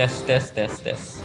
Tes, tes, tes, tes.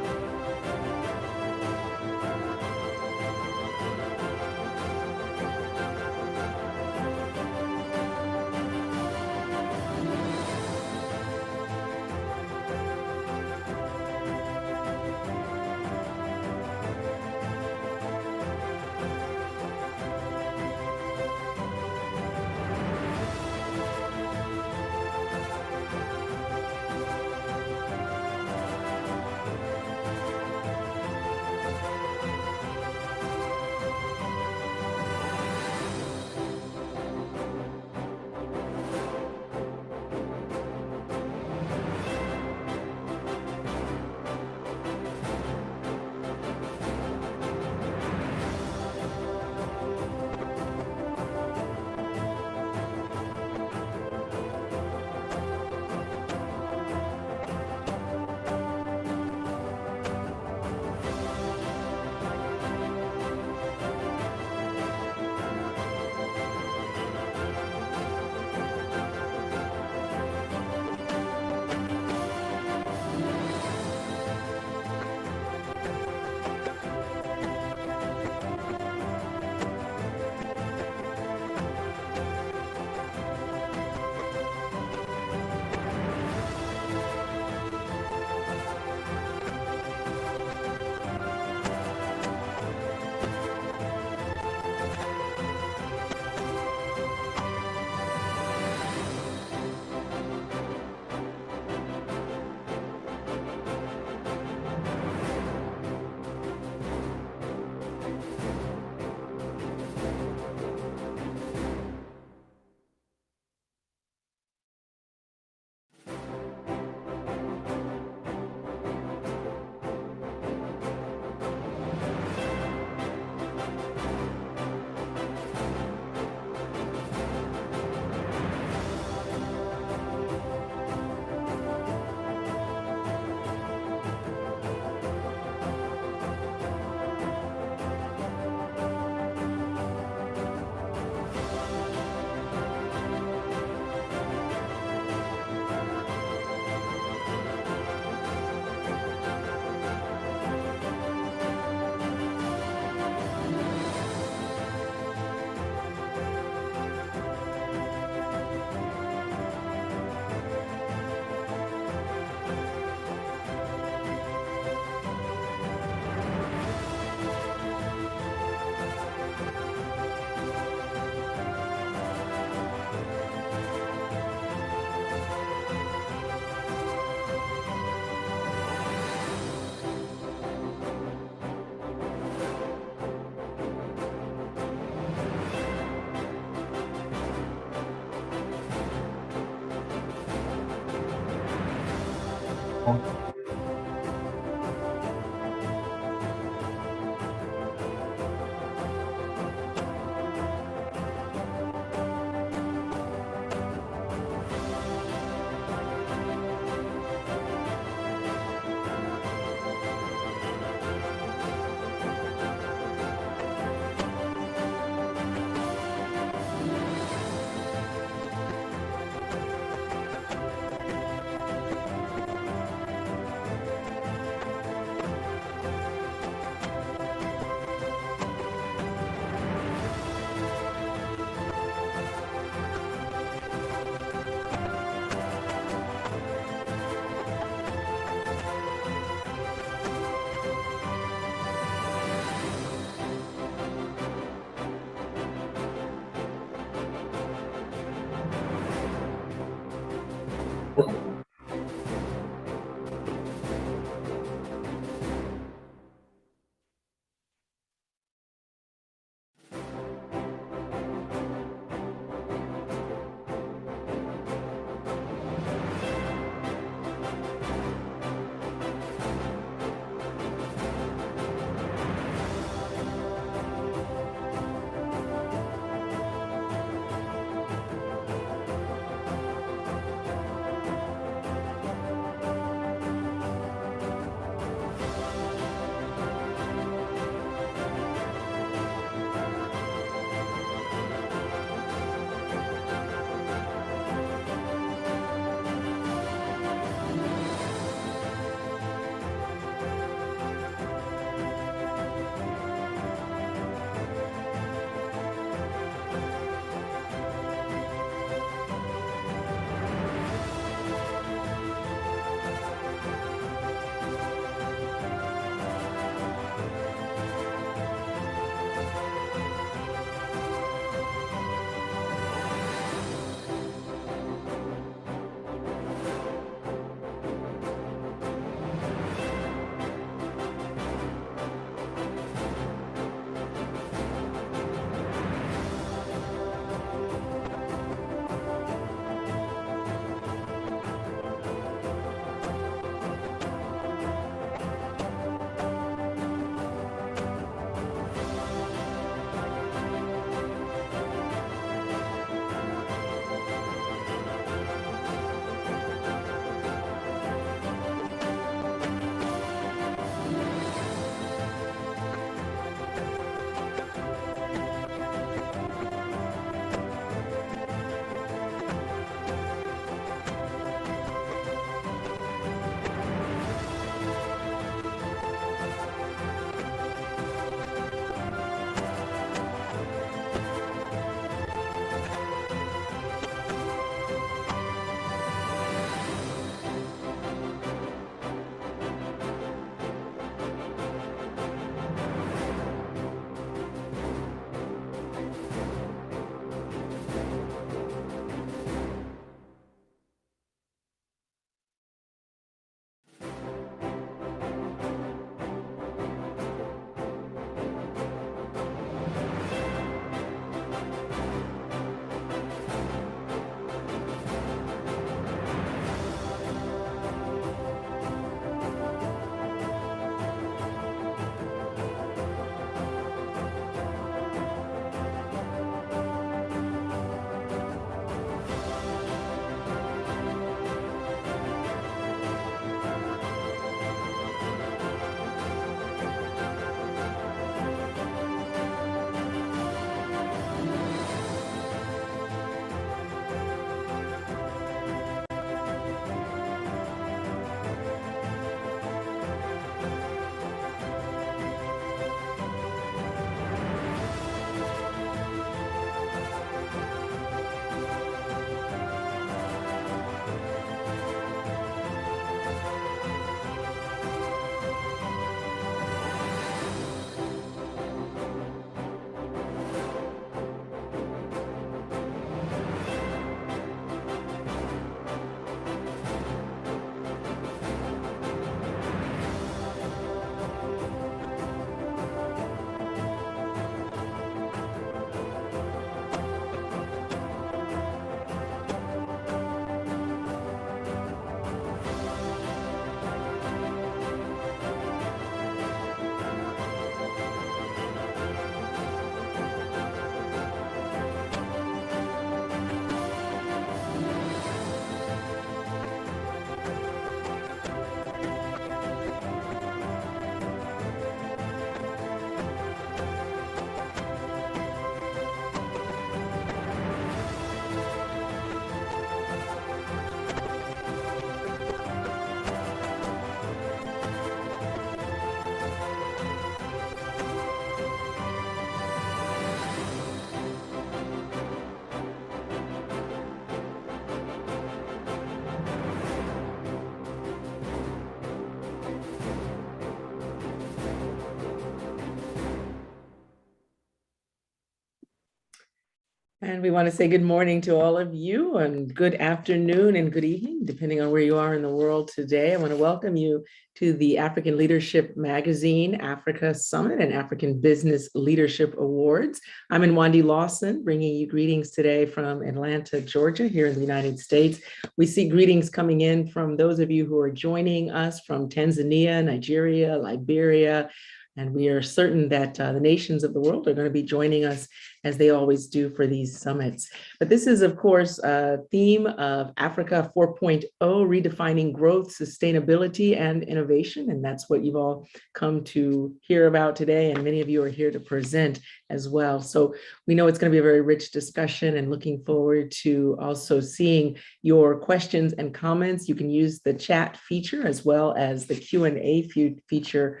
And we want to say good morning to all of you and good afternoon and good evening, depending on where you are in the world today. I want to welcome you to the African Leadership Magazine Africa Summit and African Business Leadership Awards. I'm Nwandi Lawson, bringing you greetings today from Atlanta, Georgia, here in the United States. We see greetings coming in from those of you who are joining us from Tanzania, Nigeria, Liberia, and we are certain that the nations of the world are going to be joining us as they always do for these summits. But this is, of course, a theme of Africa 4.0, redefining growth, sustainability, and innovation. And that's what you've all come to hear about today. And many of you are here to present as well. So we know it's going to be a very rich discussion and looking forward to also seeing your questions and comments. You can use the chat feature as well as the Q&A feature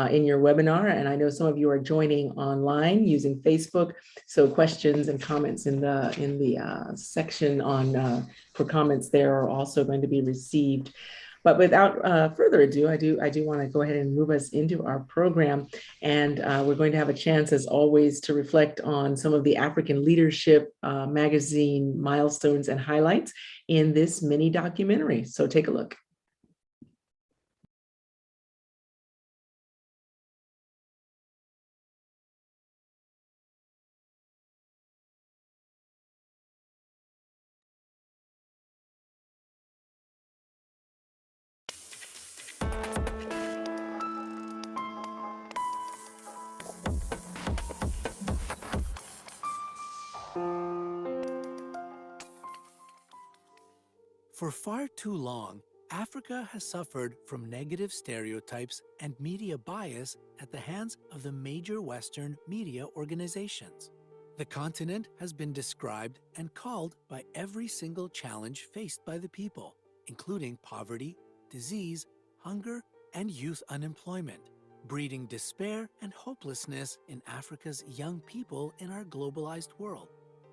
in your webinar. And I know some of you are joining online using Facebook. So questions and comments in the section on for comments there are also going to be received. But without further ado, I do want to go ahead and move us into our program. And we're going to have a chance, as always, to reflect on some of the African Leadership Magazine milestones and highlights in this mini documentary. So take a look. For far too long, Africa has suffered from negative stereotypes and media bias at the hands of the major Western media organizations. The continent has been described and called by every single challenge faced by the people, including poverty, disease, hunger, and youth unemployment, breeding despair and hopelessness in Africa's young people in our globalized world.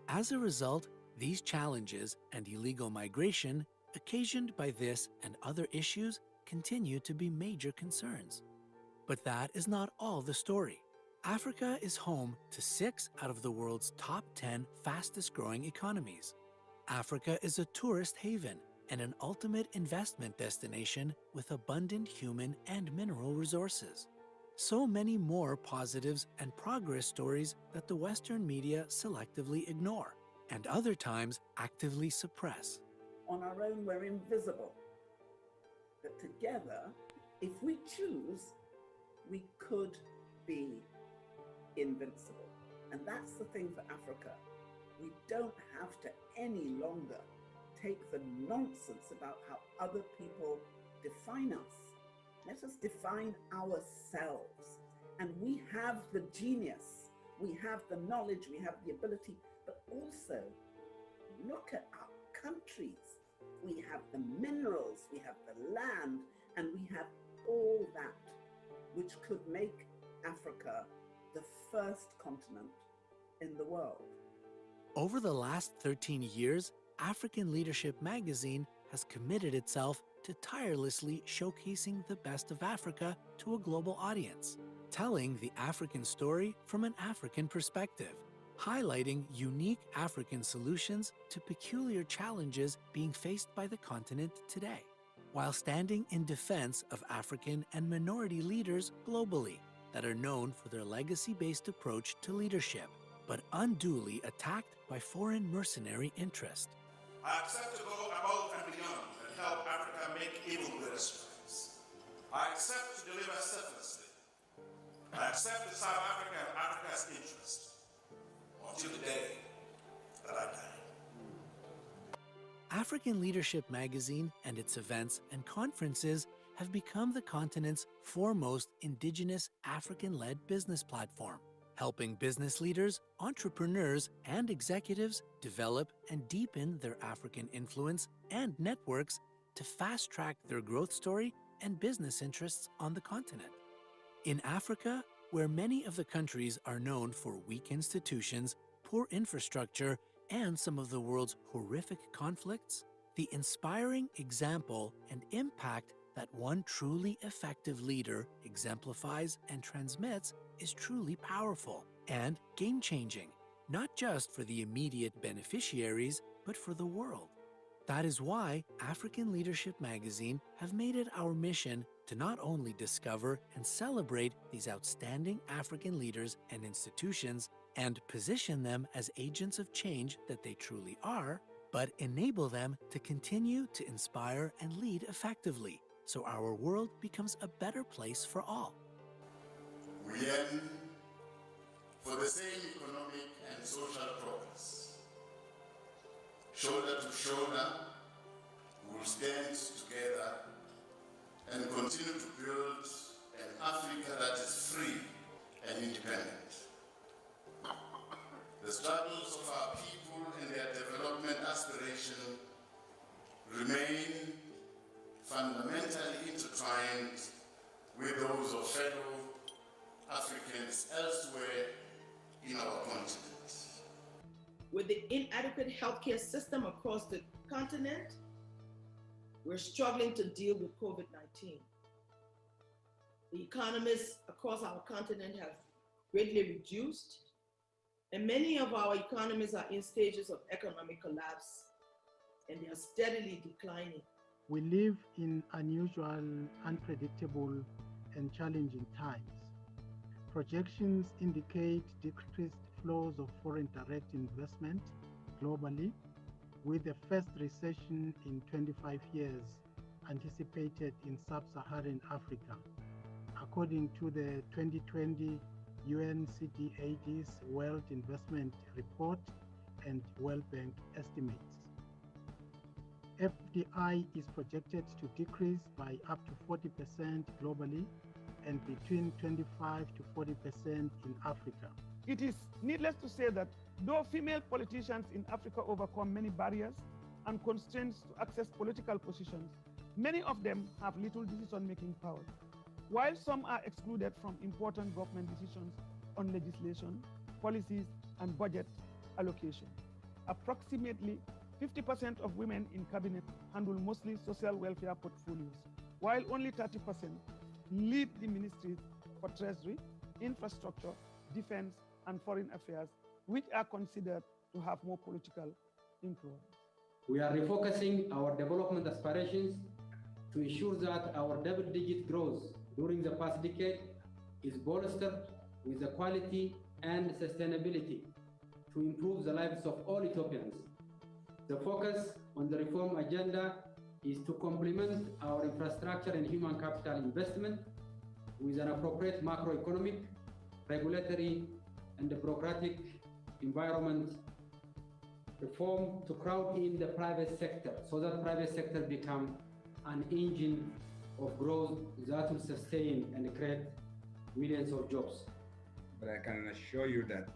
As a result, these challenges and illegal migration occasioned by this and other issues continue to be major concerns. But that is not all the story. Africa is home to 6 out of the world's top 10 fastest growing economies. Africa is a tourist haven and an ultimate investment destination with abundant human and mineral resources. So many more positives and progress stories that the Western media selectively ignore, and other times actively suppress. On our own, we're invisible. But together, if we choose, we could be invincible. And that's the thing for Africa. We don't have to any longer take the nonsense about how other people define us. Let us define ourselves. And we have the genius, we have the knowledge, we have the ability, but also look at our countries. We have the minerals, we have the land, and we have all that which could make Africa the first continent in the world. Over the last 13 years, African Leadership Magazine has committed itself to tirelessly showcasing the best of Africa to a global audience, telling the African story from an African perspective, highlighting unique African solutions to peculiar challenges being faced by the continent today, while standing in defense of African and minority leaders globally that are known for their legacy-based approach to leadership, but unduly attacked by foreign mercenary interest. I accept to go above and beyond and help Africa make even greater strides. I accept to deliver selflessly. I accept to serve Africa and Africa's interest until the day that I die. African Leadership Magazine and its events and conferences have become the continent's foremost indigenous African-led business platform, helping business leaders, entrepreneurs, and executives develop and deepen their African influence and networks to fast-track their growth story and business interests on the continent. In Africa, where many of the countries are known for weak institutions, poor infrastructure, and some of the world's horrific conflicts, the inspiring example and impact that one truly effective leader exemplifies and transmits is truly powerful and game-changing, not just for the immediate beneficiaries, but for the world. That is why African Leadership Magazine have made it our mission to not only discover and celebrate these outstanding African leaders and institutions and position them as agents of change that they truly are, but enable them to continue to inspire and lead effectively so our world becomes a better place for all. We aim for the same economic and social progress. Shoulder to shoulder, we will stand together and continue to build an Africa that is free and independent. The struggles of our people and their development aspirations remain fundamentally intertwined with those of fellow Africans elsewhere in our continent. With the inadequate healthcare system across the continent, we're struggling to deal with COVID-19. The economies across our continent have greatly reduced, and many of our economies are in stages of economic collapse, and they are steadily declining. We live in unusual, unpredictable, and challenging times. Projections indicate decreased flows of foreign direct investment globally, with the first recession in 25 years anticipated in sub-Saharan Africa, according to the 2020 UNCTAD's World Investment Report and World Bank estimates. FDI is projected to decrease by up to 40% globally and between 25 to 40% in Africa. It is needless to say that though female politicians in Africa overcome many barriers and constraints to access political positions, many of them have little decision-making power. While some are excluded from important government decisions on legislation, policies, and budget allocation. Approximately 50% of women in cabinet handle mostly social welfare portfolios, while only 30% lead the ministries for treasury, infrastructure, defense, and foreign affairs, which are considered to have more political influence. We are refocusing our development aspirations to ensure that our double-digit growth during the past decade is bolstered with the quality and sustainability to improve the lives of all Ethiopians. The focus on the reform agenda is to complement our infrastructure and human capital investment with an appropriate macroeconomic, regulatory, and bureaucratic environment reform to crowd in the private sector so that private sector become an engine of growth that will sustain and create millions of jobs. But I can assure you that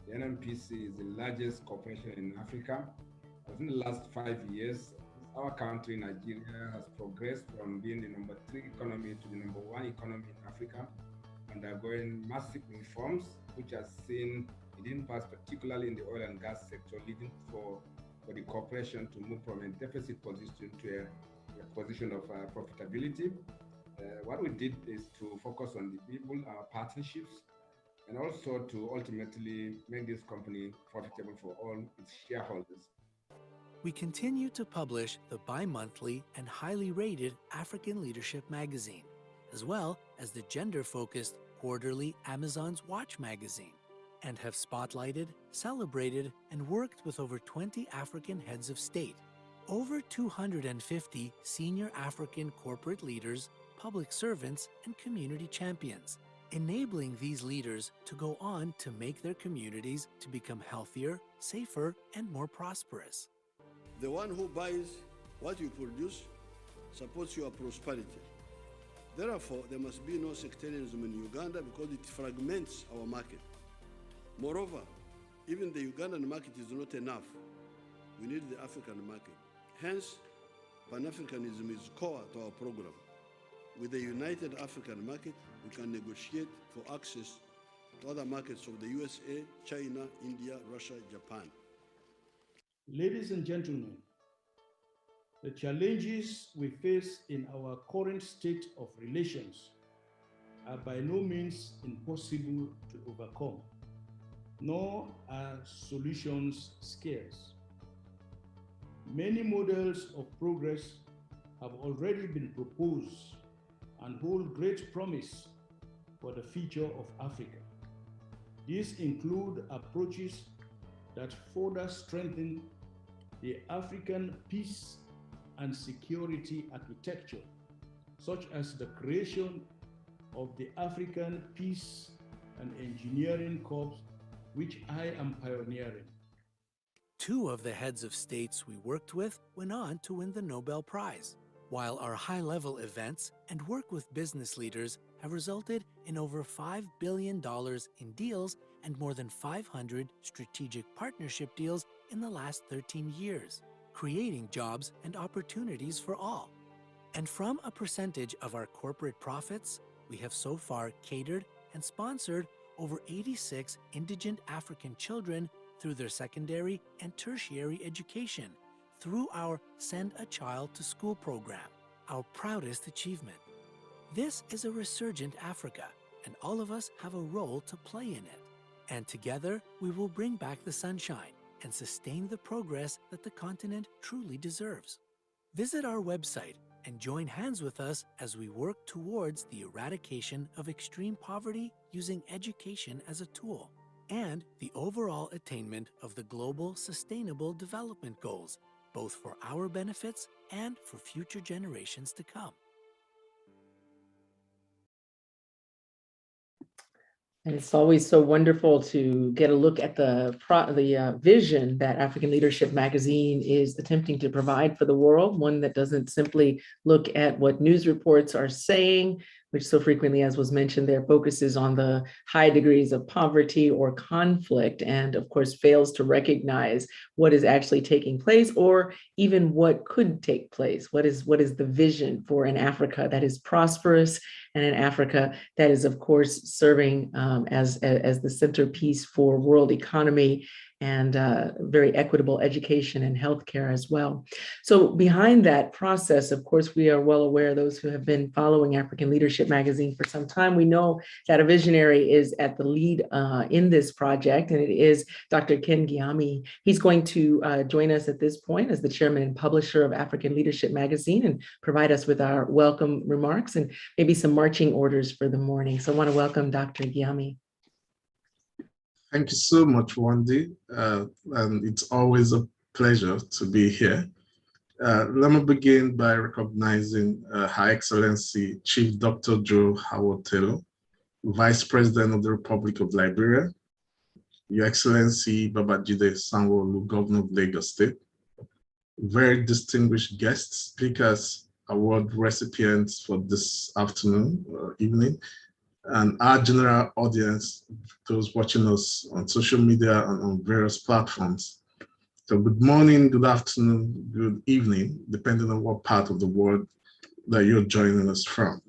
the NMPC is the largest corporation in Africa. Within the last 5 years, our country, Nigeria, has progressed from being the number 3 economy to the number 1 economy in Africa, undergoing massive reforms, which has seen it impact particularly in the oil and gas sector, leading for the corporation to move from a deficit position to a position of profitability. What we did is to focus on the people, our partnerships, and also to ultimately make this company profitable for all its shareholders. We continue to publish the bi-monthly and highly rated African Leadership Magazine, as well as the gender-focused quarterly Amazon's Watch magazine, and have spotlighted, celebrated, and worked with over 20 African heads of state, over 250 senior African corporate leaders, public servants, and community champions, enabling these leaders to go on to make their communities to become healthier, safer, and more prosperous. The one who buys what you produce supports your prosperity. Therefore, there must be no sectarianism in Uganda because it fragments our market. Moreover, even the Ugandan market is not enough. We need the African market. Hence, Pan-Africanism is core to our program. With the united African market, we can negotiate for access to other markets of the USA, China, India, Russia, Japan. Ladies and gentlemen, the challenges we face in our current state of relations are by no means impossible to overcome. nor are solutions scarce. Many models of progress have already been proposed and hold great promise for the future of Africa. These include approaches that further strengthen the African peace and security architecture, such as the creation of the African Peace and Engineering Corps, which I am pioneering. Two of the heads of states we worked with went on to win the Nobel Prize, while our high-level events and work with business leaders have resulted in over $5 billion in deals and more than 500 strategic partnership deals in the last 13 years, creating jobs and opportunities for all. And from a percentage of our corporate profits, we have so far catered and sponsored over 86 indigent African children through their secondary and tertiary education through our Send a Child to School program, our proudest achievement. This is a resurgent Africa, and all of us have a role to play in it. And together, we will bring back the sunshine and sustain the progress that the continent truly deserves. Visit our website and join hands with us as we work towards the eradication of extreme poverty using education as a tool, and the overall attainment of the Global Sustainable Development Goals, both for our benefits and for future generations to come. And it's always so wonderful to get a look at the vision that African Leadership Magazine is attempting to provide for the world, one that doesn't simply look at what news reports are saying, which so frequently, as was mentioned, there focuses on the high degrees of poverty or conflict, and of course fails to recognize what is actually taking place or even what could take place. What is the vision for an Africa that is prosperous and an Africa that is, of course, serving as the centerpiece for world economy and very equitable education and healthcare as well. So behind that process, of course, we are well aware, those who have been following African Leadership Magazine for some time, we know that a visionary is at the lead in this project, and it is Dr. Ken Giami. He's going to join us at this point as the chairman and publisher of African Leadership Magazine and provide us with our welcome remarks and maybe some marching orders for the morning. So I want to welcome Dr. Giami. Thank you so much, Wendy, and it's always a pleasure to be here. Let me begin by recognizing Her Excellency Chief Dr. Joe Howard-Taylor, Vice President of the Republic of Liberia, Your Excellency Babajide Sanwo-Olu, Governor of Lagos State, very distinguished guests, speakers, award recipients for this afternoon or evening, and our general audience, those watching us on social media and on various platforms. So good morning, good afternoon, good evening, depending on what part of the world that you're joining us from.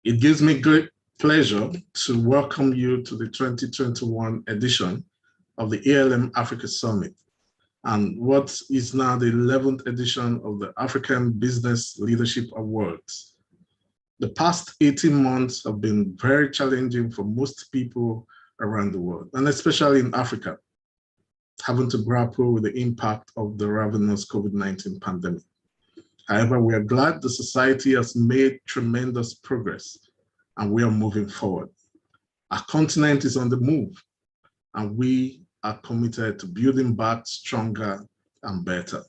It gives me great pleasure to welcome you to the 2021 edition of the ALM Africa Summit, and what is now the 11th edition of the African Business Leadership Awards. The past 18 months have been very challenging for most people around the world, and especially in Africa, having to grapple with the impact of the ravenous COVID-19 pandemic. However, we are glad the society has made tremendous progress and we are moving forward. Our continent is on the move, and we are committed to building back stronger and better.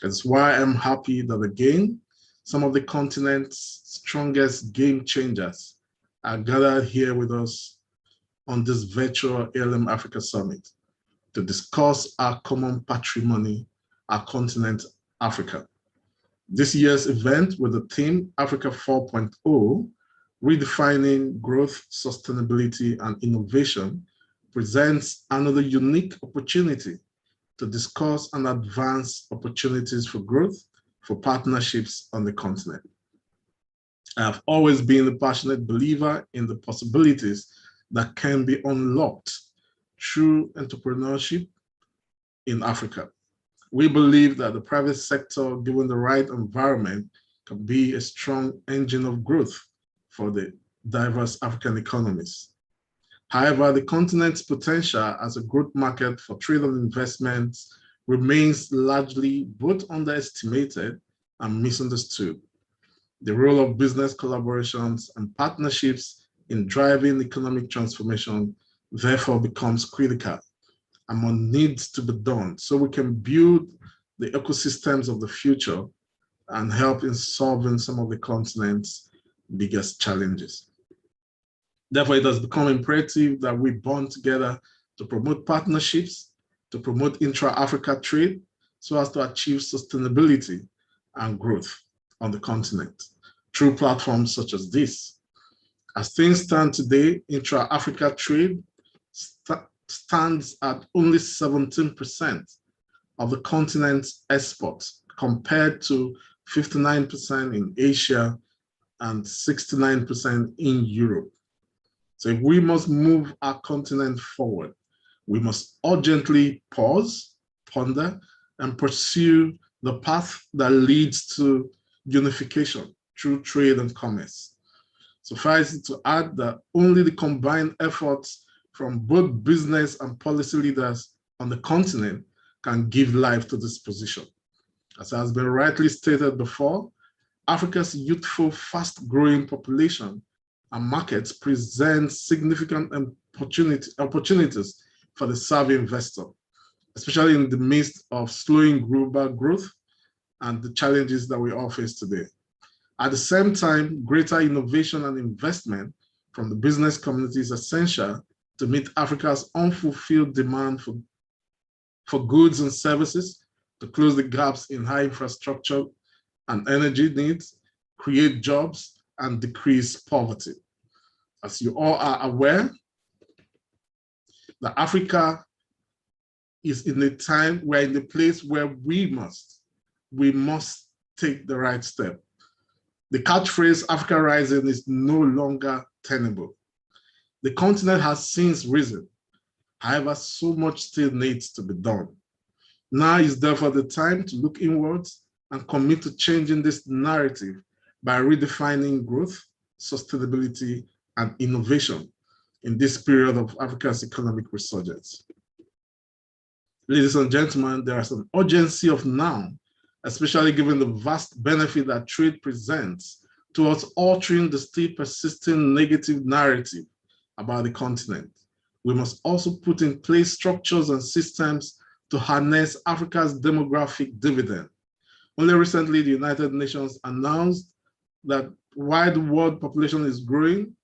That's why I'm happy that again, some of the continent's strongest game changers are gathered here with us on this virtual ALM Africa Summit to discuss our common patrimony, our continent, Africa. This year's event with the theme Africa 4.0, Redefining Growth, Sustainability, and Innovation, presents another unique opportunity to discuss and advance opportunities for growth, for partnerships on the continent. I have always been a passionate believer in the possibilities that can be unlocked through entrepreneurship in Africa. We believe that the private sector, given the right environment, can be a strong engine of growth for the diverse African economies. However, the continent's potential as a growth market for trade and investments remains largely both underestimated and misunderstood. The role of business collaborations and partnerships in driving economic transformation therefore becomes critical and more needs to be done so we can build the ecosystems of the future and help in solving some of the continent's biggest challenges. Therefore, it has become imperative that we bond together to promote partnerships, to promote intra-Africa trade, so as to achieve sustainability and growth on the continent through platforms such as this. As things stand today, intra-Africa trade stands at only 17% of the continent's exports, compared to 59% in Asia and 69% in Europe. So if we must move our continent forward, we must urgently pause, ponder, and pursue the path that leads to unification through trade and commerce. Suffice it to add that only the combined efforts from both business and policy leaders on the continent can give life to this position. As has been rightly stated before, Africa's youthful, fast-growing population and markets present significant opportunities for the savvy investor, especially in the midst of slowing global growth and the challenges that we all face today. At the same time, greater innovation and investment from the business community is essential to meet Africa's unfulfilled demand for goods and services, to close the gaps in high infrastructure and energy needs, create jobs, and decrease poverty. As you all are aware, that Africa is in a time, we're in the place where we must take the right step. The catchphrase Africa Rising is no longer tenable. The continent has since risen. However, so much still needs to be done. Now is therefore the time to look inwards and commit to changing this narrative by redefining growth, sustainability, and innovation in this period of Africa's economic resurgence. Ladies and gentlemen, there is an urgency of now, especially given the vast benefit that trade presents towards altering the still persisting negative narrative about the continent. We must also put in place structures and systems to harness Africa's demographic dividend. Only recently, the United Nations announced that while the world population is growing,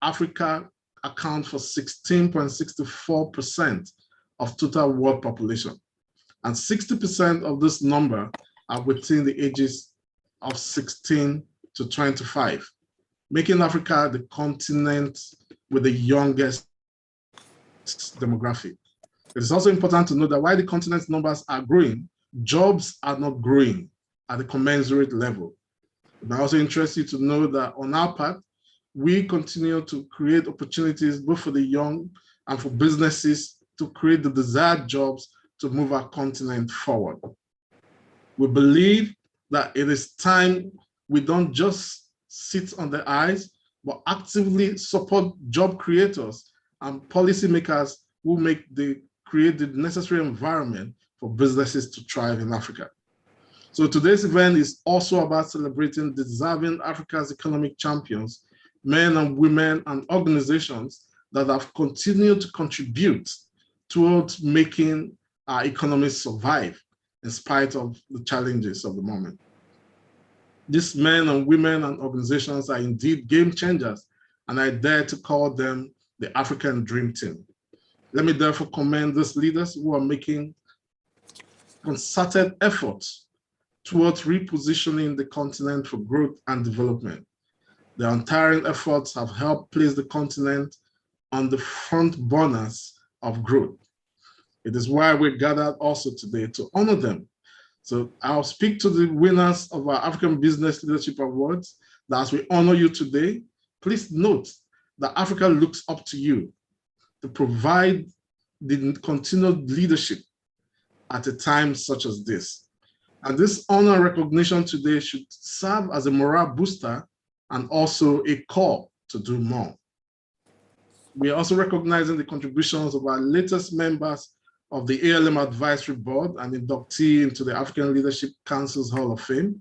Africa accounts for 16.64% of total world population. And 60% of this number are within the ages of 16 to 25, making Africa the continent with the youngest demographic. It is also important to note that while the continent's numbers are growing, jobs are not growing at the commensurate level. It might also interest you to know that on our part, we continue to create opportunities both for the young and for businesses to create the desired jobs to move our continent forward. We believe that it is time we don't just sit on the eyes, but actively support job creators and policymakers who create the necessary environment for businesses to thrive in Africa. So today's event is also about celebrating deserving Africa's economic champions, men and women and organizations that have continued to contribute towards making our economy survive in spite of the challenges of the moment. These men and women and organizations are indeed game changers, and I dare to call them the African Dream Team. Let me therefore commend these leaders who are making concerted efforts towards repositioning the continent for growth and development. Their untiring efforts have helped place the continent on the front burners of growth. It is why we're gathered also today to honor them. So I'll speak to the winners of our African Business Leadership Awards, that as we honor you today, please note that Africa looks up to you to provide the continued leadership at a time such as this. And this honor and recognition today should serve as a morale booster and also a call to do more. We are also recognizing the contributions of our latest members of the ALM Advisory Board and inductee into the African Leadership Council's Hall of Fame.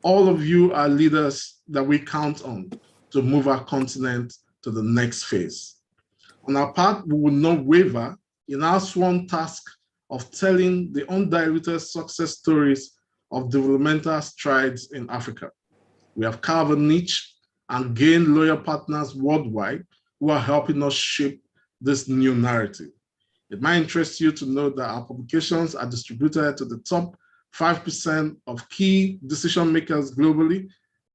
All of you are leaders that we count on to move our continent to the next phase. On our part, we will not waver in our sworn task of telling the undiluted success stories of developmental strides in Africa. We have carved a niche and gained loyal partners worldwide who are helping us shape this new narrative. It might interest you to know that our publications are distributed to the top 5% of key decision makers globally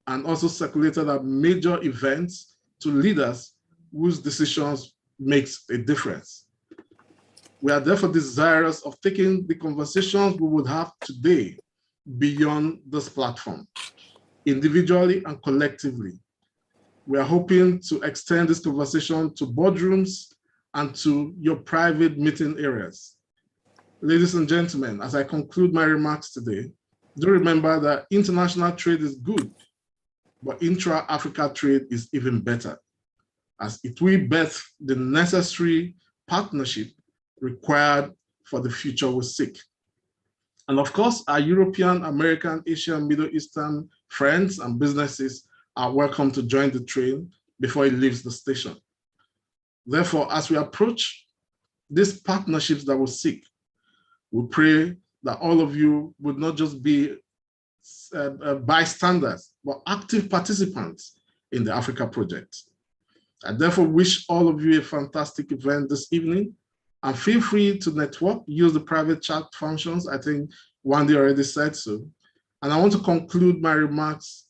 and also circulated at major events to leaders whose decisions makes a difference. We are therefore desirous of taking the conversations we would have today beyond this platform, individually and collectively. We are hoping to extend this conversation to boardrooms and to your private meeting areas. Ladies and gentlemen, as I conclude my remarks today, do remember that international trade is good, but intra-Africa trade is even better, as it will birth the necessary partnership required for the future we seek. And of course, our European, American, Asian, Middle Eastern friends and businesses are welcome to join the train before it leaves the station. Therefore, as we approach these partnerships that we seek, we pray that all of you would not just be bystanders, but active participants in the Africa project. I therefore wish all of you a fantastic event this evening, and feel free to network, use the private chat functions. I think Wendy already said so. And I want to conclude my remarks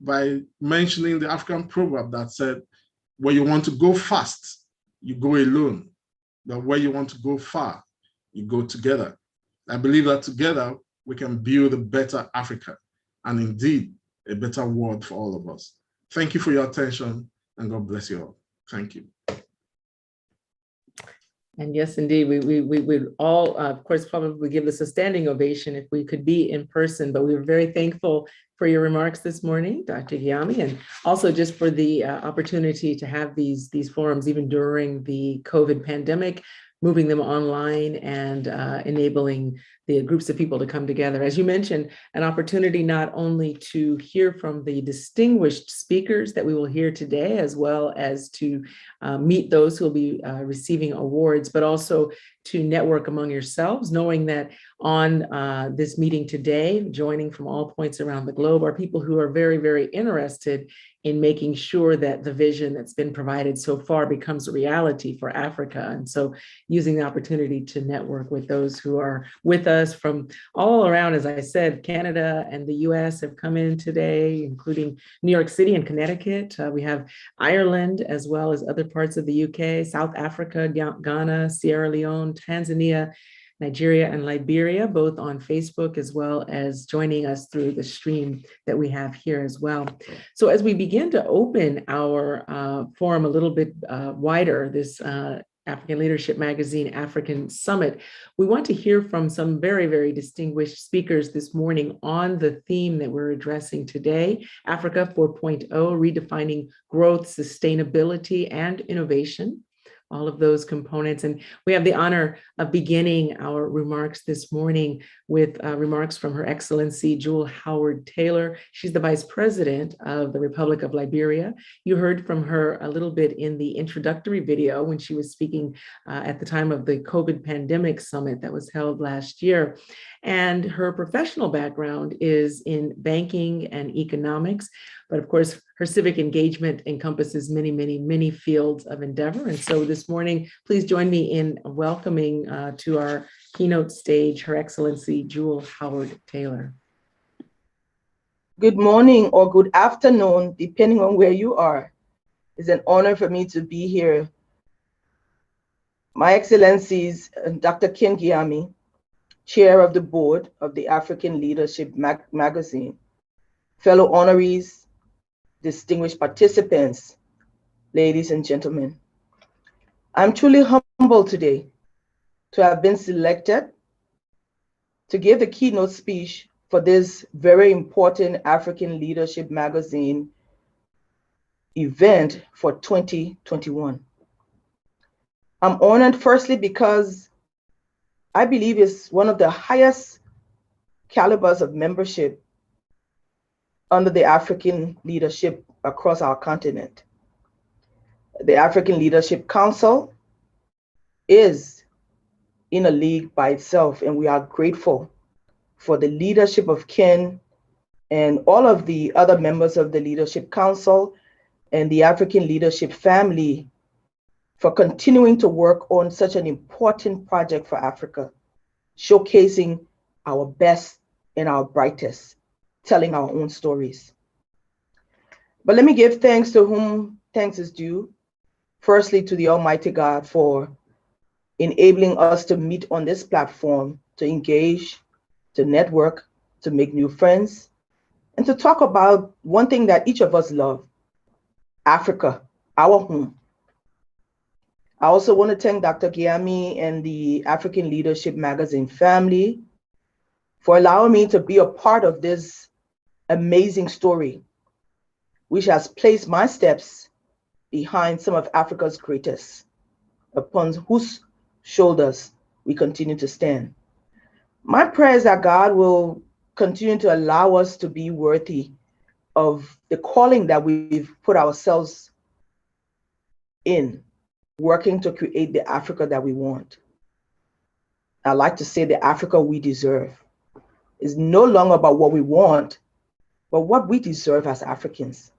by mentioning the African proverb that said, where you want to go fast, you go alone, but where you want to go far, you go together. I believe that together we can build a better Africa and indeed a better world for all of us. Thank you for your attention, and God bless you all. Thank you. And yes, indeed, we would all, of course, probably give this a standing ovation if we could be in person, but we were very thankful for your remarks this morning, Dr. Gyami, and also just for the opportunity to have these forums even during the COVID pandemic, moving them online and enabling the groups of people to come together. As you mentioned, an opportunity not only to hear from the distinguished speakers that we will hear today, as well as to meet those who will be receiving awards, but also to network among yourselves, knowing that on this meeting today, joining from all points around the globe, are people who are very, very interested in making sure that the vision that's been provided so far becomes a reality for Africa. And so using the opportunity to network with those who are with us from all around, as I said, Canada and the US have come in today, including New York City and Connecticut. We have Ireland, as well as other parts of the UK, South Africa, Ghana, Sierra Leone, Tanzania, Nigeria, and Liberia, both on Facebook, as well as joining us through the stream that we have here as well. So as we begin to open our forum a little bit wider, this African Leadership Magazine African Summit, we want to hear from some very, very distinguished speakers this morning on the theme that we're addressing today, Africa 4.0, redefining growth, sustainability, and innovation. All of those components. And we have the honor of beginning our remarks this morning with remarks from Her Excellency Jewel Howard Taylor. She's the Vice President of the Republic of Liberia. You heard from her a little bit in the introductory video when she was speaking at the time of the COVID pandemic summit that was held last year. And her professional background is in banking and economics. But of course, her civic engagement encompasses many, many, many fields of endeavor. And so this morning, please join me in welcoming to our keynote stage, Her Excellency Jewel Howard Taylor. Good morning or good afternoon, depending on where you are. It's an honor for me to be here. My Excellencies, Dr. Ken Gyami, Chair of the Board of the African Leadership Magazine, fellow honorees, distinguished participants, ladies and gentlemen. I'm truly humbled today to have been selected to give the keynote speech for this very important African Leadership Magazine event for 2021. I'm honored firstly because I believe it's one of the highest calibers of membership under the African leadership across our continent. The African Leadership Council is in a league by itself, and we are grateful for the leadership of Ken and all of the other members of the Leadership Council and the African leadership family for continuing to work on such an important project for Africa, showcasing our best and our brightest, telling our own stories. But let me give thanks to whom thanks is due. Firstly, to the Almighty God for enabling us to meet on this platform, to engage, to network, to make new friends, and to talk about one thing that each of us love, Africa, our home. I also want to thank Dr. Giami and the African Leadership Magazine family for allowing me to be a part of this amazing story, which has placed my steps behind some of Africa's greatest, upon whose shoulders we continue to stand. My prayer is that God will continue to allow us to be worthy of the calling that we've put ourselves in, working to create the Africa that we want. I like to say the Africa we deserve is no longer about what we want, but what we deserve as Africans.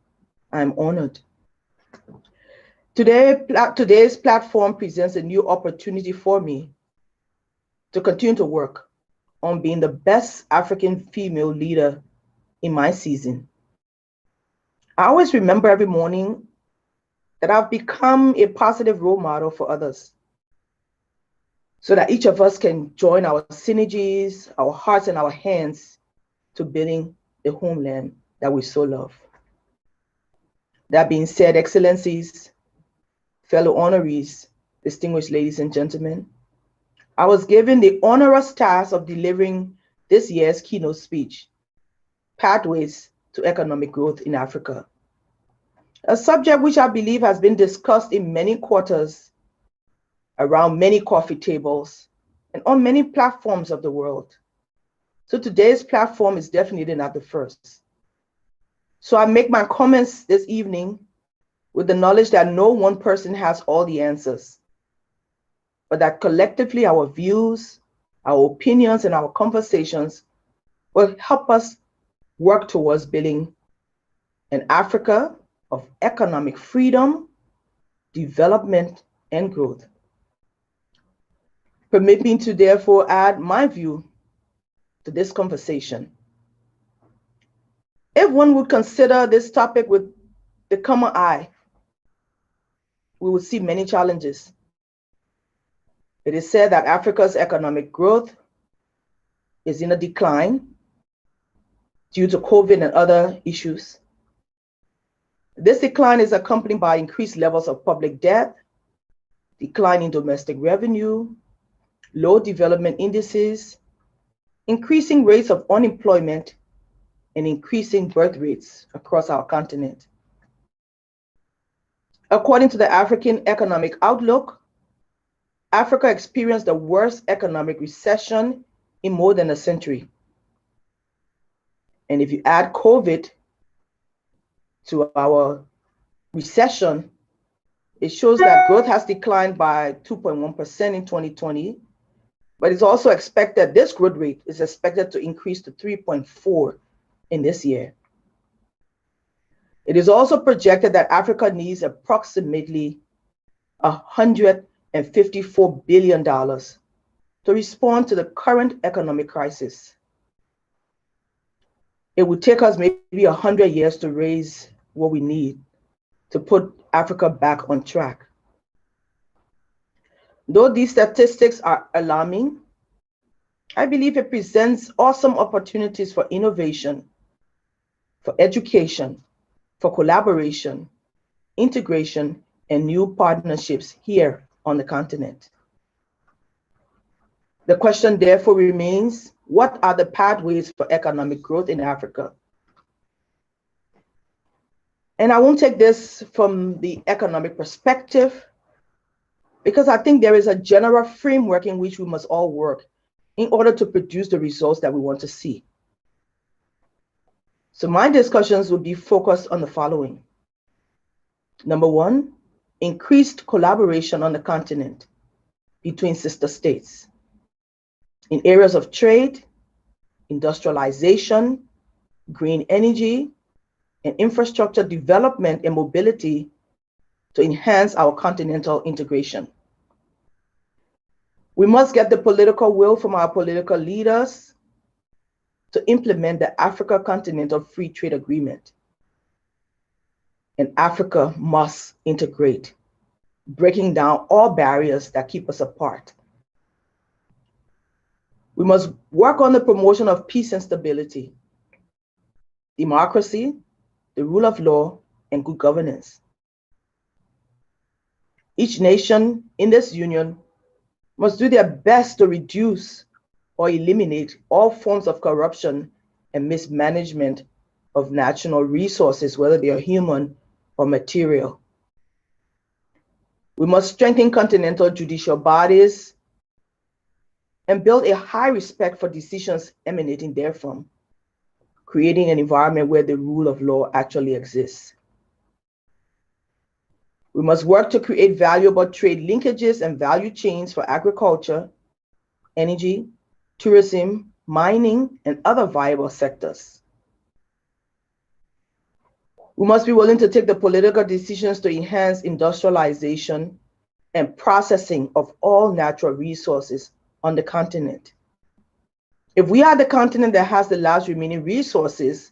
I'm honored. Today's platform presents a new opportunity for me to continue to work on being the best African female leader in my season. I always remember every morning that I've become a positive role model for others, so that each of us can join our synergies, our hearts and our hands to building the homeland that we so love. That being said, Excellencies, fellow honorees, distinguished ladies and gentlemen, I was given the onerous task of delivering this year's keynote speech, Pathways to Economic Growth in Africa, a subject which I believe has been discussed in many quarters, around many coffee tables, and on many platforms of the world. So today's platform is definitely not the first. So I make my comments this evening with the knowledge that no one person has all the answers, but that collectively our views, our opinions, and our conversations will help us work towards building an Africa of economic freedom, development, and growth. Permit me to therefore add my view to this conversation. If one would consider this topic with the common eye, we would see many challenges. It is said that Africa's economic growth is in a decline due to COVID and other issues. This decline is accompanied by increased levels of public debt, decline in domestic revenue, low development indices, increasing rates of unemployment, and increasing birth rates across our continent. According to the African Economic Outlook, Africa experienced the worst economic recession in more than a century. And if you add COVID to our recession, it shows that growth has declined by 2.1% in 2020, but it's also expected, this growth rate is expected to increase to 3.4% in this year. It is also projected that Africa needs approximately $154 billion to respond to the current economic crisis. It would take us maybe 100 years to raise what we need to put Africa back on track. Though these statistics are alarming, I believe it presents awesome opportunities for innovation, for education, for collaboration, integration, and new partnerships here on the continent. The question therefore remains, what are the pathways for economic growth in Africa? And I won't take this from the economic perspective, because I think there is a general framework in which we must all work in order to produce the results that we want to see. So my discussions will be focused on the following. Number one, increased collaboration on the continent between sister states in areas of trade, industrialization, green energy, and infrastructure development and mobility to enhance our continental integration. We must get the political will from our political leaders to implement the Africa Continental Free Trade Agreement. And Africa must integrate, breaking down all barriers that keep us apart. We must work on the promotion of peace and stability, democracy, the rule of law, and good governance. Each nation in this union must do their best to reduce or eliminate all forms of corruption and mismanagement of national resources, whether they are human or material. We must strengthen continental judicial bodies and build a high respect for decisions emanating therefrom, creating an environment where the rule of law actually exists. We must work to create valuable trade linkages and value chains for agriculture, energy, tourism, mining, and other viable sectors. We must be willing to take the political decisions to enhance industrialization and processing of all natural resources on the continent. If we are the continent that has the last remaining resources,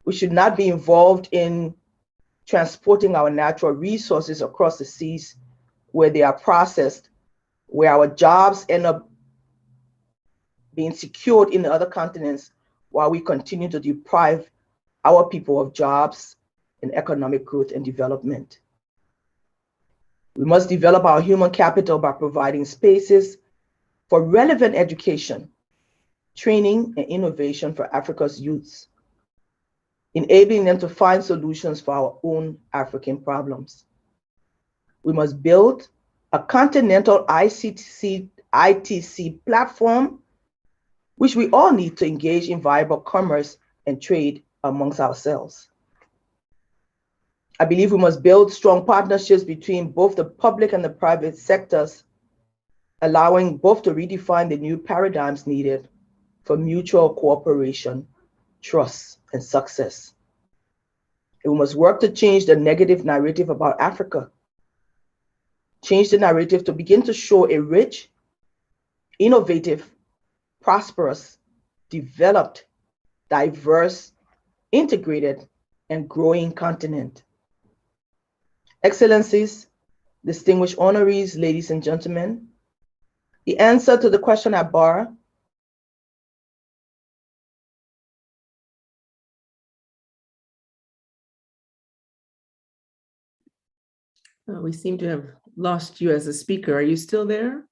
we should not be involved in transporting our natural resources across the seas where they are processed, where our jobs end up being secured in the other continents while we continue to deprive our people of jobs and economic growth and development. We must develop our human capital by providing spaces for relevant education, training, and innovation for Africa's youths, enabling them to find solutions for our own African problems. We must build a continental ITC platform, which we all need to engage in viable commerce and trade amongst ourselves. I believe we must build strong partnerships between both the public and the private sectors, allowing both to redefine the new paradigms needed for mutual cooperation, trust, and success. And we must work to change the negative narrative about Africa, change the narrative to begin to show a rich, innovative, prosperous, developed, diverse, integrated, and growing continent. Excellencies, distinguished honorees, ladies and gentlemen, the answer to the question at bar we seem to have lost you as a speaker. Are you still there?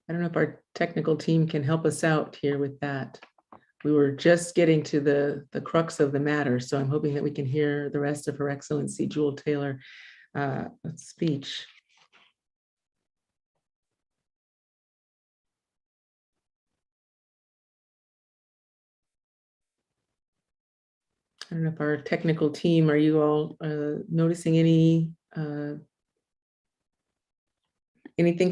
I don't know if our technical team can help us out here with that. We were just getting to the crux of the matter, so I'm hoping that we can hear the rest of Her Excellency Jewel Taylor speech. I don't know if our technical team, are you all noticing anything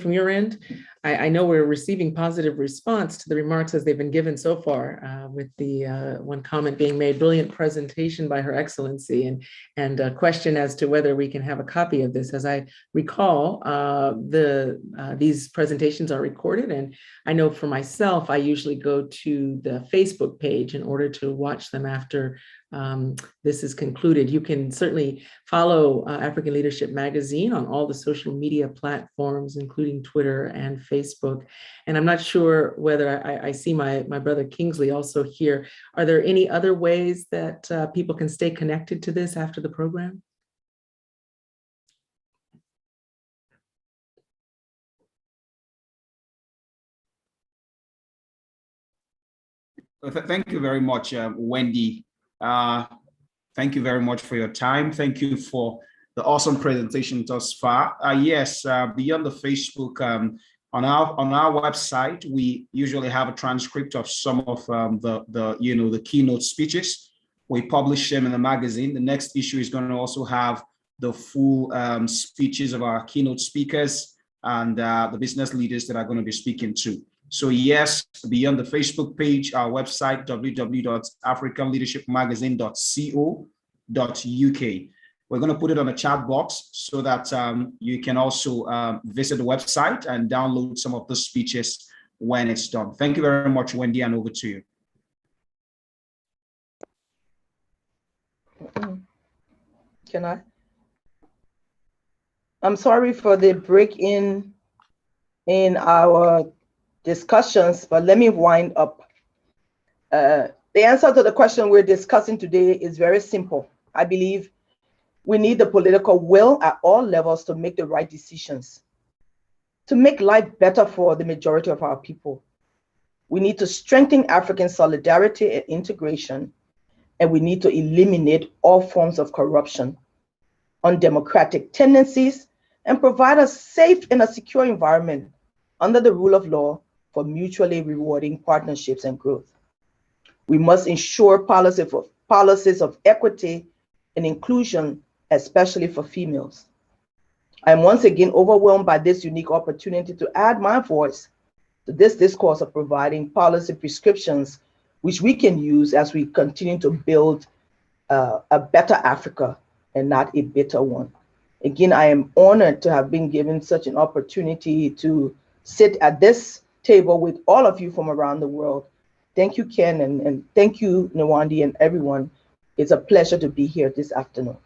from your end? I know we're receiving positive response to the remarks as they've been given so far, with the one comment being made, brilliant presentation by Her Excellency, and a question as to whether we can have a copy of this. As I recall, these presentations are recorded, and I know for myself, I usually go to the Facebook page in order to watch them after this is concluded. You can certainly follow African Leadership Magazine on all the social media platforms, including Twitter and Facebook. And I'm not sure whether I see my brother Kingsley also here. Are there any other ways that people can stay connected to this after the program? Thank you very much, Wendy. Thank you very much for your time. Thank you for the awesome presentation thus far. Yes, beyond the Facebook, on our website, we usually have a transcript of some of the keynote speeches. We publish them in the magazine. The next issue is going to also have the full speeches of our keynote speakers and the business leaders that are going to be speaking to. So yes, beyond the Facebook page, our website, www.africanleadershipmagazine.co.uk. We're going to put it on the chat box so that you can also visit the website and download some of the speeches when it's done. Thank you very much, Wendy, and over to you. Can I? I'm sorry for the break in our discussions, but let me wind up. The answer to the question we're discussing today is very simple. I believe we need the political will at all levels to make the right decisions, to make life better for the majority of our people. We need to strengthen African solidarity and integration, and we need to eliminate all forms of corruption, undemocratic tendencies, and provide a safe and a secure environment under the rule of law for mutually rewarding partnerships and growth. We must ensure policies of equity and inclusion, especially for females. I am once again overwhelmed by this unique opportunity to add my voice to this discourse of providing policy prescriptions which we can use as we continue to build a better Africa and not a bitter one. Again, I am honored to have been given such an opportunity to sit at this table with all of you from around the world. Thank you, Ken, and thank you, Nwandi, and everyone. It's a pleasure to be here this afternoon.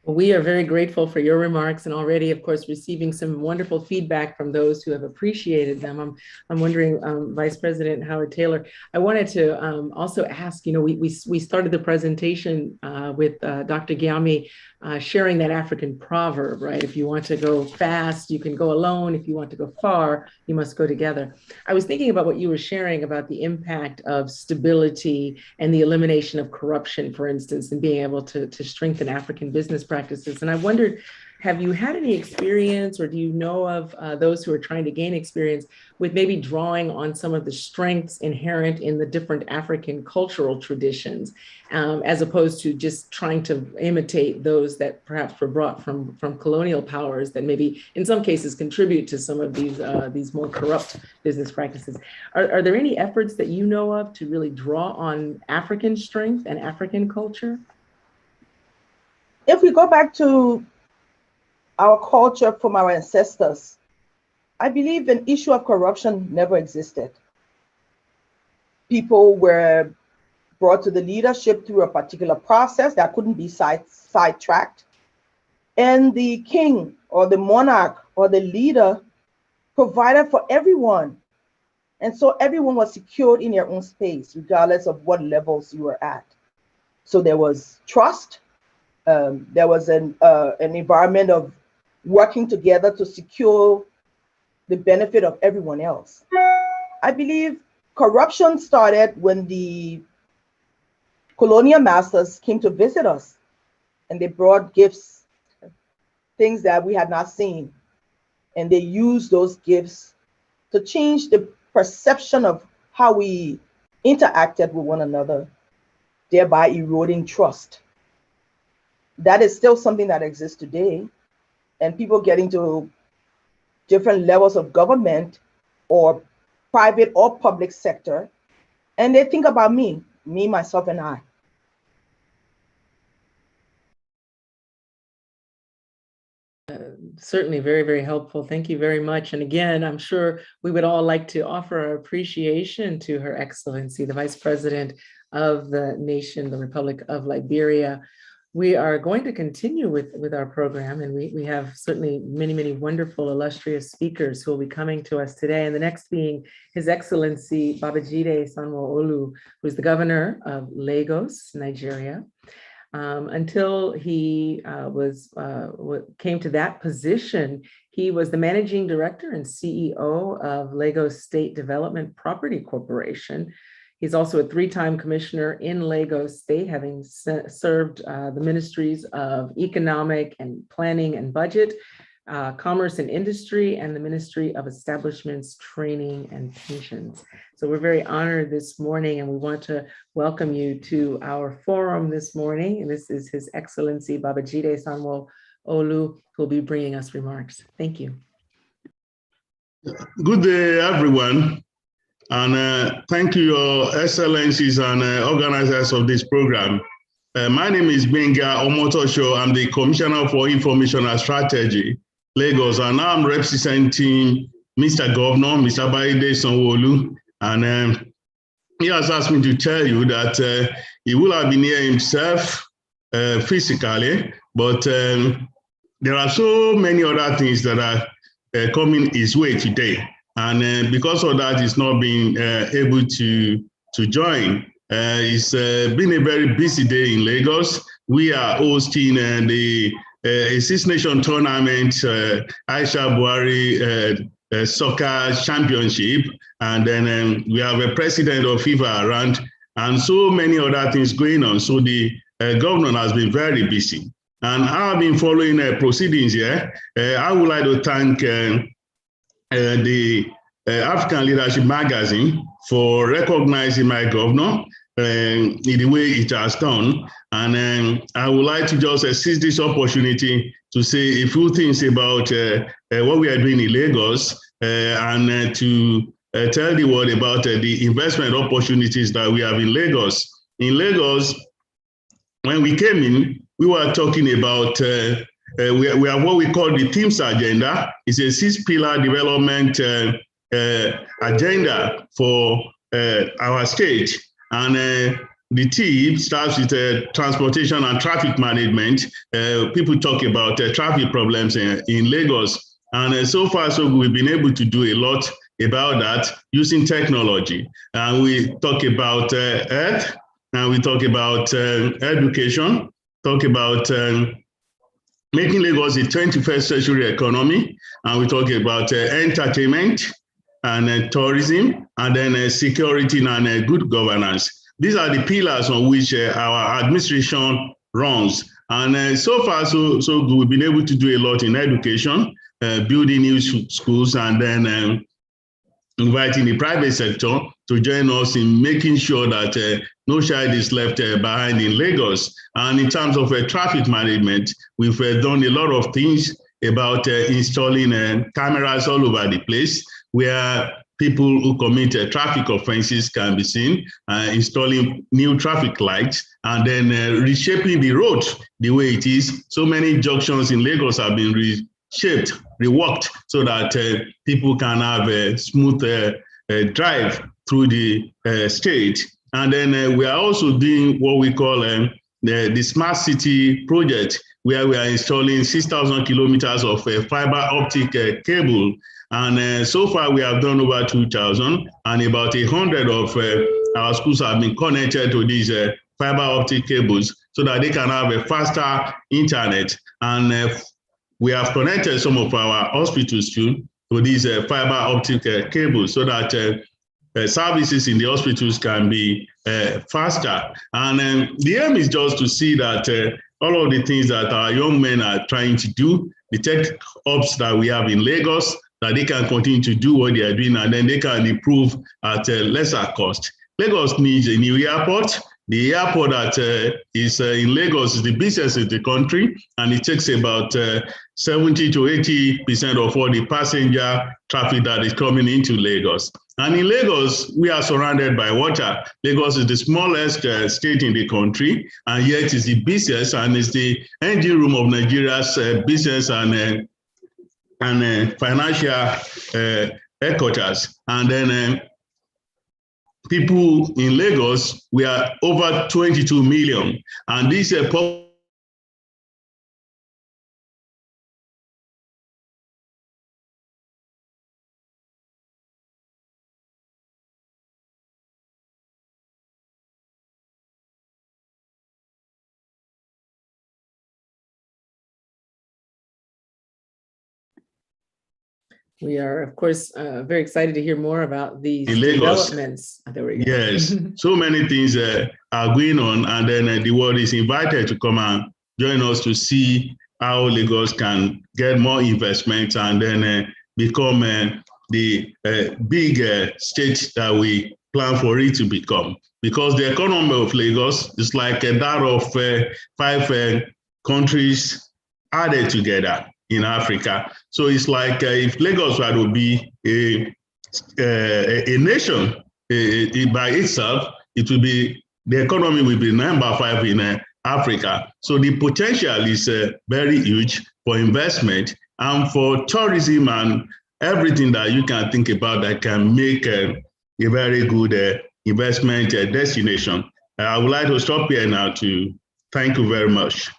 We are very grateful for your remarks and already, of course, receiving some wonderful feedback from those who have appreciated them. I'm wondering, Vice President Howard Taylor, I wanted to also ask, we started the presentation with Dr. Gyami sharing that African proverb, right? If you want to go fast, you can go alone. If you want to go far, you must go together. I was thinking about what you were sharing about the impact of stability and the elimination of corruption, for instance, and being able to strengthen African business practices. And I wondered, have you had any experience, or do you know of those who are trying to gain experience with maybe drawing on some of the strengths inherent in the different African cultural traditions, as opposed to just trying to imitate those that perhaps were brought from colonial powers that maybe in some cases contribute to some of these more corrupt business practices? Are there any efforts that you know of to really draw on African strength and African culture? If we go back to our culture from our ancestors, I believe an issue of corruption never existed. People were brought to the leadership through a particular process that couldn't be sidetracked. And the king or the monarch or the leader provided for everyone. And so everyone was secured in their own space, regardless of what levels you were at. So there was trust. There was an environment of working together to secure the benefit of everyone else. I believe corruption started when the colonial masters came to visit us, and they brought gifts, things that we had not seen. And they used those gifts to change the perception of how we interacted with one another, thereby eroding trust. That is still something that exists today. And people get into different levels of government or private or public sector, and they think about me, myself, and I. Certainly very, very helpful. Thank you very much. And again, I'm sure we would all like to offer our appreciation to Her Excellency, the Vice President of the nation, the Republic of Liberia. We are going to continue with our program, and we have certainly many, many wonderful, illustrious speakers who will be coming to us today. And the next being His Excellency Babajide Sanwo-Olu, who is the governor of Lagos, Nigeria. Until he came to that position, he was the managing director and CEO of Lagos State Development Property Corporation. He's also a three-time commissioner in Lagos State, having served the ministries of Economic and Planning and Budget, Commerce and Industry, and the Ministry of Establishments, Training and Pensions. So we're very honored this morning, and we want to welcome you to our forum this morning. And this is His Excellency Babajide Sanwo-Olu, who will be bringing us remarks. Thank you. Good day, everyone. And thank you, Your Excellencies and organizers of this program. My name is Benga Omotosho. I'm the Commissioner for Information and Strategy, Lagos, and I'm representing Mr. Governor, Mr. Babajide Sanwo-Olu. And he has asked me to tell you that he will have been here himself physically, but there are so many other things that are coming his way today. And because of that, he's not been able to join. It's been a very busy day in Lagos. We are hosting the Six Nation Tournament, Aisha Buhari Soccer Championship. And then we have a president of FIFA around and so many other things going on. So the governor has been very busy. And I've been following proceedings here. I would like to thank the African Leadership Magazine for recognizing my governor in the way it has done. And I would like to just seize this opportunity to say a few things about what we are doing in Lagos and to tell the world about the investment opportunities that we have in Lagos. In Lagos, when we came in, we were talking about we have what we call the THEMES agenda. It's a 6-pillar development agenda for our state. And the team starts with transportation and traffic management. People talk about traffic problems in Lagos. And so far, so we've been able to do a lot about that using technology. And we talk about health, and we talk about education, talk about making Lagos a 21st century economy, and we talk about entertainment and tourism, and then security and good governance. These are the pillars on which our administration runs. And so far, so good. We've been able to do a lot in education, building new schools, and then inviting the private sector to join us in making sure that no child is left behind in Lagos. And in terms of traffic management, we've done a lot of things about installing cameras all over the place where people who commit traffic offenses can be seen, installing new traffic lights, and then reshaping the road the way it is. So many junctions in Lagos have been reshaped, reworked, so that people can have a smooth drive through the state. And then we are also doing what we call the Smart City project, where we are installing 6,000 kilometers of fiber optic cable. And so far, we have done over 2,000, and about 100 of our schools have been connected to these fiber optic cables so that they can have a faster internet. And we have connected some of our hospitals to these fiber optic cables so that services in the hospitals can be faster. And the aim is just to see that all of the things that our young men are trying to do, the tech hubs that we have in Lagos, that they can continue to do what they are doing, and then they can improve at a lesser cost. Lagos needs a new airport. The airport that is in Lagos is the busiest in the country, and it takes about 70 to 80% of all the passenger traffic that is coming into Lagos. And in Lagos, we are surrounded by water. Lagos is the smallest state in the country, and yet is the busiest and is the engine room of Nigeria's business and financial headquarters. And then people in Lagos, we are over 22 million. And this We are, of course, very excited to hear more about these In Lagos. developments. There we go. Yes, so many things are going on, and then the world is invited to come and join us to see how Lagos can get more investment and then become the big state that we plan for it to become. Because the economy of Lagos is like that of 5 countries added together in Africa. So it's like if Lagos were to be a nation by itself, it will be, the economy will be number 5 in Africa. So the potential is very huge for investment and for tourism and everything that you can think about that can make a very good investment destination. I would like to stop here now to thank you very much.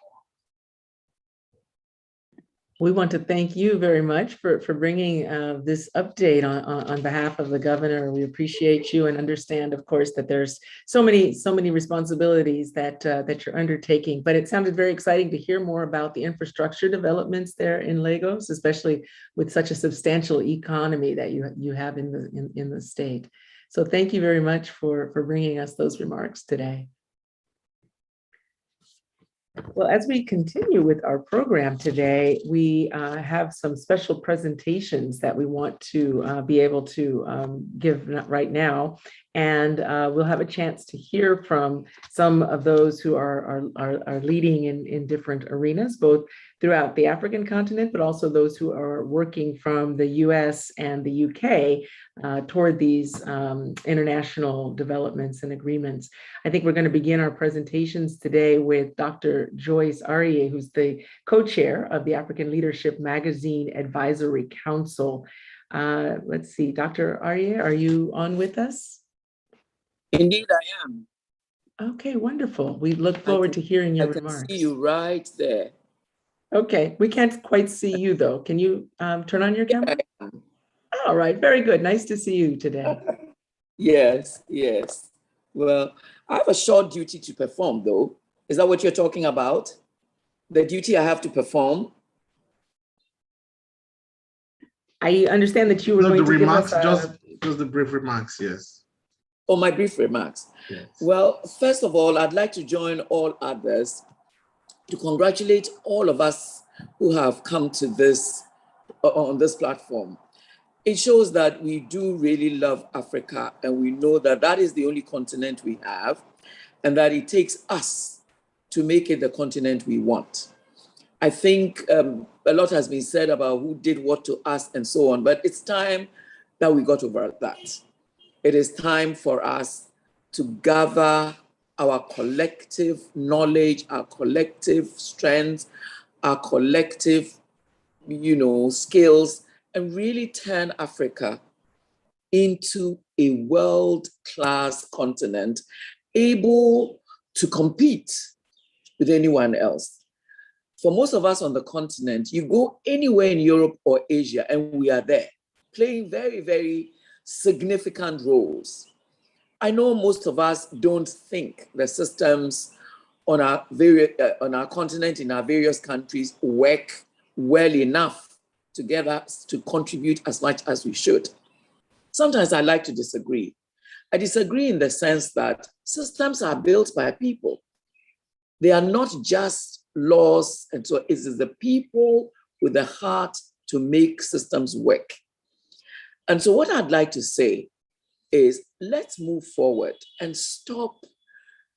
We want to thank you very much for bringing this update on behalf of the governor. We appreciate you and understand, of course, that there's so many responsibilities that you're undertaking. But it sounded very exciting to hear more about the infrastructure developments there in Lagos, especially with such a substantial economy that you have in the state. So thank you very much for bringing us those remarks today. Well, as we continue with our program today, we have some special presentations that we want to be able to give right now. And we'll have a chance to hear from some of those who are leading in different arenas, both throughout the African continent, but also those who are working from the US and the UK toward these international developments and agreements. I think we're going to begin our presentations today with Dr. Joyce Aryeh, who's the co-chair of the African Leadership Magazine Advisory Council. Let's see, Dr. Aryeh, are you on with us? Indeed, I am. Okay, wonderful. We look forward to hearing your remarks. I can see you right there. Okay, we can't quite see you though. Can you turn on your camera? All right, very good. Nice to see you today. Yes, yes. Well, I have a short duty to perform though. Is that what you're talking about? The duty I have to perform? I understand that you were going to give us just the brief remarks, yes. Oh, my brief remarks. Yes. Well, first of all, I'd like to join all others to congratulate all of us who have come to this on this platform. It shows that we do really love Africa, and we know that that is the only continent we have, and that it takes us to make it the continent we want. I think a lot has been said about who did what to us and so on, but it's time that we got over that. It is time for us to gather our collective knowledge, our collective strengths, our collective, skills, and really turn Africa into a world-class continent able to compete with anyone else. For most of us on the continent, you go anywhere in Europe or Asia and we are there, playing very, very significant roles. I know most of us don't think the systems on our continent, in our various countries, work well enough together to contribute as much as we should. Sometimes I like to disagree. I disagree in the sense that systems are built by people. They are not just laws, and so it is the people with the heart to make systems work. And so what I'd like to say is let's move forward and stop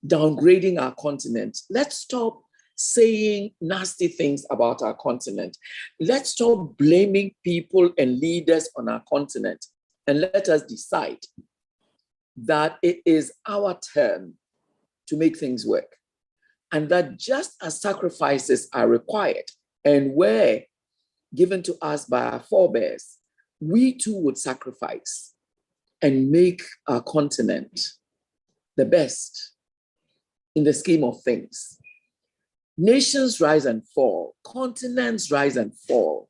downgrading our continent. Let's stop saying nasty things about our continent. Let's stop blaming people and leaders on our continent, and let us decide that it is our turn to make things work. And that just as sacrifices are required and were given to us by our forebears, we too would sacrifice and make our continent the best in the scheme of things. Nations rise and fall, continents rise and fall,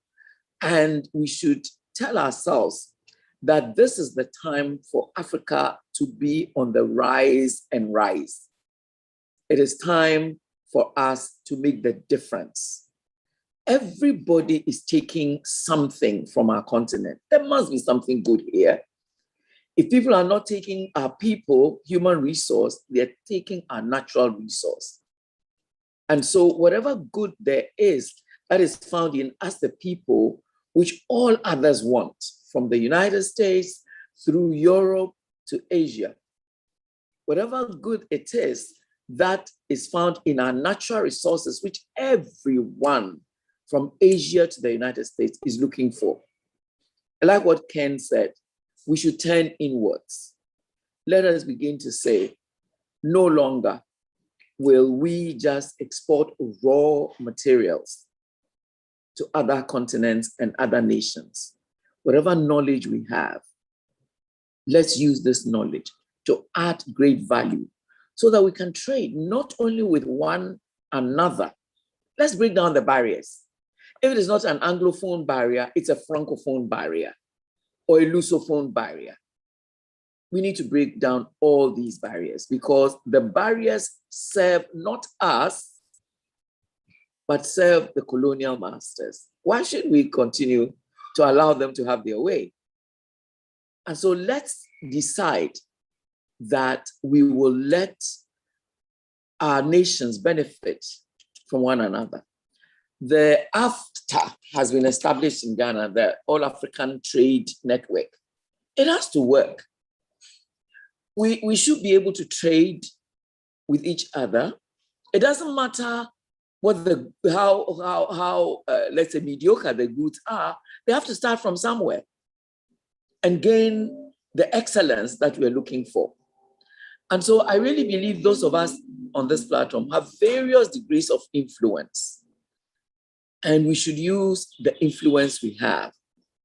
and we should tell ourselves that this is the time for Africa to be on the rise and rise. It is time for us to make the difference. Everybody is taking something from our continent. There must be something good here. If people are not taking our people, human resource, they're taking our natural resource. And so whatever good there is, that is found in us, the people, which all others want, from the United States through Europe to Asia. Whatever good it is, that is found in our natural resources, which everyone from Asia to the United States is looking for. I like what Ken said, we should turn inwards. Let us begin to say, no longer will we just export raw materials to other continents and other nations. Whatever knowledge we have, let's use this knowledge to add great value so that we can trade not only with one another. Let's break down the barriers. If it is not an Anglophone barrier, it's a Francophone barrier or a Lusophone barrier. We need to break down all these barriers because the barriers serve not us, but serve the colonial masters. Why should we continue to allow them to have their way? And so let's decide that we will let our nations benefit from one another. The AFTA has been established in Ghana, the All African Trade Network. It has to work. We should be able to trade with each other. It doesn't matter what how let's say mediocre the goods are. They have to start from somewhere and gain the excellence that we're looking for. And so I really believe those of us on this platform have various degrees of influence. And we should use the influence we have.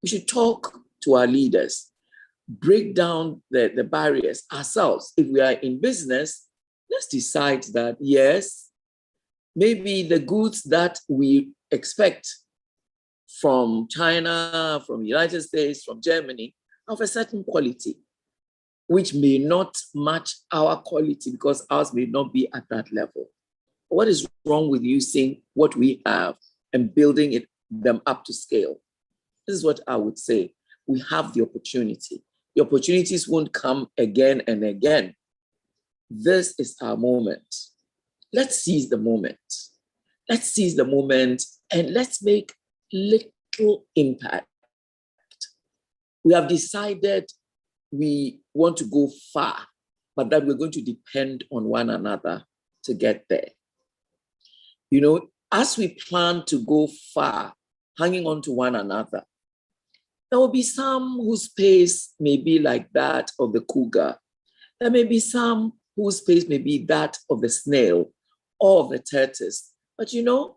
We should talk to our leaders, break down the barriers ourselves. If we are in business, let's decide that, yes, maybe the goods that we expect from China, from the United States, from Germany, of a certain quality, which may not match our quality because ours may not be at that level. What is wrong with using what we have and building them up to scale? This is what I would say. We have the opportunity. The opportunities won't come again and again. This is our moment. Let's seize the moment. Let's seize the moment and let's make little impact. We have decided we want to go far, but that we're going to depend on one another to get there. You know, as we plan to go far, hanging on to one another, there will be some whose pace may be like that of the cougar. There may be some whose pace may be that of the snail or of the tortoise. But you know,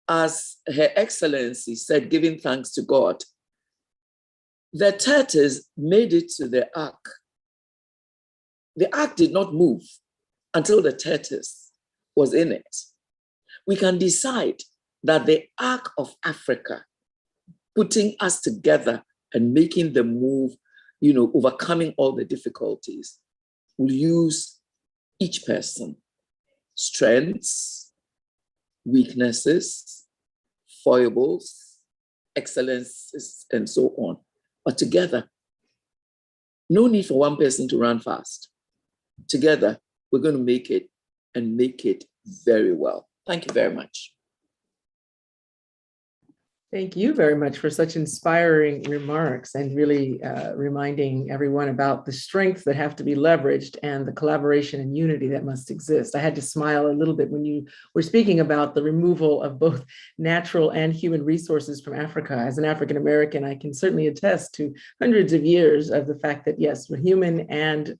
as Her Excellency said, giving thanks to God, the tortoise made it to the ark. The ark did not move until the tortoise was in it. We can decide that the ark of Africa, putting us together and making the move, you know, overcoming all the difficulties, will use each person, strengths, weaknesses, foibles, excellences, and so on. But together, no need for one person to run fast. Together, we're going to make it and make it very well. Thank you very much. Thank you very much for such inspiring remarks and really reminding everyone about the strengths that have to be leveraged and the collaboration and unity that must exist. I had to smile a little bit when you were speaking about the removal of both natural and human resources from Africa. As an African American, I can certainly attest to hundreds of years of the fact that yes, human and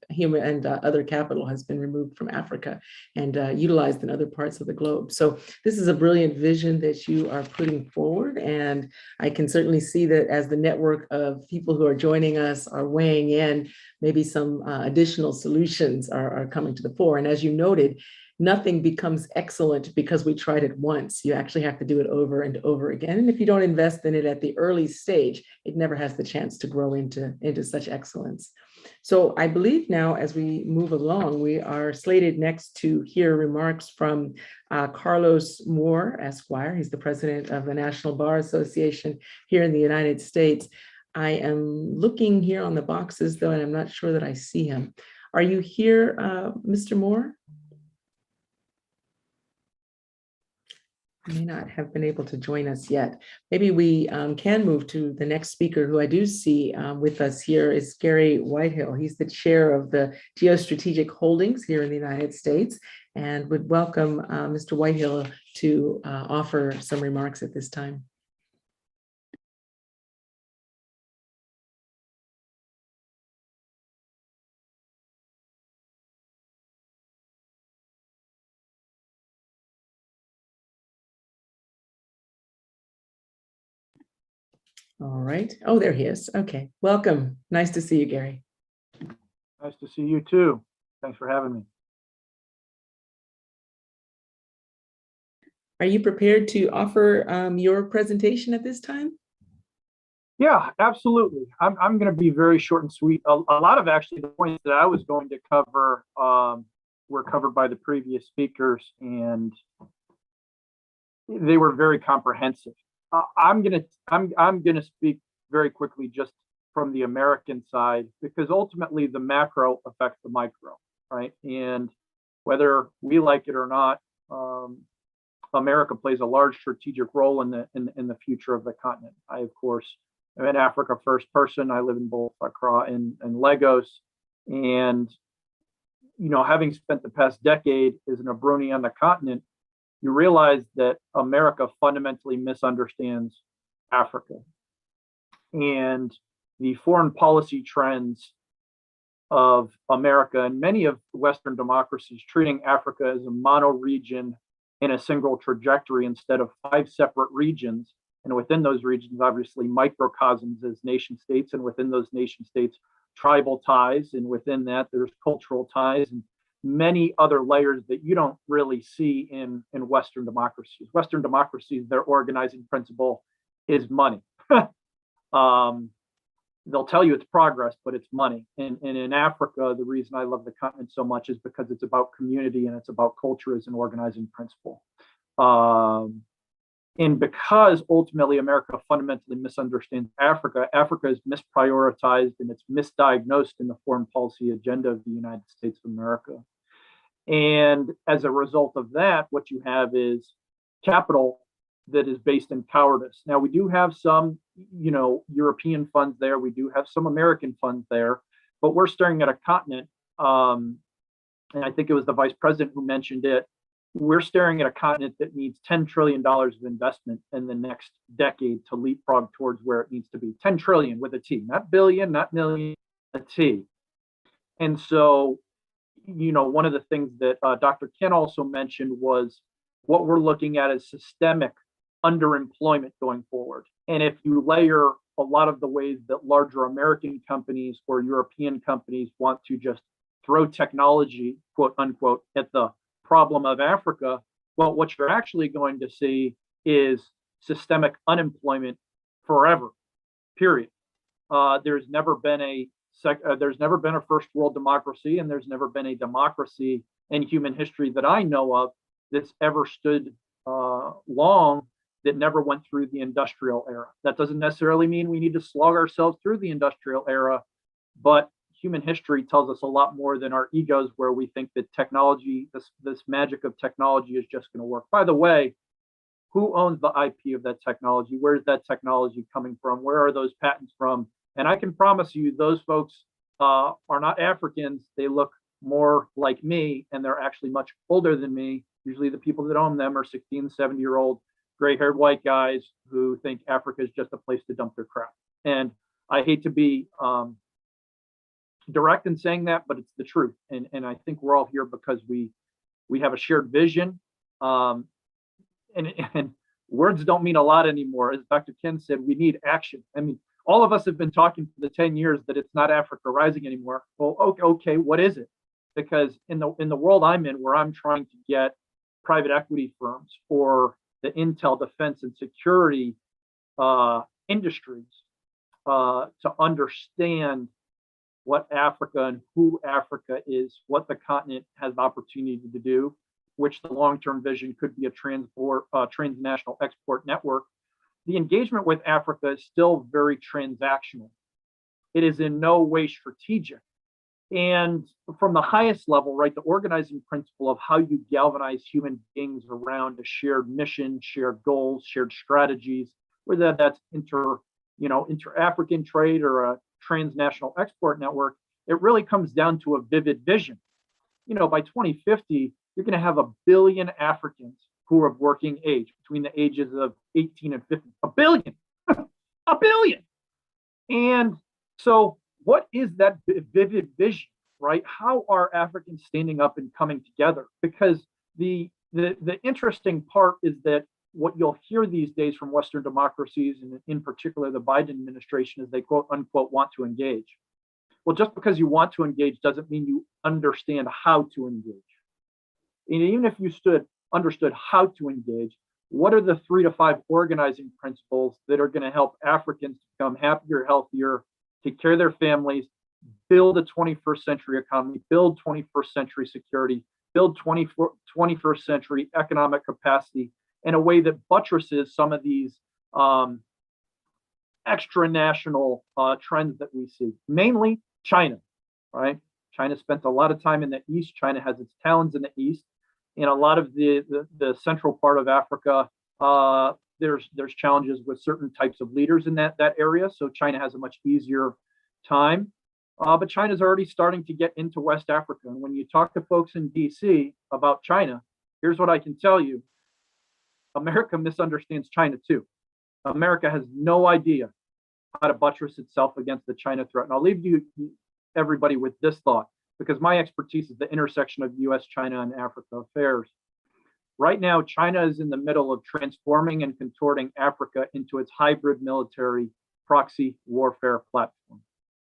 other capital has been removed from Africa and utilized in other parts of the globe. So this is a brilliant vision that you are putting forward. And I can certainly see that as the network of people who are joining us are weighing in, maybe some additional solutions are coming to the fore. And as you noted, nothing becomes excellent because we tried it once. You actually have to do it over and over again. And if you don't invest in it at the early stage, it never has the chance to grow into such excellence. So I believe now, as we move along, we are slated next to hear remarks from Carlos Moore, Esquire. He's the president of the National Bar Association here in the United States. I am looking here on the boxes, though, and I'm not sure that I see him. Are you here, Mr. Moore? May not have been able to join us yet. Maybe we can move to the next speaker, who I do see with us here is Gary Whitehill. He's the chair of the Geostrategic Holdings here in the United States, and would welcome Mr. Whitehill to offer some remarks at this time. All right. Oh, there he is. Okay. Welcome. Nice to see you, Gary. Nice to see you too. Thanks for having me. Are you prepared to offer your presentation at this time? Yeah, absolutely. I'm going to be very short and sweet. A lot of actually the points that I was going to cover were covered by the previous speakers, and they were very comprehensive. I'm gonna speak very quickly just from the American side, because ultimately the macro affects the micro, right? And whether we like it or not, America plays a large strategic role in the future of the continent. I, of course, am an Africa first person. I live in both Accra and Lagos, and having spent the past decade as an Abroni on the continent, you realize that America fundamentally misunderstands Africa. And the foreign policy trends of America and many of Western democracies treating Africa as a mono region in a single trajectory instead of 5 separate regions. And within those regions, obviously microcosms as nation states, and within those nation states, tribal ties. And within that, there's cultural ties and many other layers that you don't really see in Western democracies. Western democracies, their organizing principle is money. They'll tell you it's progress, but it's money. And in Africa, the reason I love the continent so much is because it's about community and it's about culture as an organizing principle. And because ultimately America fundamentally misunderstands Africa, Africa is misprioritized and it's misdiagnosed in the foreign policy agenda of the United States of America. And as a result of that, what you have is capital that is based in cowardice. Now, we do have some, European funds there. We do have some American funds there, but we're staring at a continent, and I think it was the vice president who mentioned it. We're staring at a continent that needs $10 trillion of investment in the next decade to leapfrog towards where it needs to be. 10 trillion with a T, not billion, not million, a T. And so, one of the things that Dr. Ken also mentioned was what we're looking at is systemic underemployment going forward. And if you layer a lot of the ways that larger American companies or European companies want to just throw technology, quote unquote, at the problem of Africa, well, what you're actually going to see is systemic unemployment forever, period. There's never been a first world democracy, and there's never been a democracy in human history that I know of that's ever stood long that never went through the industrial era. That doesn't necessarily mean we need to slog ourselves through the industrial era, but human history tells us a lot more than our egos, where we think that technology, this magic of technology, is just going to work. By the way, who owns the IP of that technology? Where's that technology coming from? Where are those patents from? And I can promise you those folks are not Africans. They look more like me, and they're actually much older than me. Usually the people that own them are 16, 70-year-old gray-haired white guys who think Africa is just a place to dump their crap. And I hate to be direct in saying that, but it's the truth. And I think we're all here because we have a shared vision. And words don't mean a lot anymore. As Dr. Ken said, we need action. I mean, all of us have been talking for the 10 years that it's not Africa rising anymore. Well, okay, what is it? because in the world I'm in, where I'm trying to get private equity firms or the intel, defense, and security industries to understand what Africa and who Africa is, what the continent has the opportunity to do, which the long-term vision could be a transnational export network. The engagement with Africa is still very transactional. It is in no way strategic. And from the highest level, right, the organizing principle of how you galvanize human beings around a shared mission, shared goals, shared strategies, whether that's inter-African trade or a transnational export network, it really comes down to a vivid vision. By 2050, you're going to have 1 billion Africans who are of working age, between the ages of 18 and 50. 1 billion! 1 billion! And so what is that vivid vision, right? How are Africans standing up and coming together? Because the interesting part is that what you'll hear these days from Western democracies, and in particular the Biden administration, is they quote unquote want to engage. Well, just because you want to engage doesn't mean you understand how to engage. And even if you understood how to engage, what are the 3 to 5 organizing principles that are going to help Africans become happier, healthier, take care of their families, build a 21st century economy, build 21st century security, build 21st century economic capacity in a way that buttresses some of these extra national trends that we see, mainly China, right? China spent a lot of time in the East. China has its talons in the East. In a lot of the central part of Africa, there's challenges with certain types of leaders in that area. So China has a much easier time. But China's already starting to get into West Africa. And when you talk to folks in DC about China, here's what I can tell you. America misunderstands China too. America has no idea how to buttress itself against the China threat. And I'll leave everybody with this thought, because my expertise is the intersection of US, China, and Africa affairs. Right now, China is in the middle of transforming and contorting Africa into its hybrid military proxy warfare platform.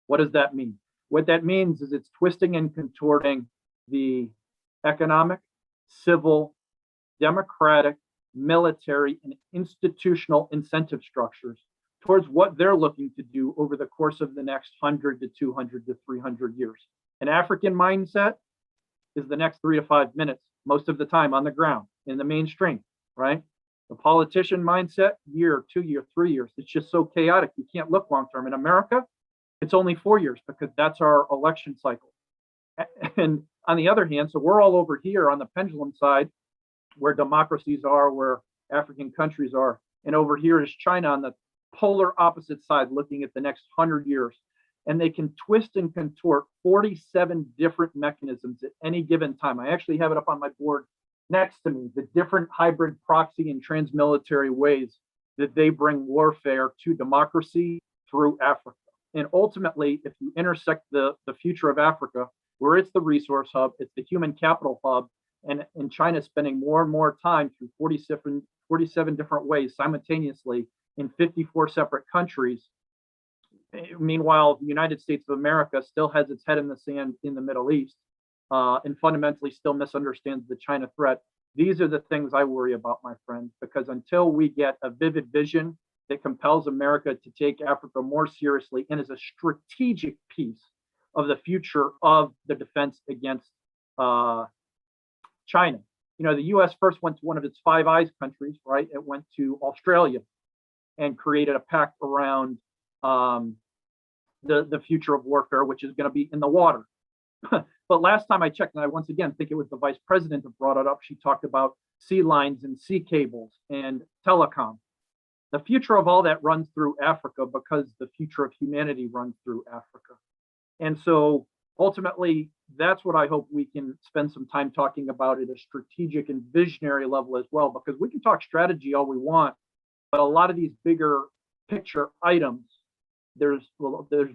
What does that mean? What that means is it's twisting and contorting the economic, civil, democratic, military, and institutional incentive structures towards what they're looking to do over the course of the next 100 to 200 to 300 years. An African mindset is the next 3 to 5 minutes, most of the time on the ground, in the mainstream, right? The politician mindset, year, 2 year, 3 years, it's just so chaotic. You can't look long term. In America, it's only 4 years because that's our election cycle. And on the other hand, so we're all over here on the pendulum side where democracies are, where African countries are. And over here is China on the polar opposite side, looking at the next 100 years. And they can twist and contort 47 different mechanisms at any given time. I actually have it up on my board next to me, the different hybrid proxy and transmilitary ways that they bring warfare to democracy through Africa. And ultimately, if you intersect the future of Africa, where it's the resource hub, it's the human capital hub, and China spending more and more time through 47 different ways simultaneously in 54 separate countries. Meanwhile, the United States of America still has its head in the sand in the Middle East and fundamentally still misunderstands the China threat. These are the things I worry about, my friends, because until we get a vivid vision that compels America to take Africa more seriously and as a strategic piece of the future of the defense against China. The US first went to one of its Five Eyes countries, right? It went to Australia and created a pact around the future of warfare, which is going to be in the water. But last time I checked, and I once again think it was the vice president that brought it up, she talked about sea lines and sea cables and telecom. The future of all that runs through Africa because the future of humanity runs through Africa. And so ultimately, that's what I hope we can spend some time talking about at a strategic and visionary level as well, because we can talk strategy all we want, but a lot of these bigger picture items, there's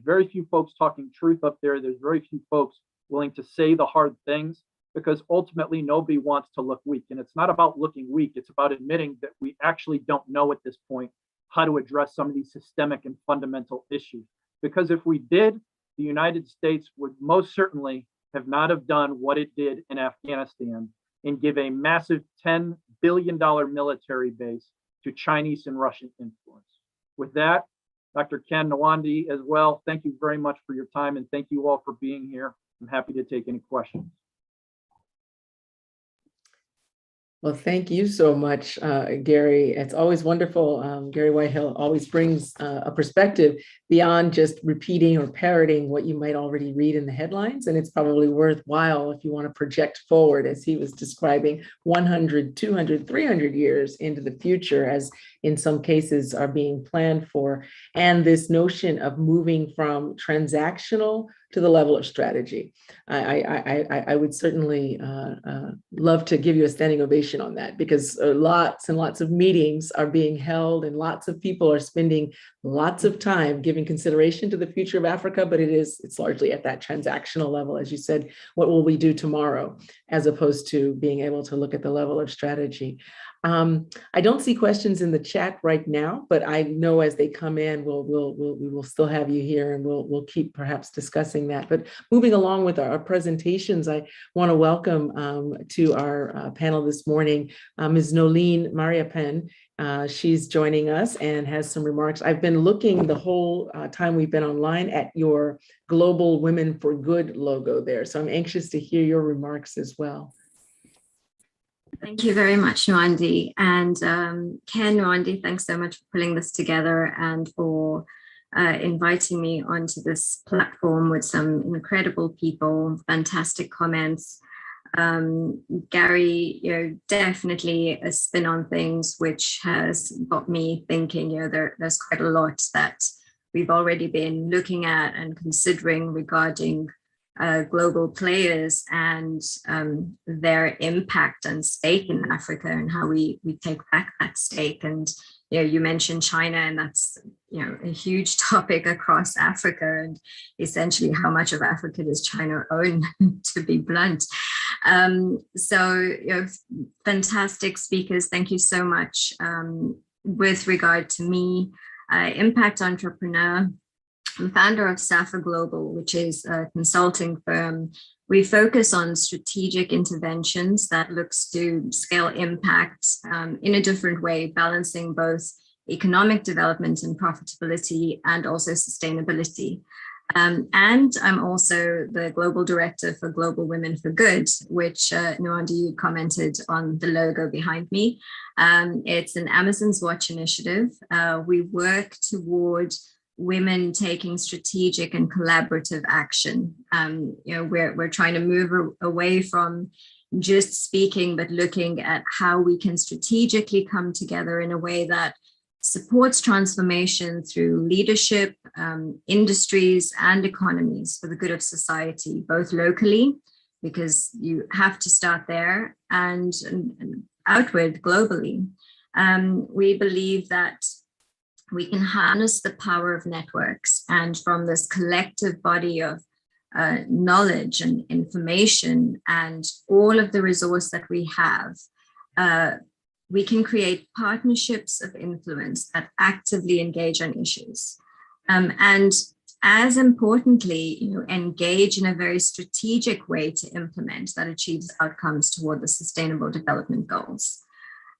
very few folks talking truth up there. There's very few folks willing to say the hard things, because ultimately nobody wants to look weak. And it's not about looking weak. It's about admitting that we actually don't know at this point how to address some of these systemic and fundamental issues. Because if we did, the United States would most certainly have not have done what it did in Afghanistan and give a massive $10 billion military base to Chinese and Russian influence. With that, Dr. Ken Nwandi as well, thank you very much for your time, and thank you all for being here. I'm happy to take any questions. Well, thank you so much, Gary. It's always wonderful. Gary Whitehill always brings a perspective beyond just repeating or parroting what you might already read in the headlines. And it's probably worthwhile if you want to project forward, as he was describing, 100, 200, 300 years into the future, as in some cases are being planned for. And this notion of moving from transactional to the level of strategy. I would certainly love to give you a standing ovation on that, because lots and lots of meetings are being held and lots of people are spending lots of time giving consideration to the future of Africa, but it's largely at that transactional level. As you said, what will we do tomorrow, as opposed to being able to look at the level of strategy. I don't see questions in the chat right now, but I know as they come in, we will still have you here, and we'll keep perhaps discussing that. But moving along with our presentations, I want to welcome to our panel this morning, Ms. Nolene Mariapen. She's joining us and has some remarks. I've been looking the whole time we've been online at your Global Women for Good logo there, so I'm anxious to hear your remarks as well. Thank you very much, Nwandi. And Ken, Nwandi, thanks so much for pulling this together and for inviting me onto this platform with some incredible people, fantastic comments. Gary, definitely a spin on things, which has got me thinking, there's quite a lot that we've already been looking at and considering regarding global players and their impact and stake in Africa, and how we take back that stake. And you mentioned China, and that's a huge topic across Africa, and essentially how much of Africa does China own, to be blunt. So fantastic speakers, thank you so much. With regard to me, impact entrepreneur, I'm founder of Safa Global, which is a consulting firm. We focus on strategic interventions that looks to scale impact in a different way, balancing both economic development and profitability, and also sustainability. And I'm also the global director for Global Women for Good, which Nwandi, you commented on the logo behind me. It's an Amazon's Watch initiative. We work toward women taking strategic and collaborative action. We're trying to move away from just speaking, but looking at how we can strategically come together in a way that supports transformation through leadership, industries, and economies for the good of society, both locally, because you have to start there, and outward globally. We believe that we can harness the power of networks, and from this collective body of knowledge and information and all of the resource that we have, we can create partnerships of influence that actively engage on issues. And as importantly, engage in a very strategic way to implement that achieves outcomes toward the Sustainable Development Goals.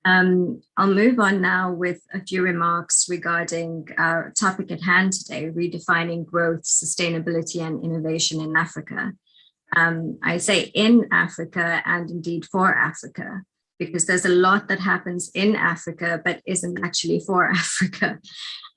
I'll move on now with a few remarks regarding our topic at hand today, redefining growth, sustainability, and innovation in Africa. I say in Africa and indeed for Africa, because there's a lot that happens in Africa but isn't actually for Africa.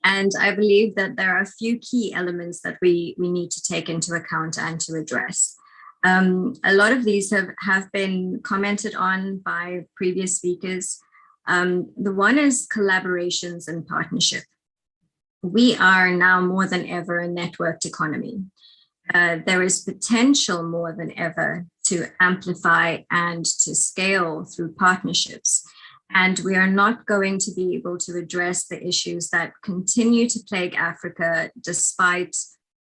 And I believe that there are a few key elements that we need to take into account and to address. A lot of these have been commented on by previous speakers. The one is collaborations and partnership. We are now more than ever a networked economy. There is potential more than ever to amplify and to scale through partnerships. And we are not going to be able to address the issues that continue to plague Africa, despite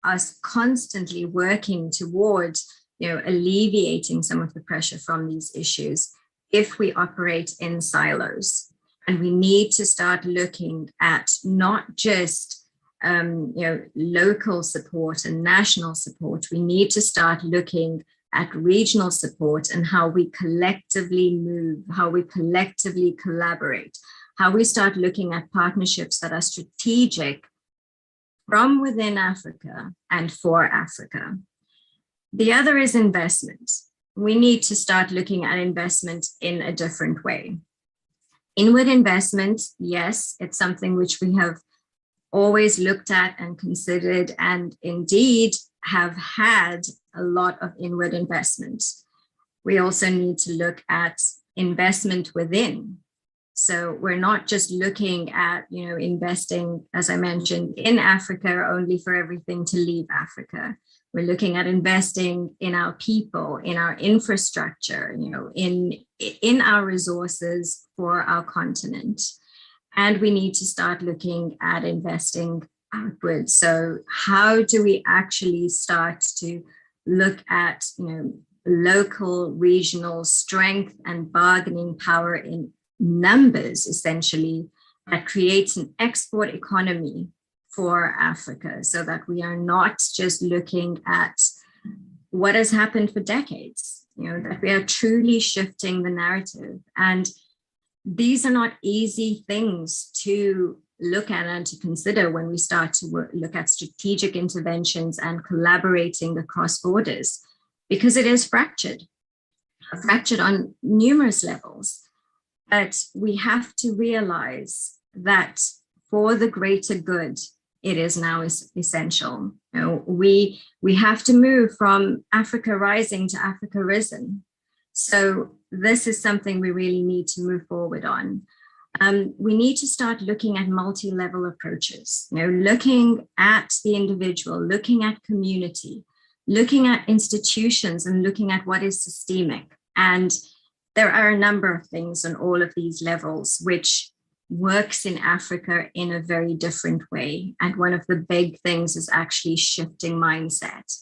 us constantly working towards, alleviating some of the pressure from these issues, if we operate in silos. And we need to start looking at not just local support and national support. We need to start looking at regional support and how we collectively move, how we collectively collaborate, how we start looking at partnerships that are strategic from within Africa and for Africa. The other is investment. We need to start looking at investment in a different way. Inward investment, yes, it's something which we have always looked at and considered, and indeed have had a lot of inward investment. We also need to look at investment within. So we're not just looking at, investing, as I mentioned, in Africa only for everything to leave Africa. We're looking at investing in our people, in our infrastructure, in our resources for our continent. And we need to start looking at investing outwards. So how do we actually start to look at, local, regional strength and bargaining power in numbers, essentially, that creates an export economy for Africa, so that we are not just looking at what has happened for decades, that we are truly shifting the narrative. And these are not easy things to look at and to consider when we start to look at strategic interventions and collaborating across borders, because it is fractured on numerous levels. But we have to realize that for the greater good, it is now essential. We have to move from Africa rising to Africa risen. So this is something we really need to move forward on. We need to start looking at multi-level approaches, looking at the individual, looking at community, looking at institutions, and looking at what is systemic. And there are a number of things on all of these levels which works in Africa in a very different way. And one of the big things is actually shifting mindset.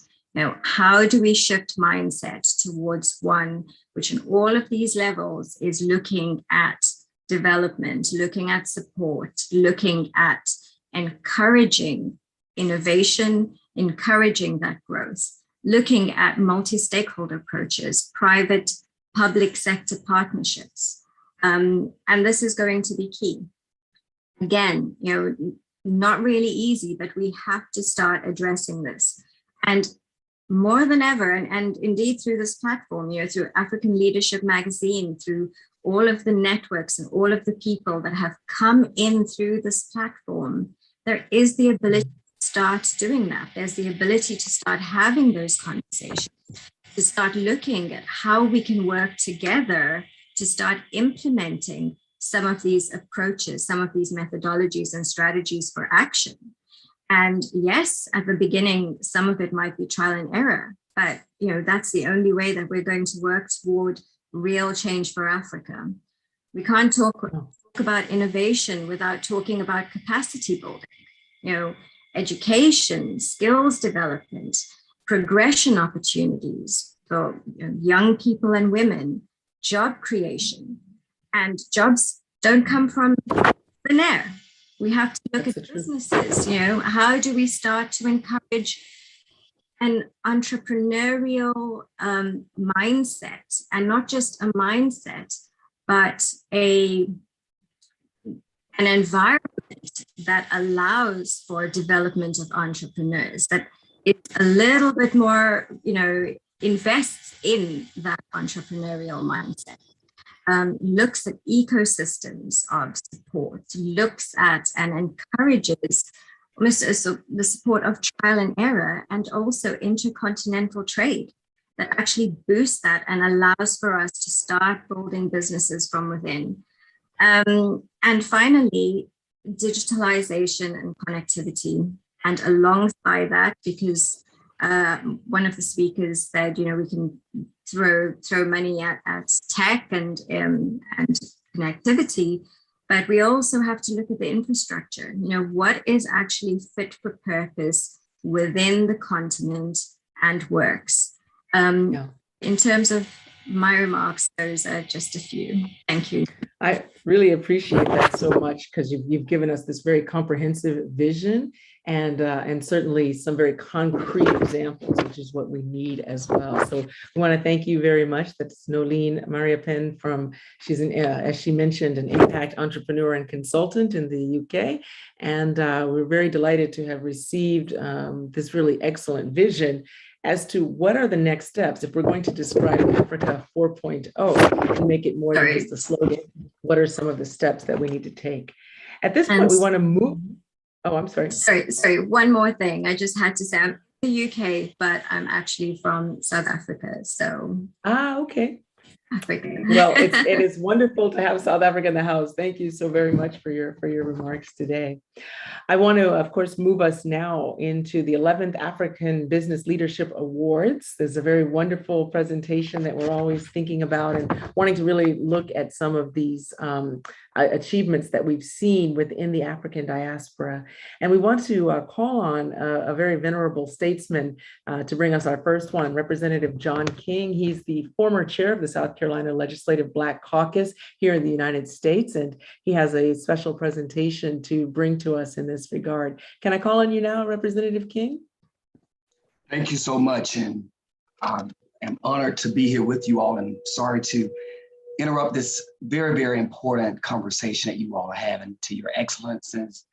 How do we shift mindset towards one which in all of these levels is looking at development, looking at support, looking at encouraging innovation, encouraging that growth, looking at multi-stakeholder approaches, private, public sector partnerships. And this is going to be key. Again, not really easy, but we have to start addressing this. And more than ever, and indeed through this platform, through African Leadership Magazine, through all of the networks and all of the people that have come in through this platform, there is the ability to start doing that. There's the ability to start having those conversations, to start looking at how we can work together to start implementing some of these approaches, some of these methodologies and strategies for action. And yes, at the beginning, some of it might be trial and error, but that's the only way that we're going to work toward real change for Africa. We can't talk about innovation without talking about capacity building, education, skills development, progression opportunities for young people and women, job creation. And jobs don't come from thin air. We have to look at businesses, how do we start to encourage an entrepreneurial mindset, and not just a mindset, but an environment that allows for development of entrepreneurs, that it's a little bit more, invests in that entrepreneurial mindset. Looks at ecosystems of support, looks at and encourages the support of trial and error, and also intercontinental trade that actually boosts that and allows for us to start building businesses from within. And finally, digitalization and connectivity. And alongside that, because one of the speakers said, we can throw money at tech and connectivity, but we also have to look at the infrastructure. What is actually fit for purpose within the continent and works. In terms of my remarks, those are just a few. Thank you. I really appreciate that so much, because you've given us this very comprehensive vision and certainly some very concrete examples, which is what we need as well. So we want to thank you very much. That's Nolene Mariapen she's as she mentioned, an impact entrepreneur and consultant in the UK. And we're very delighted to have received this really excellent vision as to what are the next steps. If we're going to describe Africa 4.0 and make it more than just a slogan, what are some of the steps that we need to take? At this point, we want to move. Oh, I'm sorry. Sorry. One more thing. I just had to say I'm in the UK, but I'm actually from South Africa. So. Okay. Africa. Well, it is wonderful to have South Africa in the house. Thank you so very much for your remarks today. I want to, of course, move us now into the 11th African Business Leadership Awards. There's a very wonderful presentation that we're always thinking about and wanting to really look at some of these achievements that we've seen within the African diaspora. And we want to call on a very venerable statesman to bring us our first one, Representative John King. He's the former chair of the South Carolina Legislative Black Caucus here in the United States, and he has a special presentation to bring to us in this regard. Can I call on you now, Representative King? Thank you so much, and I'm honored to be here with you all, and sorry to interrupt this very, very important conversation that you all are having. To your excellencies,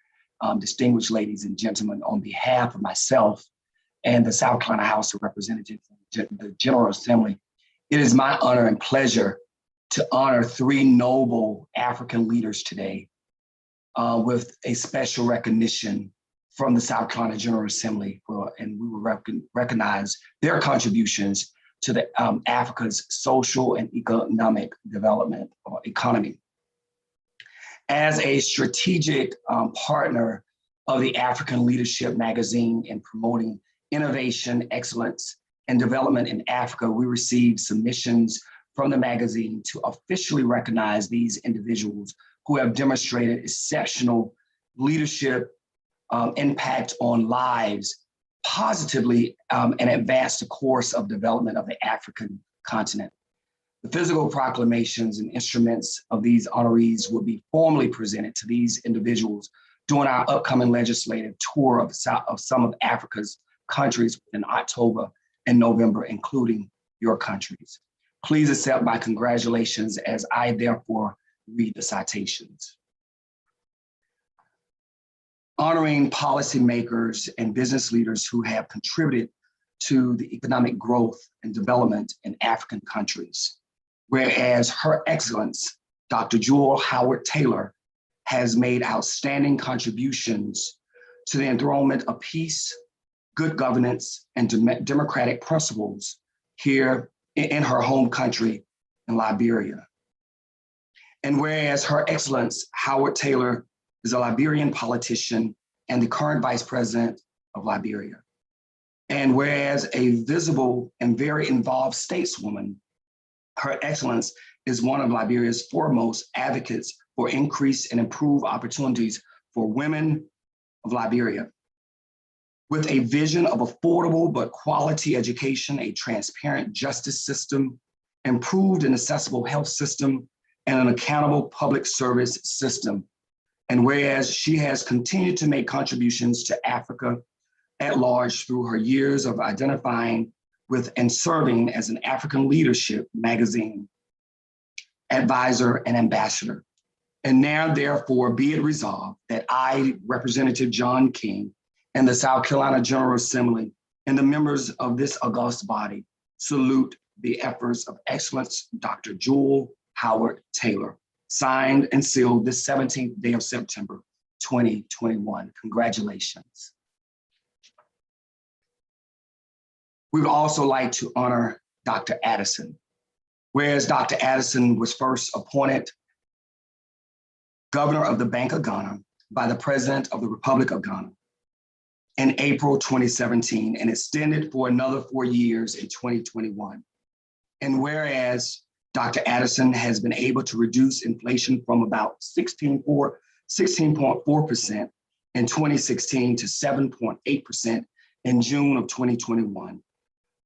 distinguished ladies and gentlemen, on behalf of myself and the South Carolina House of Representatives, the General Assembly, it is my honor and pleasure to honor three noble African leaders today with a special recognition from the South Carolina General Assembly, and we will recognize their contributions to the Africa's social and economic development or economy. As a strategic partner of the African Leadership Magazine in promoting innovation, excellence, and development in Africa, we received submissions from the magazine to officially recognize these individuals who have demonstrated exceptional leadership, impact on lives, positively and advanced the course of development of the African continent. The physical proclamations and instruments of these honorees will be formally presented to these individuals during our upcoming legislative tour of some of Africa's countries in October and November, including your countries. Please accept my congratulations as I therefore read the citations. Honoring policymakers and business leaders who have contributed to the economic growth and development in African countries. Whereas Her Excellence, Dr. Jewel Howard Taylor, has made outstanding contributions to the enthronement of peace, good governance, and democratic principles here in her home country in Liberia. And whereas Her Excellence Howard Taylor is a Liberian politician and the current Vice President of Liberia. And whereas a visible and very involved stateswoman, Her Excellence is one of Liberia's foremost advocates for increased and improved opportunities for women of Liberia. With a vision of affordable but quality education, a transparent justice system, improved and accessible health system, and an accountable public service system. And whereas she has continued to make contributions to Africa at large through her years of identifying with and serving as an African Leadership Magazine advisor and ambassador. And now, therefore, be it resolved that I, Representative John King, and the South Carolina General Assembly, and the members of this august body, salute the efforts of Excellence Dr. Jewel Howard Taylor, signed and sealed this 17th day of September, 2021. Congratulations. We would also like to honor Dr. Addison. Whereas Dr. Addison was first appointed Governor of the Bank of Ghana by the President of the Republic of Ghana in April 2017 and extended for another 4 years in 2021. And whereas Dr. Addison has been able to reduce inflation from about 16.4% in 2016 to 7.8% in June of 2021,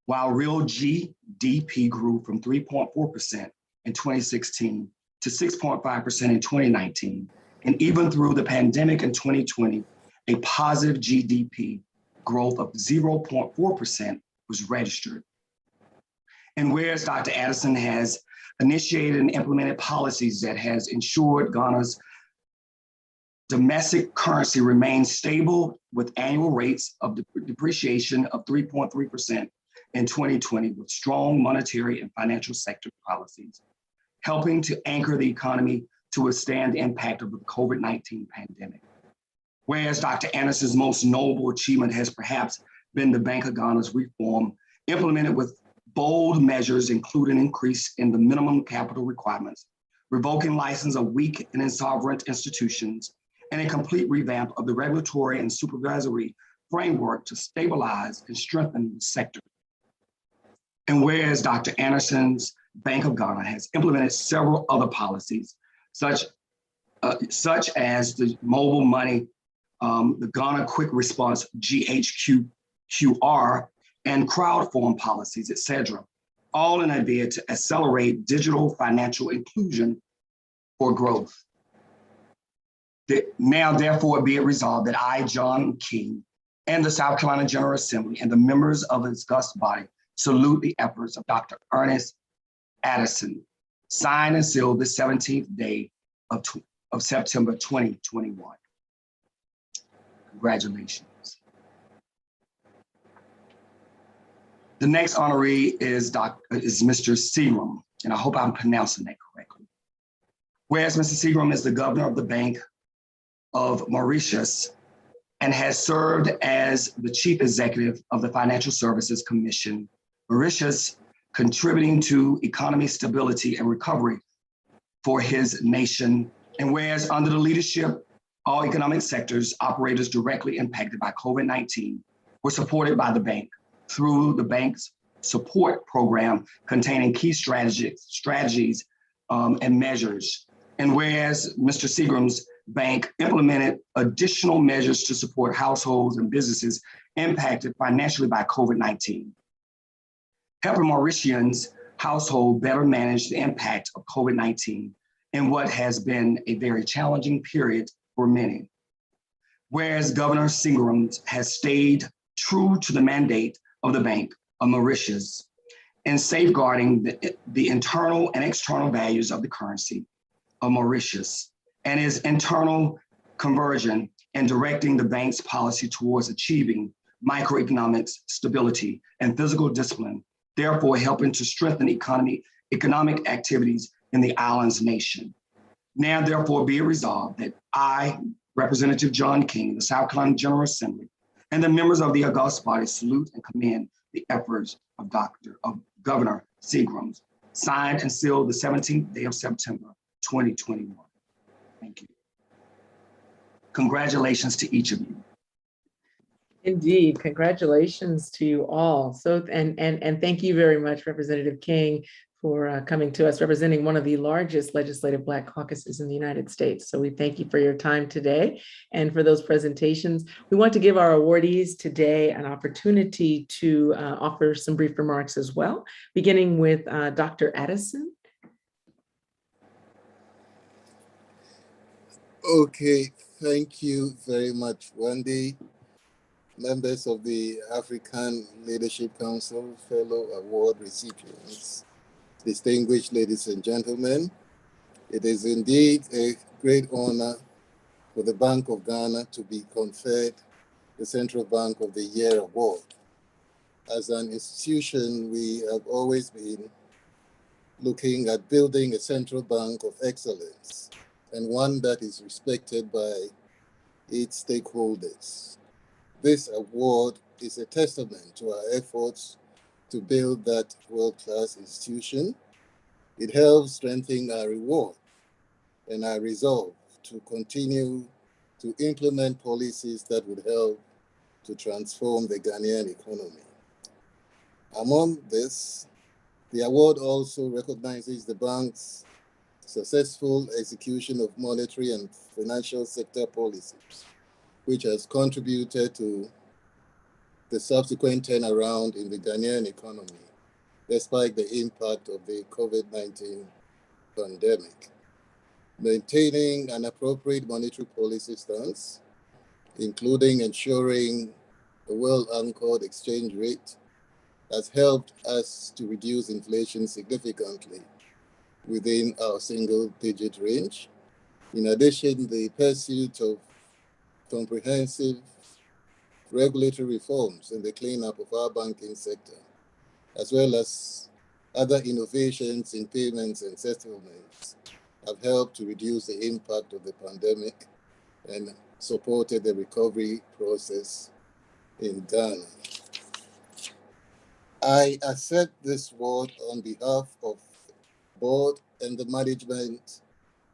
while real GDP grew from 3.4% in 2016 to 6.5% in 2019. And even through the pandemic in 2020, a positive GDP growth of 0.4% was registered. And whereas Dr. Addison has initiated and implemented policies that has ensured Ghana's domestic currency remains stable with annual rates of depreciation of 3.3% in 2020 with strong monetary and financial sector policies, helping to anchor the economy to withstand the impact of the COVID-19 pandemic. Whereas Dr. Anderson's most notable achievement has perhaps been the Bank of Ghana's reform, implemented with bold measures, including increase in the minimum capital requirements, revoking license of weak and insolvent institutions, and a complete revamp of the regulatory and supervisory framework to stabilize and strengthen the sector. And whereas Dr. Anderson's Bank of Ghana has implemented several other policies, such as the mobile money, the Ghana Quick Response GHQR, and crowd form policies, et cetera, all in a bid to accelerate digital financial inclusion for growth. Now, therefore, be it resolved that I, John King, and the South Carolina General Assembly and the members of its august body salute the efforts of Dr. Ernest Addison, signed and sealed the 17th day of September 2021. Congratulations. The next honoree is Mr. Seagram, and I hope I'm pronouncing that correctly. Whereas Mr. Seagram is the governor of the Bank of Mauritius and has served as the chief executive of the Financial Services Commission, Mauritius, contributing to economic stability and recovery for his nation. And whereas under the leadership, all economic sectors, operators directly impacted by COVID-19 were supported by the bank through the bank's support program containing key strategies and measures. And whereas Mr. Seagram's bank implemented additional measures to support households and businesses impacted financially by COVID-19, helping Mauritians household better manage the impact of COVID-19 in what has been a very challenging period for many. Whereas Governor Seagram has stayed true to the mandate of the Bank of Mauritius in safeguarding the internal and external values of the currency of Mauritius and its internal conversion and directing the bank's policy towards achieving microeconomic stability and fiscal discipline, therefore helping to strengthen economic activities in the island's nation. Now, therefore, be it resolved that I, Representative John King, the South Carolina General Assembly, and the members of the august body salute and commend the efforts of Governor Seagram, signed and sealed the 17th day of September, 2021. Thank you. Congratulations to each of you. Indeed, congratulations to you all. So, and thank you very much, Representative King, for coming to us, representing one of the largest legislative Black caucuses in the United States. So we thank you for your time today and for those presentations. We want to give our awardees today an opportunity to offer some brief remarks as well, beginning with Dr. Addison. Okay, thank you very much, Wendy. Members of the African Leadership Council Fellow Award recipients, distinguished ladies and gentlemen, it is indeed a great honor for the Bank of Ghana to be conferred the Central Bank of the Year Award. As an institution, we have always been looking at building a central bank of excellence and one that is respected by its stakeholders. This award is a testament to our efforts to build that world-class institution. It helps strengthen our reward and our resolve to continue to implement policies that would help to transform the Ghanaian economy. Among this, the award also recognizes the bank's successful execution of monetary and financial sector policies, which has contributed to the subsequent turnaround in the Ghanaian economy, despite the impact of the COVID-19 pandemic. Maintaining an appropriate monetary policy stance including ensuring a well-anchored exchange rate, has helped us to reduce inflation significantly within our single-digit range. In addition, the pursuit of comprehensive regulatory reforms and the cleanup of our banking sector, as well as other innovations in payments and settlements, have helped to reduce the impact of the pandemic and supported the recovery process in Ghana. I accept this word on behalf of the board and the management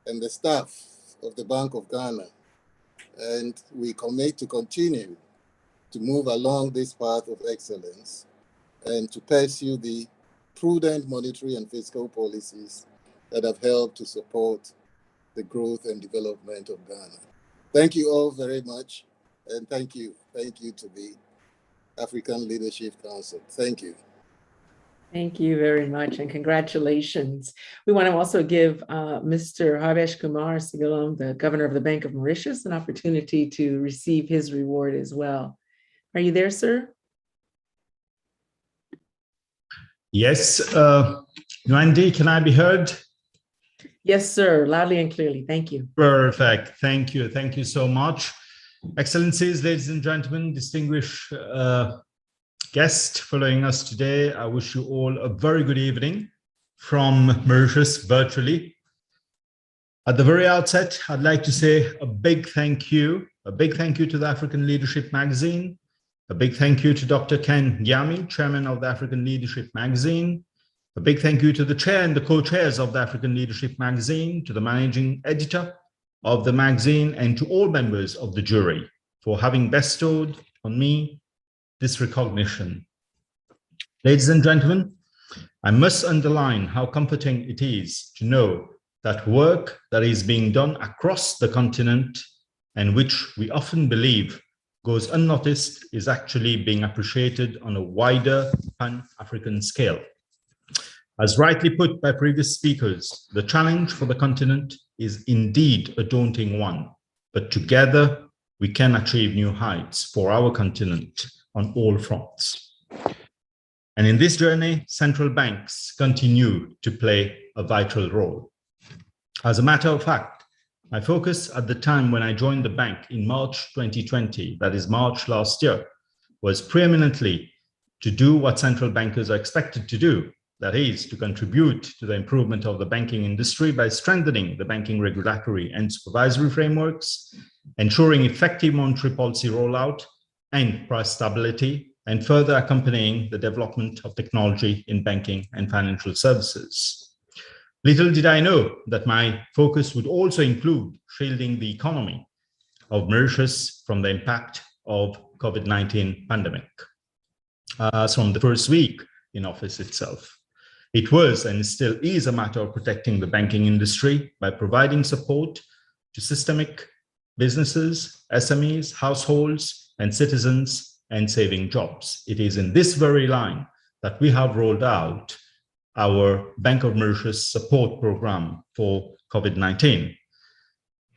and the staff of the Bank of Ghana, and we commit to continue to move along this path of excellence and to pursue the prudent monetary and fiscal policies that have helped to support the growth and development of Ghana. Thank you all very much, and thank you to the African Leadership Council. Thank you. Thank you very much, and congratulations. We want to also give Mr. Habesh Kumar Sigalam, the governor of the Bank of Mauritius, an opportunity to receive his reward as well. Are you there, sir? Yes. Wendy, can I be heard? Yes, sir. Loudly and clearly. Thank you. Perfect. Thank you. Thank you so much. Excellencies, ladies and gentlemen, distinguished guests following us today, I wish you all a very good evening from Mauritius virtually. At the very outset, I'd like to say a big thank you to the African Leadership Magazine, a big thank you to Dr. Ken Gyami, chairman of the African Leadership Magazine, a big thank you to the chair and the co-chairs of the African Leadership Magazine, to the managing editor of the magazine, and to all members of the jury for having bestowed on me this recognition. Ladies and gentlemen, I must underline how comforting it is to know that work that is being done across the continent and which we often believe goes unnoticed is actually being appreciated on a wider pan-African scale. As rightly put by previous speakers, the challenge for the continent is indeed a daunting one, but together we can achieve new heights for our continent on all fronts. And in this journey, central banks continue to play a vital role. As a matter of fact, my focus at the time when I joined the bank in March 2020, that is March last year, was preeminently to do what central bankers are expected to do, that is, to contribute to the improvement of the banking industry by strengthening the banking regulatory and supervisory frameworks, ensuring effective monetary policy rollout and price stability, and further accompanying the development of technology in banking and financial services. Little did I know that my focus would also include shielding the economy of Mauritius from the impact of COVID-19 pandemic. From the first week in office itself, it was and still is a matter of protecting the banking industry by providing support to systemic businesses, SMEs, households, and citizens, and saving jobs. It is in this very line that we have rolled out our Bank of Mauritius support program for COVID-19.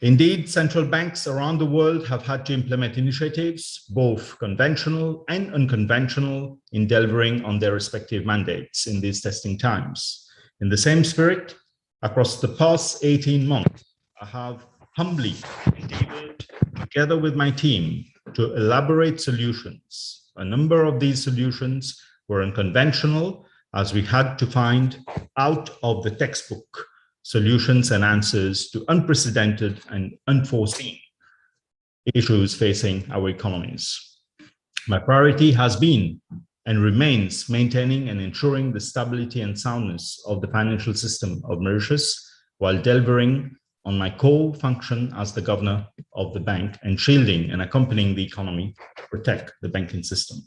Indeed, central banks around the world have had to implement initiatives, both conventional and unconventional, in delivering on their respective mandates in these testing times. In the same spirit, across the past 18 months, I have humbly endeavored, together with my team, to elaborate solutions. A number of these solutions were unconventional, as we had to find out of the textbook solutions and answers to unprecedented and unforeseen issues facing our economies. My priority has been and remains maintaining and ensuring the stability and soundness of the financial system of Mauritius while delivering on my core function as the governor of the bank and shielding and accompanying the economy to protect the banking system.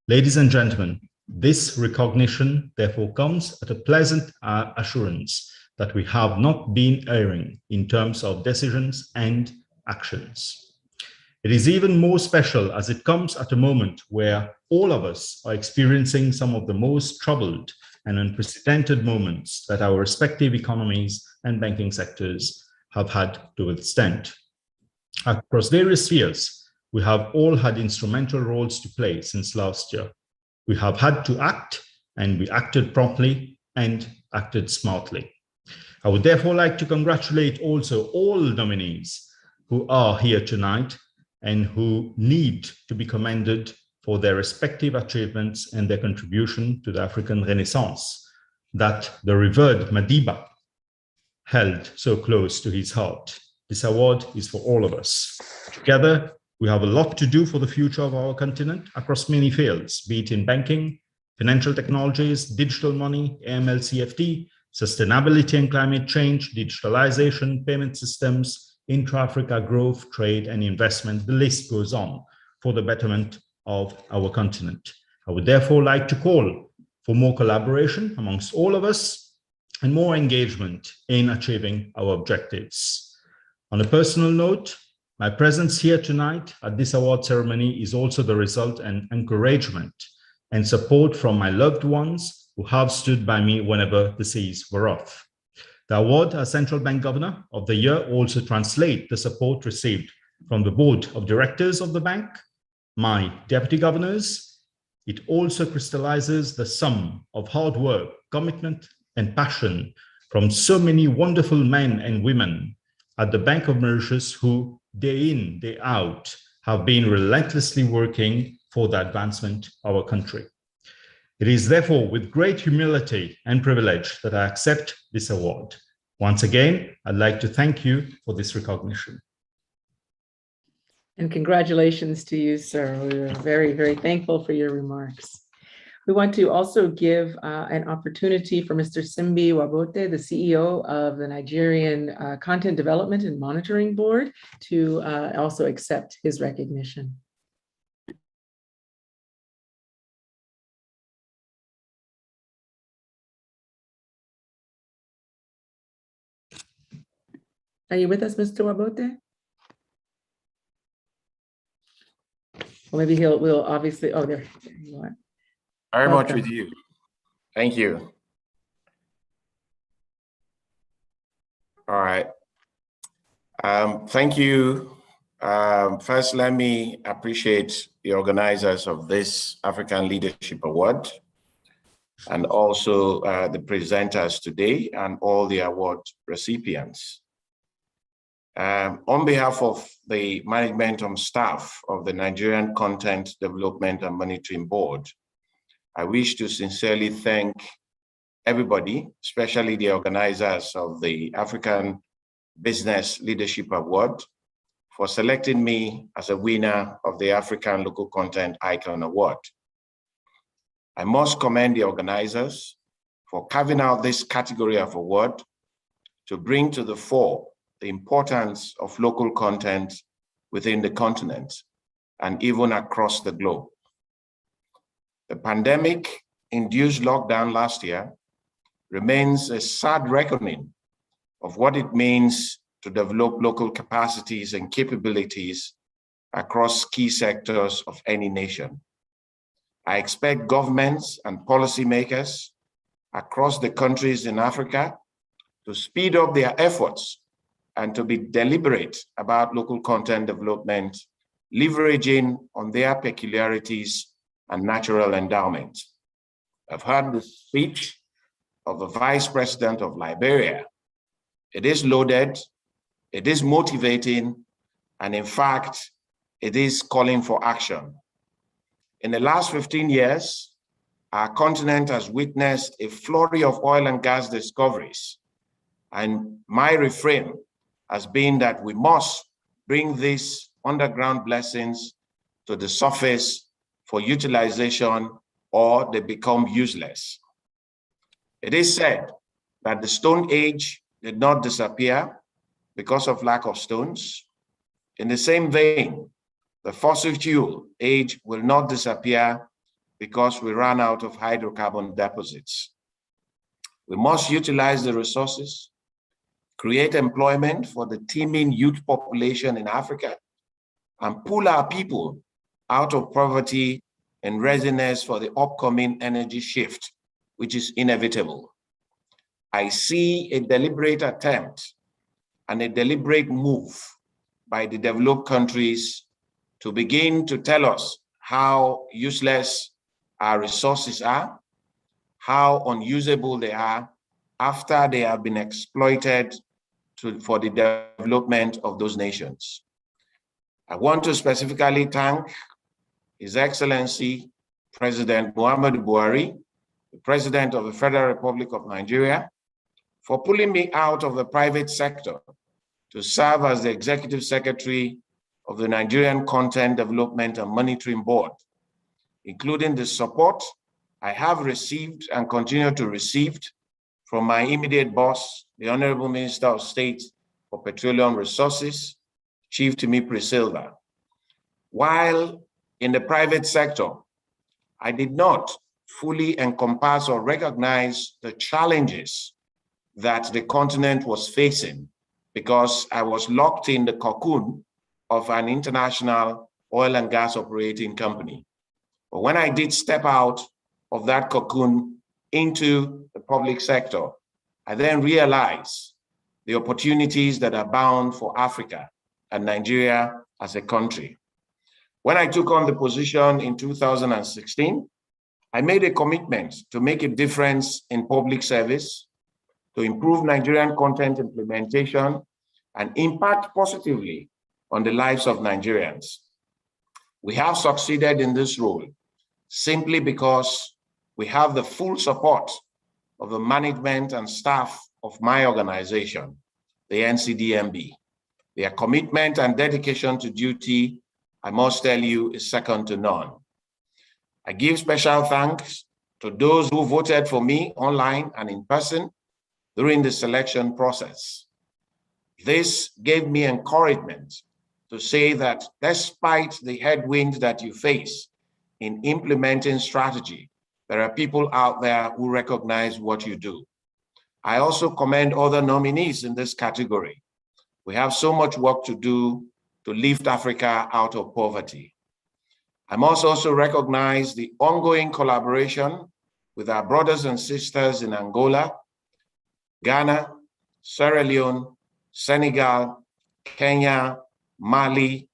Ladies and gentlemen, this recognition therefore comes at a pleasant assurance that we have not been erring in terms of decisions and actions. It is even more special as it comes at a moment where all of us are experiencing some of the most troubled and unprecedented moments that our respective economies and banking sectors have had to withstand. Across various spheres, we have all had instrumental roles to play since last year. We have had to act, and we acted promptly and acted smartly. I would therefore like to congratulate also all nominees who are here tonight and who need to be commended for their respective achievements and their contribution to the African Renaissance that the revered Madiba held so close to his heart. This award is for all of us. Together, we have a lot to do for the future of our continent across many fields, be it in banking, financial technologies, digital money, AML, CFD, sustainability and climate change, digitalization, payment systems, intra-Africa growth, trade, and investment. The list goes on for the betterment of our continent. I would therefore like to call for more collaboration amongst all of us and more engagement in achieving our objectives. On a personal note, my presence here tonight at this award ceremony is also the result and encouragement and support from my loved ones who have stood by me whenever the seas were off. The award as Central Bank Governor of the Year also translates the support received from the Board of Directors of the bank, my Deputy Governors. It also crystallizes the sum of hard work, commitment, and passion from so many wonderful men and women at the Bank of Mauritius who, day in, day out, have been relentlessly working for the advancement of our country. It is therefore with great humility and privilege that I accept this award. Once again, I'd like to thank you for this recognition. And congratulations to you, sir. We're very, very thankful for your remarks. We want to also give an opportunity for Mr. Simbi Wabote, the CEO of the Nigerian Content Development and Monitoring Board, to also accept his recognition. Are you with us, Mr. Wabote? Well, maybe we'll obviously, oh, there you are. Very much with you. Thank you. All right. Thank you. First, let me appreciate the organizers of this African Leadership Award and also the presenters today and all the award recipients. On behalf of the management and staff of the Nigerian Content Development and Monitoring Board, I wish to sincerely thank everybody, especially the organizers of the African Business Leadership Award, for selecting me as a winner of the African Local Content Icon Award. I must commend the organizers for carving out this category of award to bring to the fore the importance of local content within the continent and even across the globe. The pandemic-induced lockdown last year remains a sad reckoning of what it means to develop local capacities and capabilities across key sectors of any nation. I expect governments and policymakers across the countries in Africa to speed up their efforts and to be deliberate about local content development, leveraging on their peculiarities and natural endowment. I've heard the speech of the Vice President of Liberia. It is loaded, it is motivating, and in fact, it is calling for action. In the last 15 years, our continent has witnessed a flurry of oil and gas discoveries. And my refrain has been that we must bring these underground blessings to the surface for utilization, or they become useless. It is said that the Stone Age did not disappear because of lack of stones. In the same vein, the fossil fuel age will not disappear because we ran out of hydrocarbon deposits. We must utilize the resources, create employment for the teeming youth population in Africa, and pull our people out of poverty in readiness for the upcoming energy shift, which is inevitable. I see a deliberate attempt and a deliberate move by the developed countries to begin to tell us how useless our resources are, how unusable they are after they have been exploited for the development of those nations. I want to specifically thank His Excellency President Muhammadu Buhari, the President of the Federal Republic of Nigeria, for pulling me out of the private sector to serve as the Executive Secretary of the Nigerian Content Development and Monitoring Board, including the support I have received and continue to receive from my immediate boss, the Honorable Minister of State for Petroleum Resources, Chief Timi Priscilla. While in the private sector, I did not fully encompass or recognize the challenges that the continent was facing because I was locked in the cocoon of an international oil and gas operating company. But when I did step out of that cocoon into the public sector, I then realized the opportunities that are bound for Africa and Nigeria as a country. When I took on the position in 2016, I made a commitment to make a difference in public service, to improve Nigerian content implementation, and impact positively on the lives of Nigerians. We have succeeded in this role simply because we have the full support of the management and staff of my organization, the NCDMB. Their commitment and dedication to duty, I must tell you, is second to none. I give special thanks to those who voted for me online and in person during the selection process. This gave me encouragement to say that despite the headwinds that you face in implementing strategy, there are people out there who recognize what you do. I also commend other nominees in this category. We have so much work to do to lift Africa out of poverty. I must also recognize the ongoing collaboration with our brothers and sisters in Angola, Ghana, Sierra Leone, Senegal, Kenya, Mali,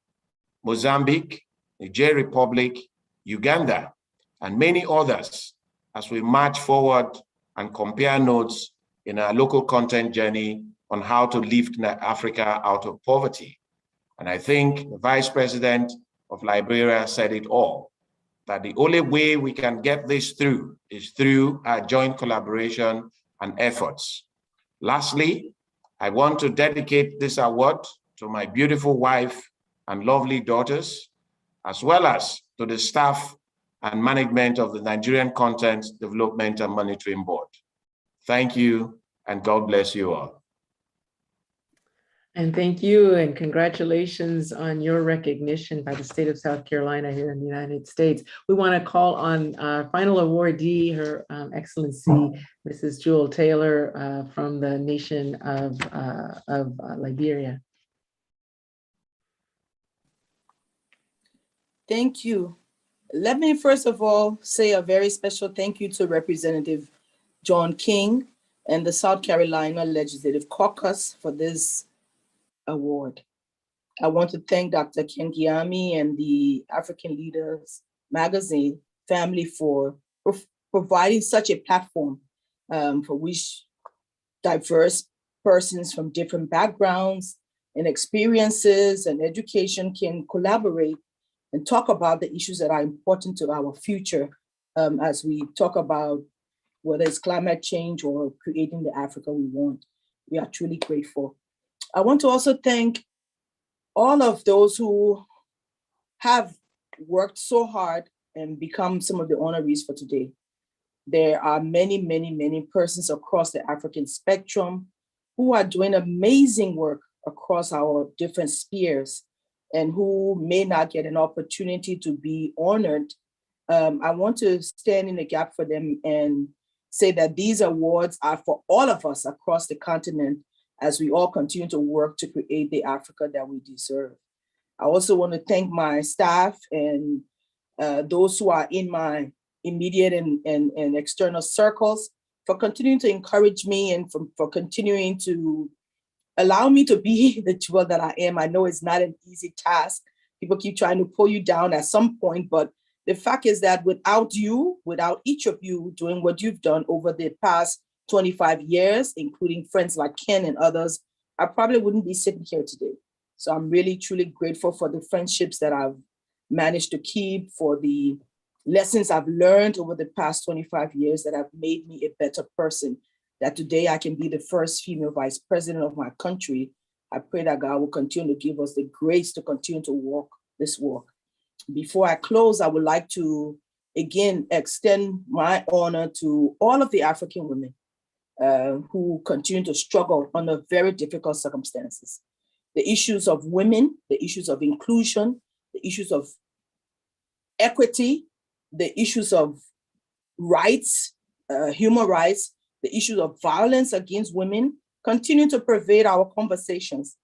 Mozambique, Niger Republic, Uganda, and many others as we march forward and compare notes in our local content journey on how to lift Africa out of poverty. And I think the Vice President of Liberia said it all, that the only way we can get this through is through our joint collaboration and efforts. Lastly, I want to dedicate this award to my beautiful wife and lovely daughters, as well as to the staff and management of the Nigerian Content Development and Monitoring Board. Thank you, and God bless you all. And thank you, and congratulations on your recognition by the state of South Carolina here in the United States. We want to call on our final awardee, Her Excellency, Mrs. Jewel Taylor from the nation of Liberia. Thank you. Let me first of all say a very special thank you to Representative John King and the South Carolina Legislative Caucus for this award. I want to thank Dr. Kengiami and the African Leaders Magazine family for providing such a platform for which diverse persons from different backgrounds and experiences and education can collaborate and talk about the issues that are important to our future as we talk about whether it's climate change or creating the Africa we want. We are truly grateful. I want to also thank all of those who have worked so hard and become some of the honorees for today. There are many, many, many persons across the African spectrum who are doing amazing work across our different spheres and who may not get an opportunity to be honored. I want to stand in the gap for them and say that these awards are for all of us across the continent as we all continue to work to create the Africa that we deserve. I also want to thank my staff and those who are in my immediate and external circles for continuing to encourage me and for continuing to allow me to be the jewel that I am. I know it's not an easy task. People keep trying to pull you down at some point, but the fact is that without you, without each of you doing what you've done over the past 25 years, including friends like Ken and others, I probably wouldn't be sitting here today. So I'm really, truly grateful for the friendships that I've managed to keep, for the lessons I've learned over the past 25 years that have made me a better person, that today I can be the first female vice president of my country. I pray that God will continue to give us the grace to continue to walk this walk. Before I close, I would like to again extend my honor to all of the African women who continue to struggle under very difficult circumstances. The issues of women, the issues of inclusion, the issues of equity, the issues of rights, human rights, the issues of violence against women continue to pervade our conversations.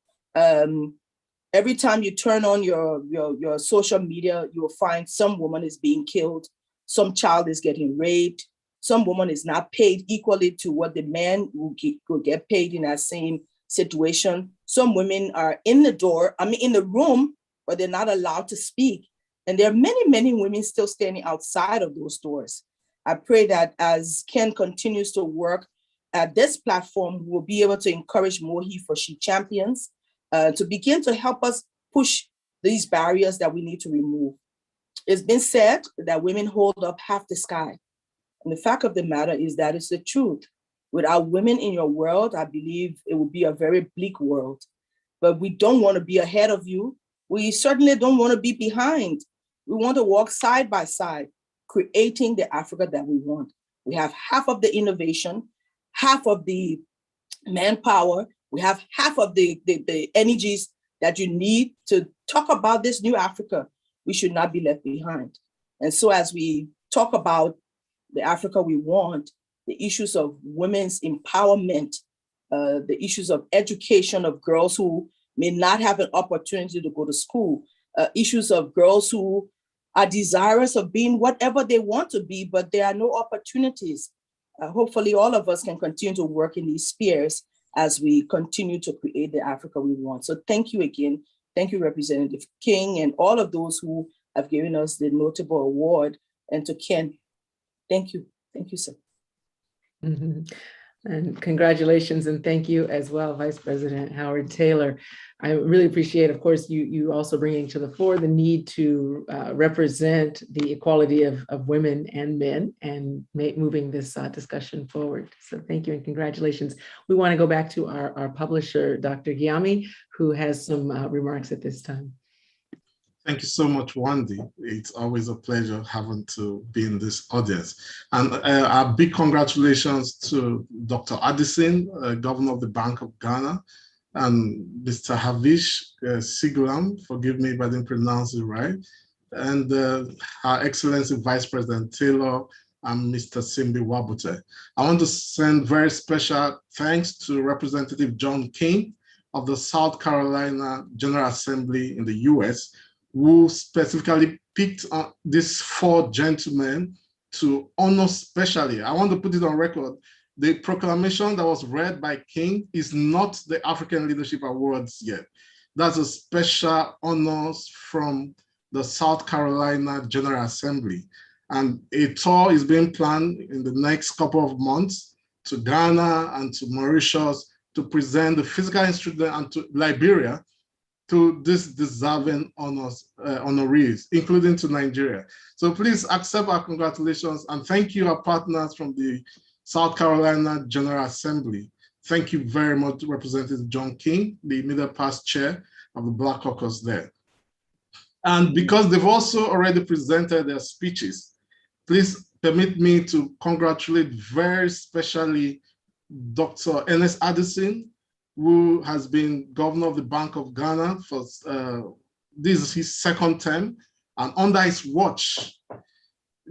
Every time you turn on your social media, you will find some woman is being killed, some child is getting raped, some woman is not paid equally to what the man will get paid in that same situation. Some women are in the room, but they're not allowed to speak. And there are many, many women still standing outside of those doors. I pray that as Ken continues to work at this platform, we'll be able to encourage more he for she champions to begin to help us push these barriers that we need to remove. It's been said that women hold up half the sky. And the fact of the matter is that it's the truth. Without women in your world, I believe it would be a very bleak world. But we don't want to be ahead of you. We certainly don't want to be behind. We want to walk side by side, creating the Africa that we want. We have half of the innovation, half of the manpower. We have half of the energies that you need to talk about this new Africa. We should not be left behind. And so as we talk about the Africa we want, the issues of women's empowerment, the issues of education of girls who may not have an opportunity to go to school, issues of girls who are desirous of being whatever they want to be, but there are no opportunities. Hopefully all of us can continue to work in these spheres as we continue to create the Africa we want. So thank you again. Thank you, Representative King, and all of those who have given us the notable award. And to Ken, thank you. Thank you, sir. Mm-hmm. And congratulations and thank you as well, Vice President Howard Taylor. I really appreciate, of course, you also bringing to the fore the need to represent the equality of women and men and moving this discussion forward. So thank you and congratulations. We want to go back to our publisher, Dr. Gyami, who has some remarks at this time. Thank you so much, Wendy. It's always a pleasure having to be in this audience. And a big congratulations to Dr. Addison, Governor of the Bank of Ghana, and Mr. Havish Siguram, forgive me if I didn't pronounce it right, and Her Excellency Vice President Taylor and Mr. Simbi Wabute. I want to send very special thanks to Representative John King of the South Carolina General Assembly in the US, who specifically picked these four gentlemen to honor specially. I want to put it on record. The proclamation that was read by King is not the African Leadership Awards yet. That's a special honors from the South Carolina General Assembly. And a tour is being planned in the next couple of months to Ghana and to Mauritius to present the physical instrument and to Liberia to this deserving honorees, including to Nigeria. So please accept our congratulations and thank you, our partners from the South Carolina General Assembly. Thank you very much, Representative John King, the immediate past chair of the Black Caucus there. And because they've also already presented their speeches, please permit me to congratulate very specially Dr. Ernest Addison, who has been governor of the Bank of Ghana for this is his second term, and under his watch,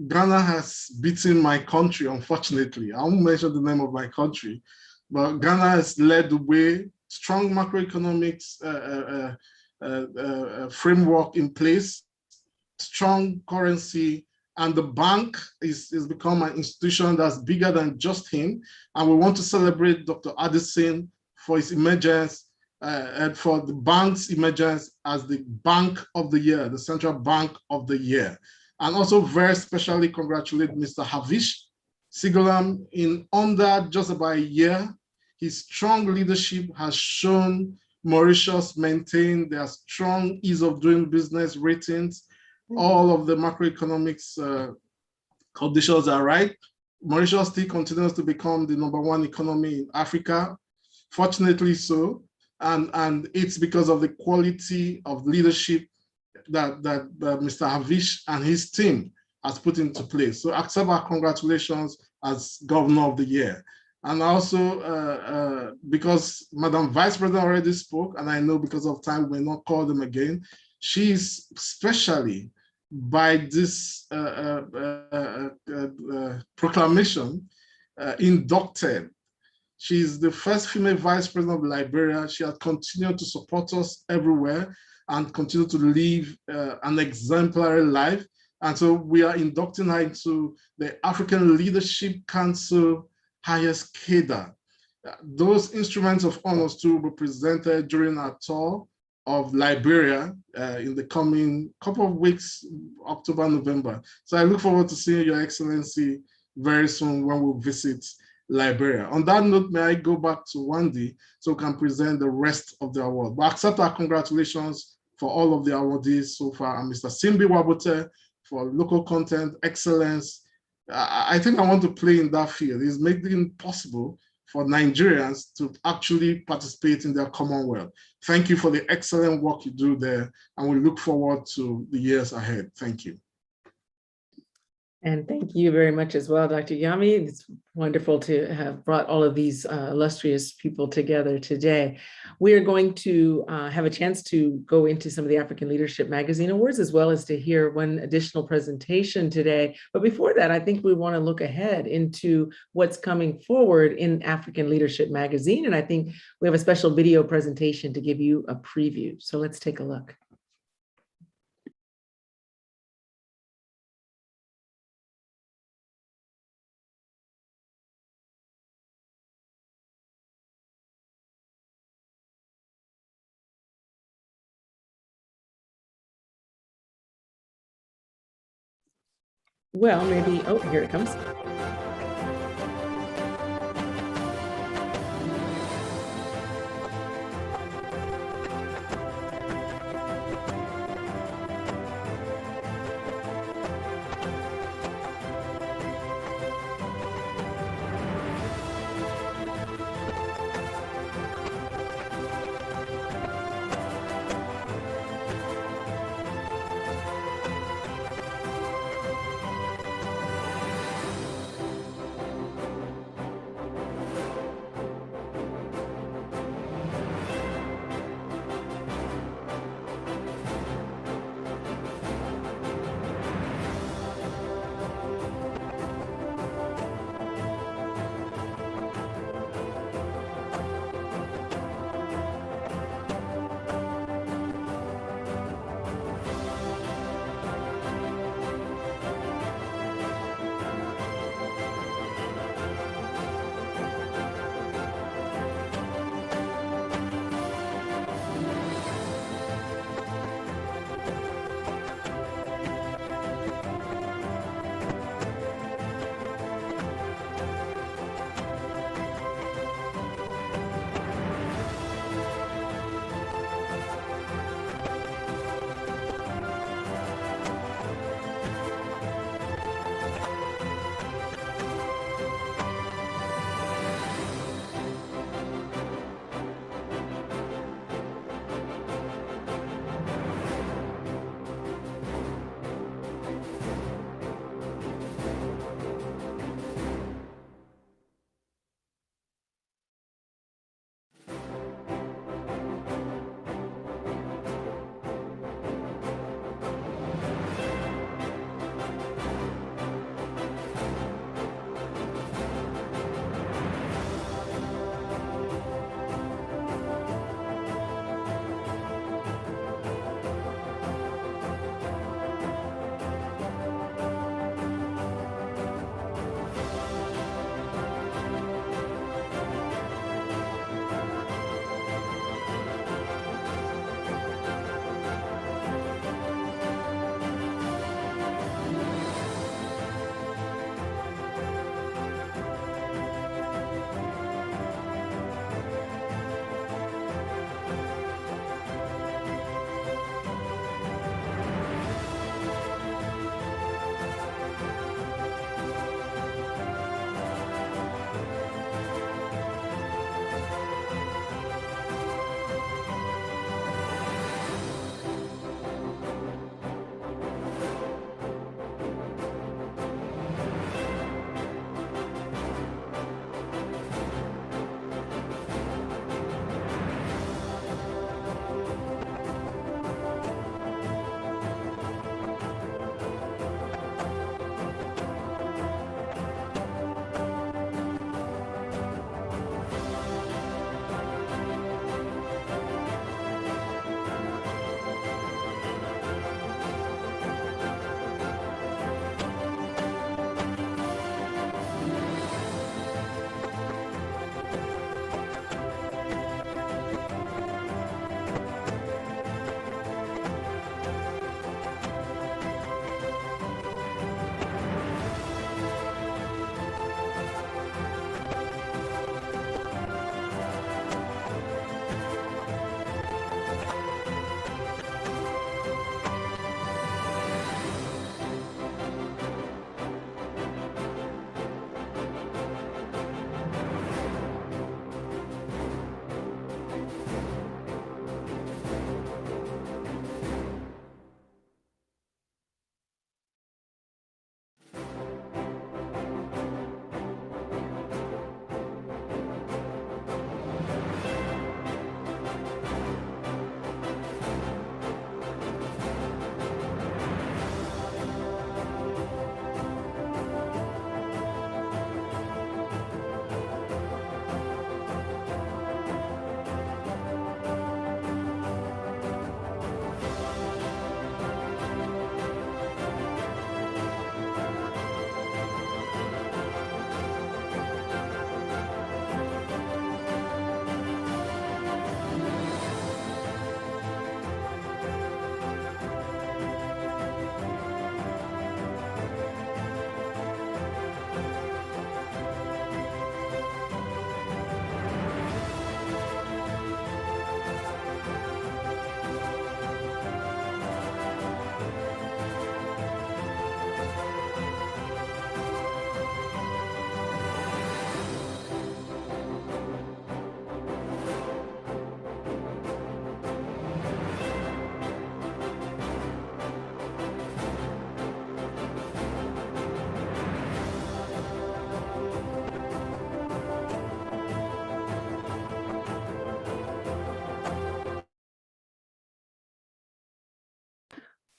Ghana has beaten my country, unfortunately. I won't mention the name of my country, but Ghana has led the way, strong macroeconomics framework in place, strong currency, and the bank is become an institution that's bigger than just him. And we want to celebrate Dr. Addison for his emergence and for the bank's emergence as the Bank of the Year, the Central Bank of the Year. And also very specially congratulate Mr. Havish Sigalam. In under just about a year, his strong leadership has shown Mauritius maintain their strong ease of doing business ratings. All of the macroeconomics conditions are right. Mauritius still continues to become the #1 economy in Africa, fortunately so. And it's because of the quality of leadership that Mr. Havish and his team has put into place. So accept our congratulations as Governor of the Year. And also because Madam Vice President already spoke, and I know because of time we will not call them again, she's specially by this proclamation inducted. She's the first female vice president of Liberia. She has continued to support us everywhere and continue to live an exemplary life. And so we are inducting her into the African Leadership Council highest cadre. Those instruments of honors too will be presented during our tour of Liberia in the coming couple of weeks, October, November. So I look forward to seeing Your Excellency very soon when we visit Liberia. On that note, may I go back to Wendy so we can present the rest of the award. But accept our congratulations for all of the awardees so far, and Mr. Simbi Wabote for local content excellence. I think I want to play in that field. It's making it possible for Nigerians to actually participate in their Commonwealth. Thank you for the excellent work you do there, and we look forward to the years ahead. Thank you. And thank you very much as well, Dr. Yami. It's wonderful to have brought all of these illustrious people together today. We are going to have a chance to go into some of the African Leadership Magazine Awards, as well as to hear one additional presentation today. But before that, I think we want to look ahead into what's coming forward in African Leadership Magazine. And I think we have a special video presentation to give you a preview. So let's take a look. Well, maybe, oh, here it comes.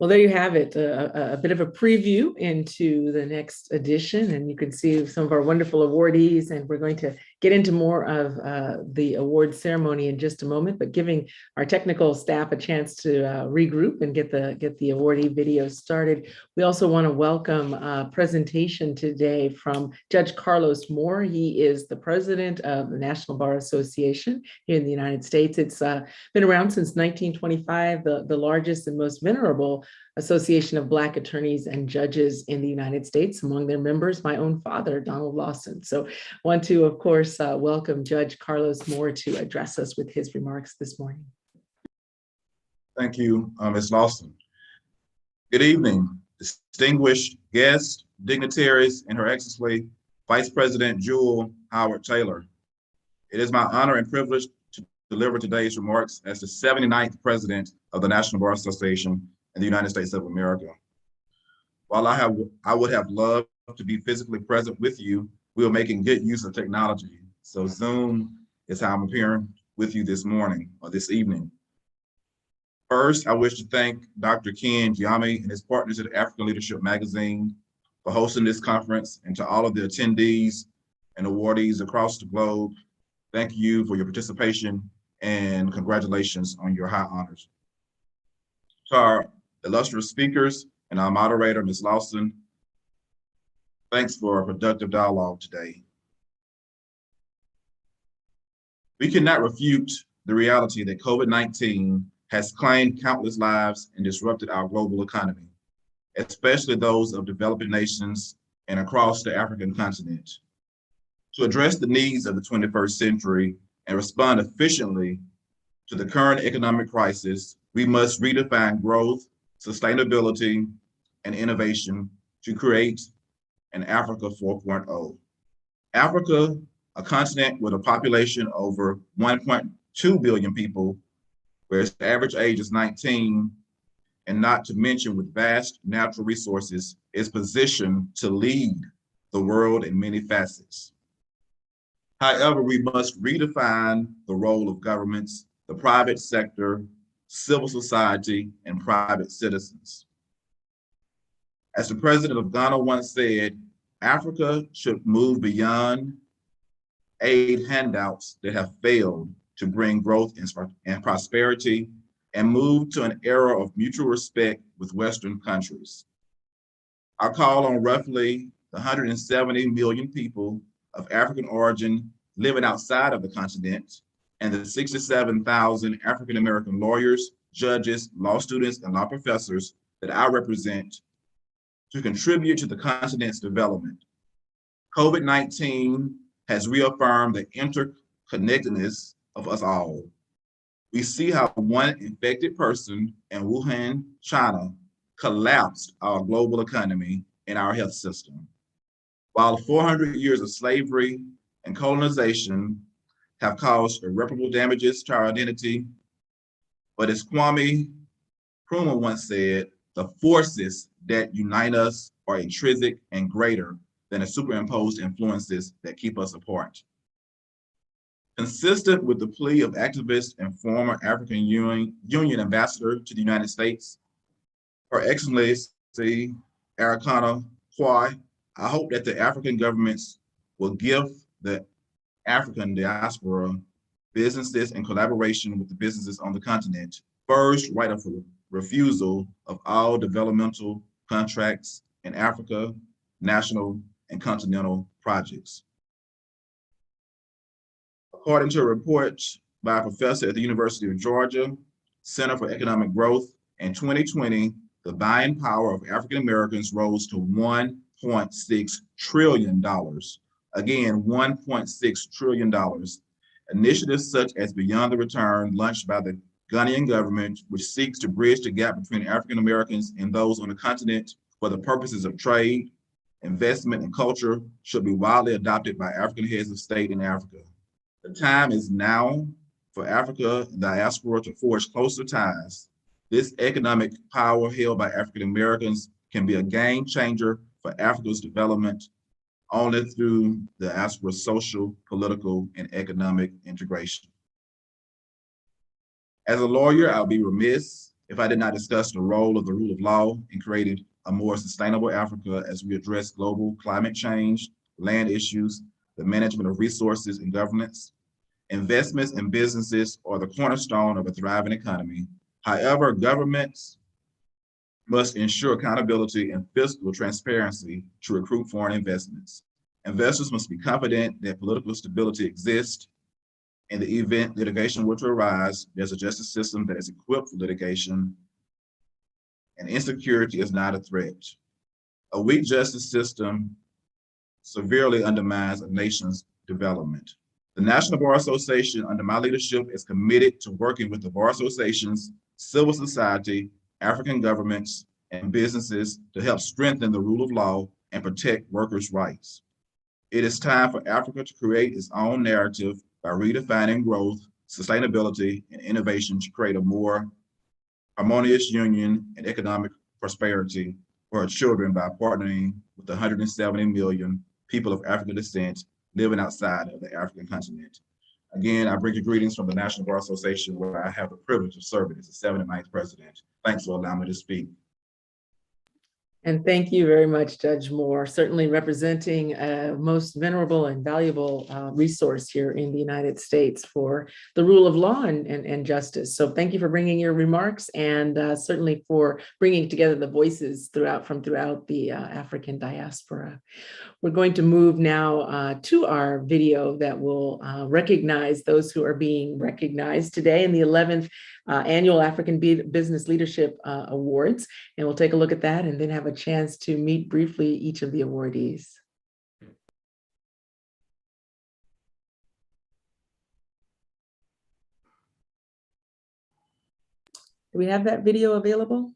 Well, there you have it, a bit of a preview into the next edition, and you can see some of our wonderful awardees, and we're going to get into more of the award ceremony in just a moment, but giving our technical staff a chance to regroup and get the awardee video started. We also want to welcome a presentation today from Judge Carlos Moore. He is the president of the National Bar Association here in the United States. It's been around since 1925, the largest and most venerable association of Black attorneys and judges in the United States. Among their members, my own father, Donald Lawson. So I want to, of course, welcome Judge Carlos Moore to address us with his remarks this morning. Thank you, Ms. Lawson. Good evening, distinguished guests, dignitaries, and Her Excellency, Vice President Jewel Howard Taylor. It is my honor and privilege to deliver today's remarks as the 79th President of the National Bar Association in the United States of America. While I would have loved to be physically present with you, we are making good use of technology. So Zoom is how I'm appearing with you this morning or this evening. First, I wish to thank Dr. Ken Giami and his partners at African Leadership Magazine for hosting this conference, and to all of the attendees and awardees across the globe, thank you for your participation and congratulations on your high honors. To our illustrious speakers and our moderator, Ms. Lawson, thanks for a productive dialogue today. We cannot refute the reality that COVID-19 has claimed countless lives and disrupted our global economy, especially those of developing nations and across the African continent. To address the needs of the 21st century and respond efficiently to the current economic crisis, we must redefine growth, sustainability, and innovation to create an Africa 4.0. Africa, a continent with a population over 1.2 billion people, where its average age is 19, and not to mention with vast natural resources, is positioned to lead the world in many facets. However, we must redefine the role of governments, the private sector, civil society, and private citizens. As the president of Ghana once said, Africa should move beyond aid handouts that have failed to bring growth and prosperity, and move to an era of mutual respect with Western countries. I call on roughly 170 million people of African origin living outside of the continent, and the 67,000 African-American lawyers, judges, law students, and law professors that I represent to contribute to the continent's development. COVID-19 has reaffirmed the interconnectedness of us all. We see how one infected person in Wuhan, China, collapsed our global economy and our health system. While 400 years of slavery and colonization have caused irreparable damages to our identity, but as Kwame Nkrumah once said, the forces that unite us are intrinsic and greater than the superimposed influences that keep us apart. Consistent with the plea of activist and former African Union ambassador to the United States, Her Excellency Arikana Kwai, I hope that the African governments will give the African diaspora businesses in collaboration with the businesses on the continent first right of refusal of all developmental contracts in Africa, national and continental projects. According to a report by a professor at the University of Georgia Center for Economic Growth, in 2020, the buying power of African Americans rose to $1.6 trillion. Again, $1.6 trillion. Initiatives such as Beyond the Return, launched by the Ghanaian government, which seeks to bridge the gap between African Americans and those on the continent for the purposes of trade, investment, and culture, should be widely adopted by African heads of state in Africa. The time is now for Africa and diaspora to forge closer ties. This economic power held by African Americans can be a game changer for Africa's development only through the diaspora's social, political, and economic integration. As a lawyer, I'll be remiss if I did not discuss the role of the rule of law in creating a more sustainable Africa as we address global climate change, land issues, the management of resources and governance. Investments in businesses are the cornerstone of a thriving economy. However, governments must ensure accountability and fiscal transparency to recruit foreign investments. Investors must be confident that political stability exists. In the event litigation were to arise, there's a justice system that is equipped for litigation, and insecurity is not a threat. A weak justice system severely undermines a nation's development. The National Bar Association, under my leadership, is committed to working with the bar associations, civil society, African governments, and businesses to help strengthen the rule of law and protect workers' rights. It is time for Africa to create its own narrative by redefining growth, sustainability, and innovation to create a more harmonious union and economic prosperity for our children by partnering with the 170 million people of African descent living outside of the African continent. Again, I bring you greetings from the National Bar Association, where I have the privilege of serving as the 79th president. Thanks for allowing me to speak. And thank you very much, Judge Moore, certainly representing a most venerable and valuable resource here in the United States for the rule of law and justice. So thank you for bringing your remarks, and certainly for bringing together the voices throughout the African diaspora. We're going to move now to our video that will recognize those who are being recognized today in the 11th Annual African Business Leadership Awards. And we'll take a look at that and then have a chance to meet briefly each of the awardees. Do we have that video available?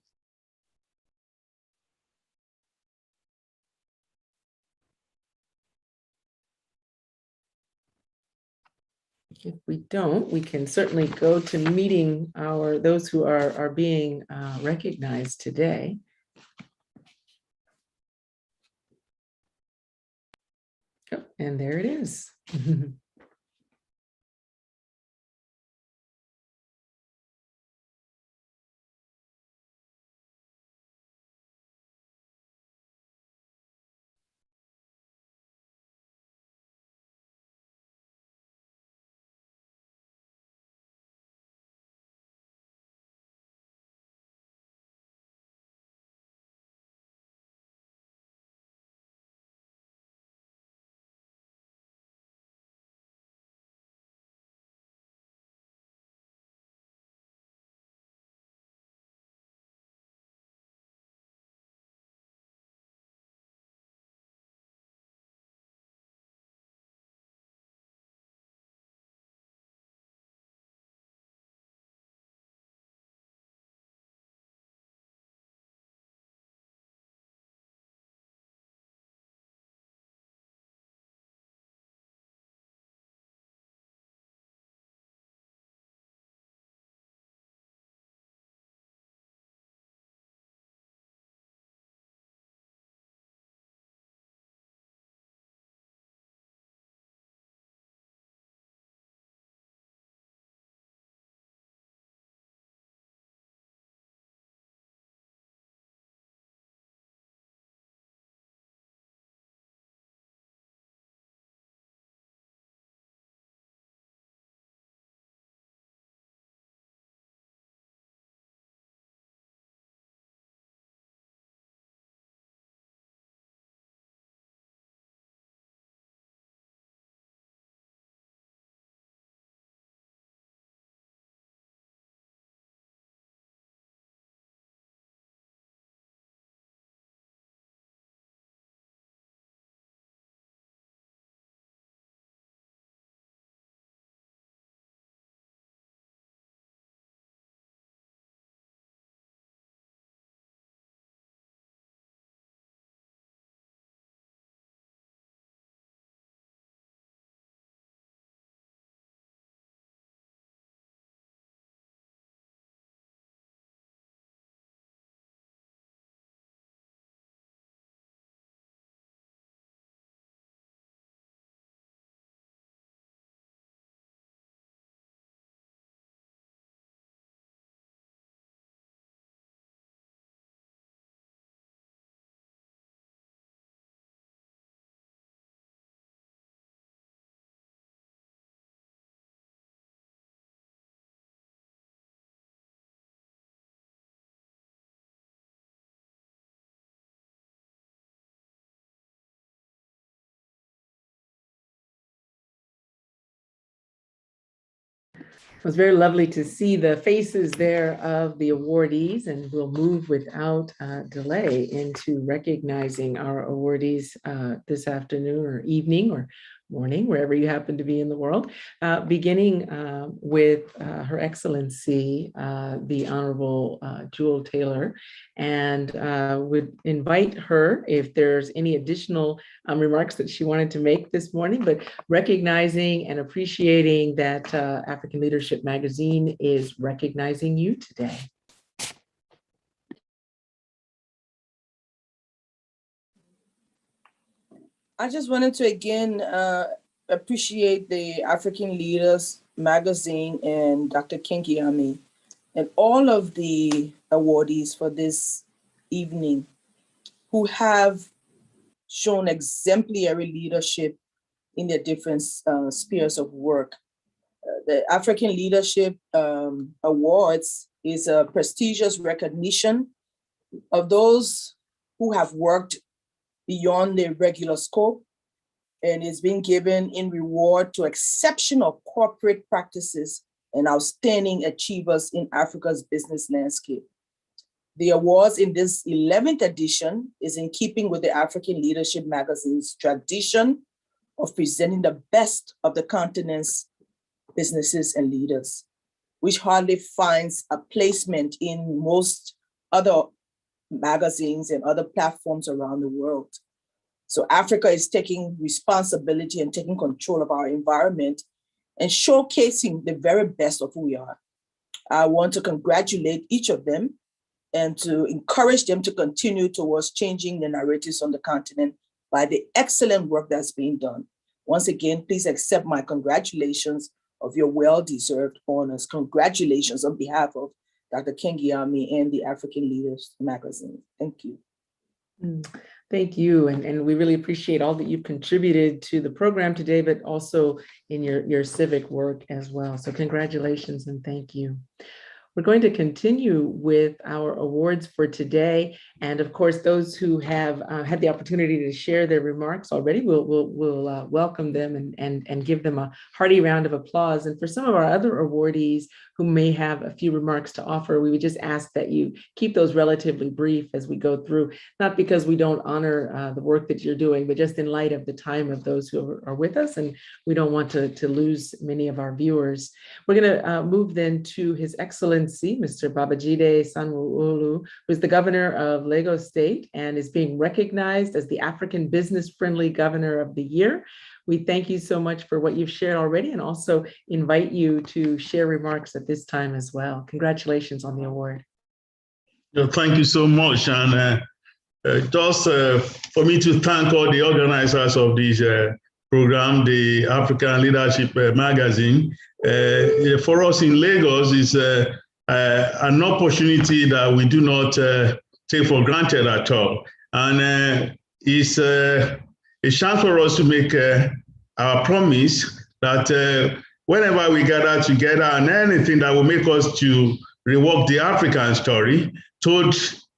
If we don't, we can certainly go to meeting those who are being recognized today. Oh, and there it is. It was very lovely to see the faces there of the awardees, and we'll move without delay into recognizing our awardees this afternoon or evening or morning, wherever you happen to be in the world, beginning with Her Excellency, the Honorable Jewel Taylor, and would invite her if there's any additional remarks that she wanted to make this morning, but recognizing and appreciating that African Leadership Magazine is recognizing you today. I just wanted to again appreciate the African Leaders Magazine and Dr. Kingiami and all of the awardees for this evening who have shown exemplary leadership in their different spheres of work. The African Leadership Awards is a prestigious recognition of those who have worked beyond their regular scope, and is being given in reward to exceptional corporate practices and outstanding achievers in Africa's business landscape. The awards in this 11th edition is in keeping with the African Leadership Magazine's tradition of presenting the best of the continent's businesses and leaders, which hardly finds a placement in most other magazines and other platforms around the world. So Africa is taking responsibility and taking control of our environment and showcasing the very best of who we are. I want to congratulate each of them and to encourage them to continue towards changing the narratives on the continent by the excellent work that's being done. Once again, please accept my congratulations of your well-deserved honors. Congratulations on behalf of Dr. Kingiami and the African Leaders Magazine. Thank you. Thank you, and we really appreciate all that you've contributed to the program today, but also in your civic work as well. So congratulations and thank you. We're going to continue with our awards for today. And of course, those who have had the opportunity to share their remarks already, we'll welcome them and give them a hearty round of applause. And for some of our other awardees who may have a few remarks to offer, we would just ask that you keep those relatively brief as we go through, not because we don't honor the work that you're doing, but just in light of the time of those who are with us, and we don't want to lose many of our viewers. We're gonna move then to His Excellency, Mr. Babajide Sanwo-Olu, who is the governor of Lagos State and is being recognized as the African Business Friendly Governor of the Year. We thank you so much for what you've shared already and also invite you to share remarks at this time as well. Congratulations on the award. Thank you so much. And just for me to thank all the organizers of this program, the African Leadership Magazine. For us in Lagos, is an opportunity that we do not take for granted at all. And it's a chance for us to make our promise that whenever we gather together and anything that will make us to rework the African story, told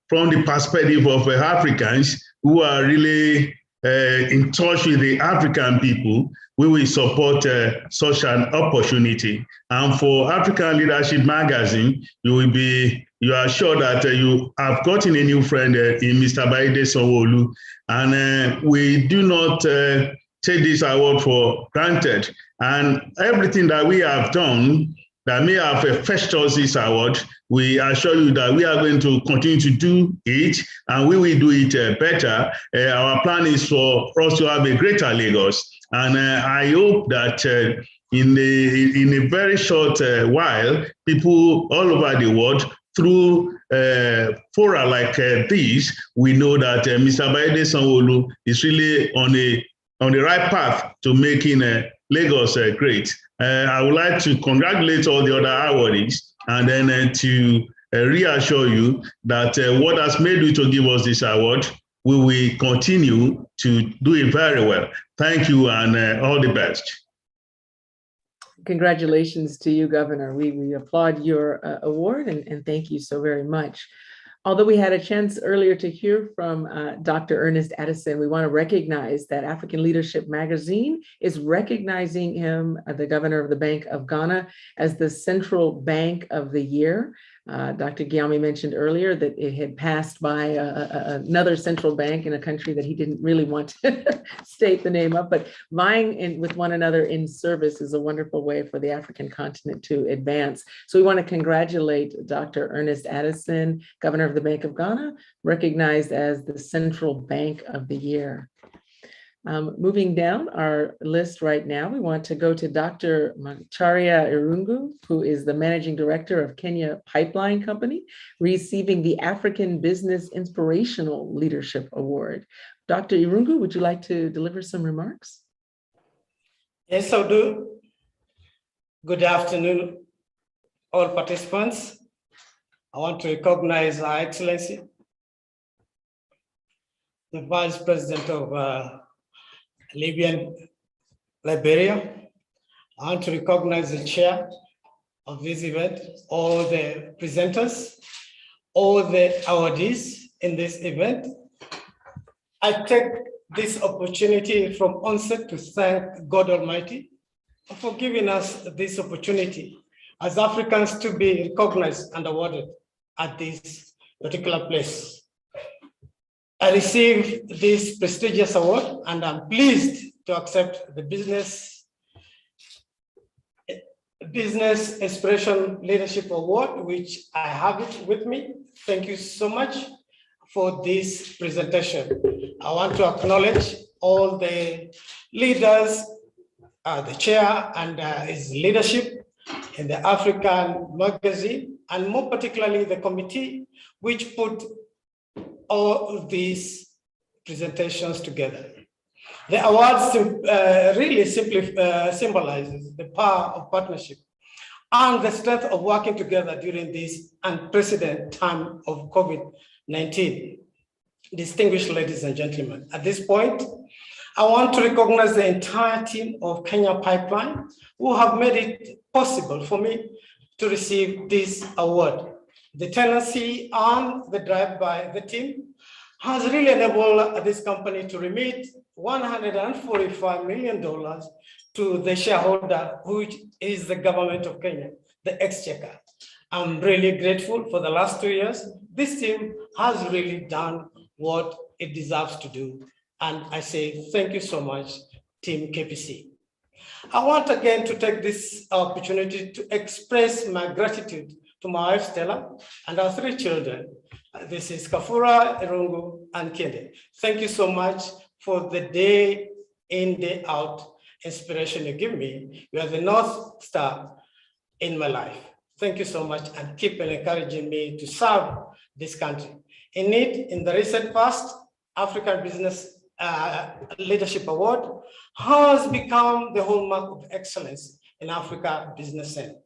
from the perspective of Africans who are really in touch with the African people, we will support such an opportunity. And for African Leadership Magazine, you are sure that you have gotten a new friend in Mr. Baide Sanwo-Olu. And we do not take this award for granted. And everything that we have done that may have fetched us this award, we assure you that we are going to continue to do it, and we will do it better. Our plan is for us to have a greater Lagos. And I hope that in a very short while, people all over the world, through fora like this, we know that Mr. Baide Sanwo-Olu is really on the right path to making Lagos great. I would like to congratulate all the other awardees and then to reassure you that what has made you to give us this award, we will continue to do it very well. Thank you and all the best. Congratulations to you, Governor. We applaud your award and thank you so very much. Although we had a chance earlier to hear from Dr. Ernest Addison, we want to recognize that African Leadership Magazine is recognizing him, the governor of the Bank of Ghana, as the Central Bank of the Year. Dr. Gyami mentioned earlier that it had passed by another central bank in a country that he didn't really want to state the name of, but vying with one another in service is a wonderful way for the African continent to advance. So we want to congratulate Dr. Ernest Addison, governor of the Bank of Ghana, recognized as the Central Bank of the Year. Moving down our list right now, we want to go to Dr. Macharia Irungu, who is the Managing Director of Kenya Pipeline Company, receiving the African Business Inspirational Leadership Award. Dr. Irungu, would you like to deliver some remarks? Yes, I do. Good afternoon, all participants. I want to recognize Her Excellency, the Vice President of Liberia. I want to recognize the chair of this event, all the presenters, all the awardees in this event. I take this opportunity from onset to thank God Almighty for giving us this opportunity as Africans to be recognized and awarded at this particular place. I received this prestigious award and I'm pleased to accept the Business Inspiration Leadership Award, which I have it with me. Thank you so much for this presentation. I want to acknowledge all the leaders, the chair and his leadership in the African magazine, and more particularly the committee, which put all these presentations together. The awards really simply symbolizes the power of partnership and the strength of working together during this unprecedented time of COVID-19. Distinguished ladies and gentlemen, at this point, I want to recognize the entire team of Kenya Pipeline who have made it possible for me to receive this award. The tenancy and the drive by the team has really enabled this company to remit $145 million to the shareholder, which is the government of Kenya, the Exchequer. I'm really grateful for the last 2 years. This team has really done what it deserves to do. And I say thank you so much, Team KPC. I want again to take this opportunity to express my gratitude to my wife Stella and our 3 children. This is Kafura, Irungu, and Kende. Thank you so much for the day in, day out inspiration you give me. You are the North Star in my life. Thank you so much and keep encouraging me to serve this country. Indeed, in the recent past, African Business Leadership Award has become the hallmark of excellence in Africa business scene.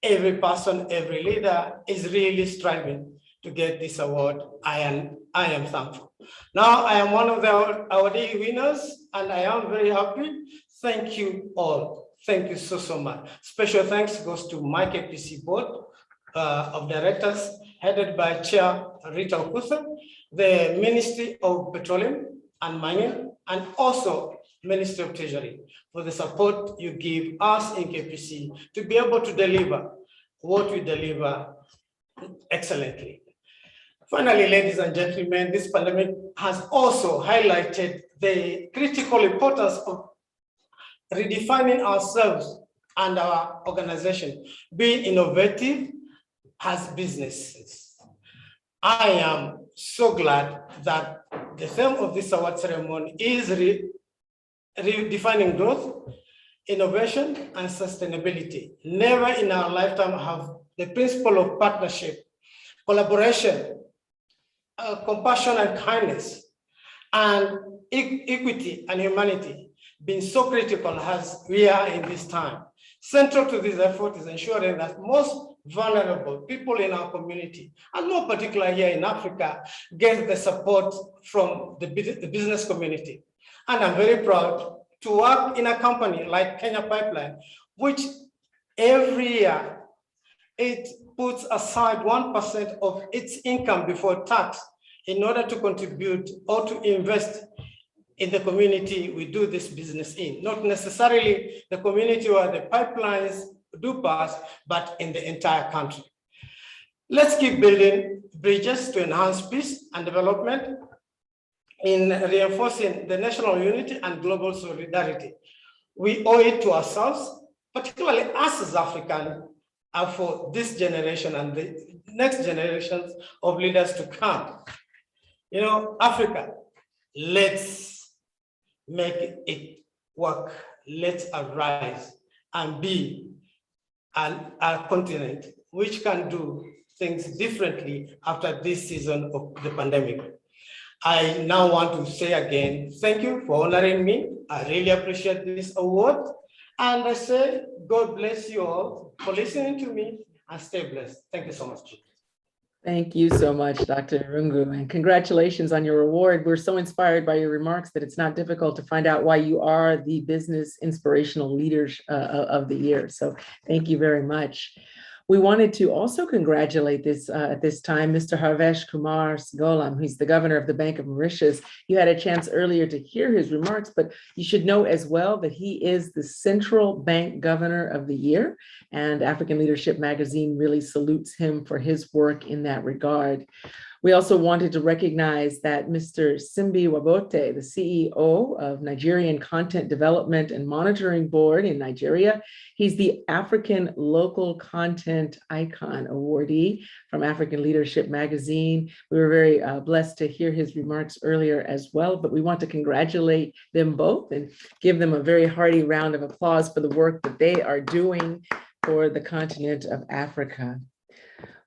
Every person, every leader is really striving to get this award. I am thankful. Now I am one of the awardee winners and I am very happy. Thank you all. Thank you so much. Special thanks goes to my KPC board of directors headed by Chair Rita Okusa, the Ministry of Petroleum and Mining, and also Ministry of Treasury for the support you give us in KPC to be able to deliver what we deliver excellently. Finally, ladies and gentlemen, this pandemic has also highlighted the critical importance of redefining ourselves and our organization, being innovative as businesses. I am so glad that the theme of this award ceremony is redefining growth, innovation, and sustainability. Never in our lifetime have the principle of partnership, collaboration, compassion and kindness, and equity and humanity been so critical as we are in this time. Central to this effort is ensuring that most vulnerable people in our community, and more particularly here in Africa, get the support from the business community. And I'm very proud to work in a company like Kenya Pipeline, which every year it puts aside 1% of its income before tax in order to contribute or to invest in the community we do this business in, not necessarily the community where the pipelines do pass, but in the entire country. Let's keep building bridges to enhance peace and development in reinforcing the national unity and global solidarity. We owe it to ourselves, particularly us as Africans, and for this generation and the next generations of leaders to come. You know, Africa, let's make it work. Let's arise and be a continent which can do things differently after this season of the pandemic. I now want to say again, thank you for honoring me. I really appreciate this award. And I say, God bless you all for listening to me and stay blessed. Thank you so much. Thank you so much, Dr. Rungu, and congratulations on your award. We're so inspired by your remarks that it's not difficult to find out why you are the Business Inspirational Leader of the Year. So thank you very much. We wanted to also congratulate at this time, Mr. Harvesh Kumar Sgolam, who's the governor of the Bank of Mauritius. You had a chance earlier to hear his remarks, but you should know as well that he is the Central Bank Governor of the Year, and African Leadership Magazine really salutes him for his work in that regard. We also wanted to recognize that Mr. Simbi Wabote, the CEO of Nigerian Content Development and Monitoring Board in Nigeria, he's the African Local Content Icon awardee from African Leadership Magazine. We were very blessed to hear his remarks earlier as well, but we want to congratulate them both and give them a very hearty round of applause for the work that they are doing for the continent of Africa.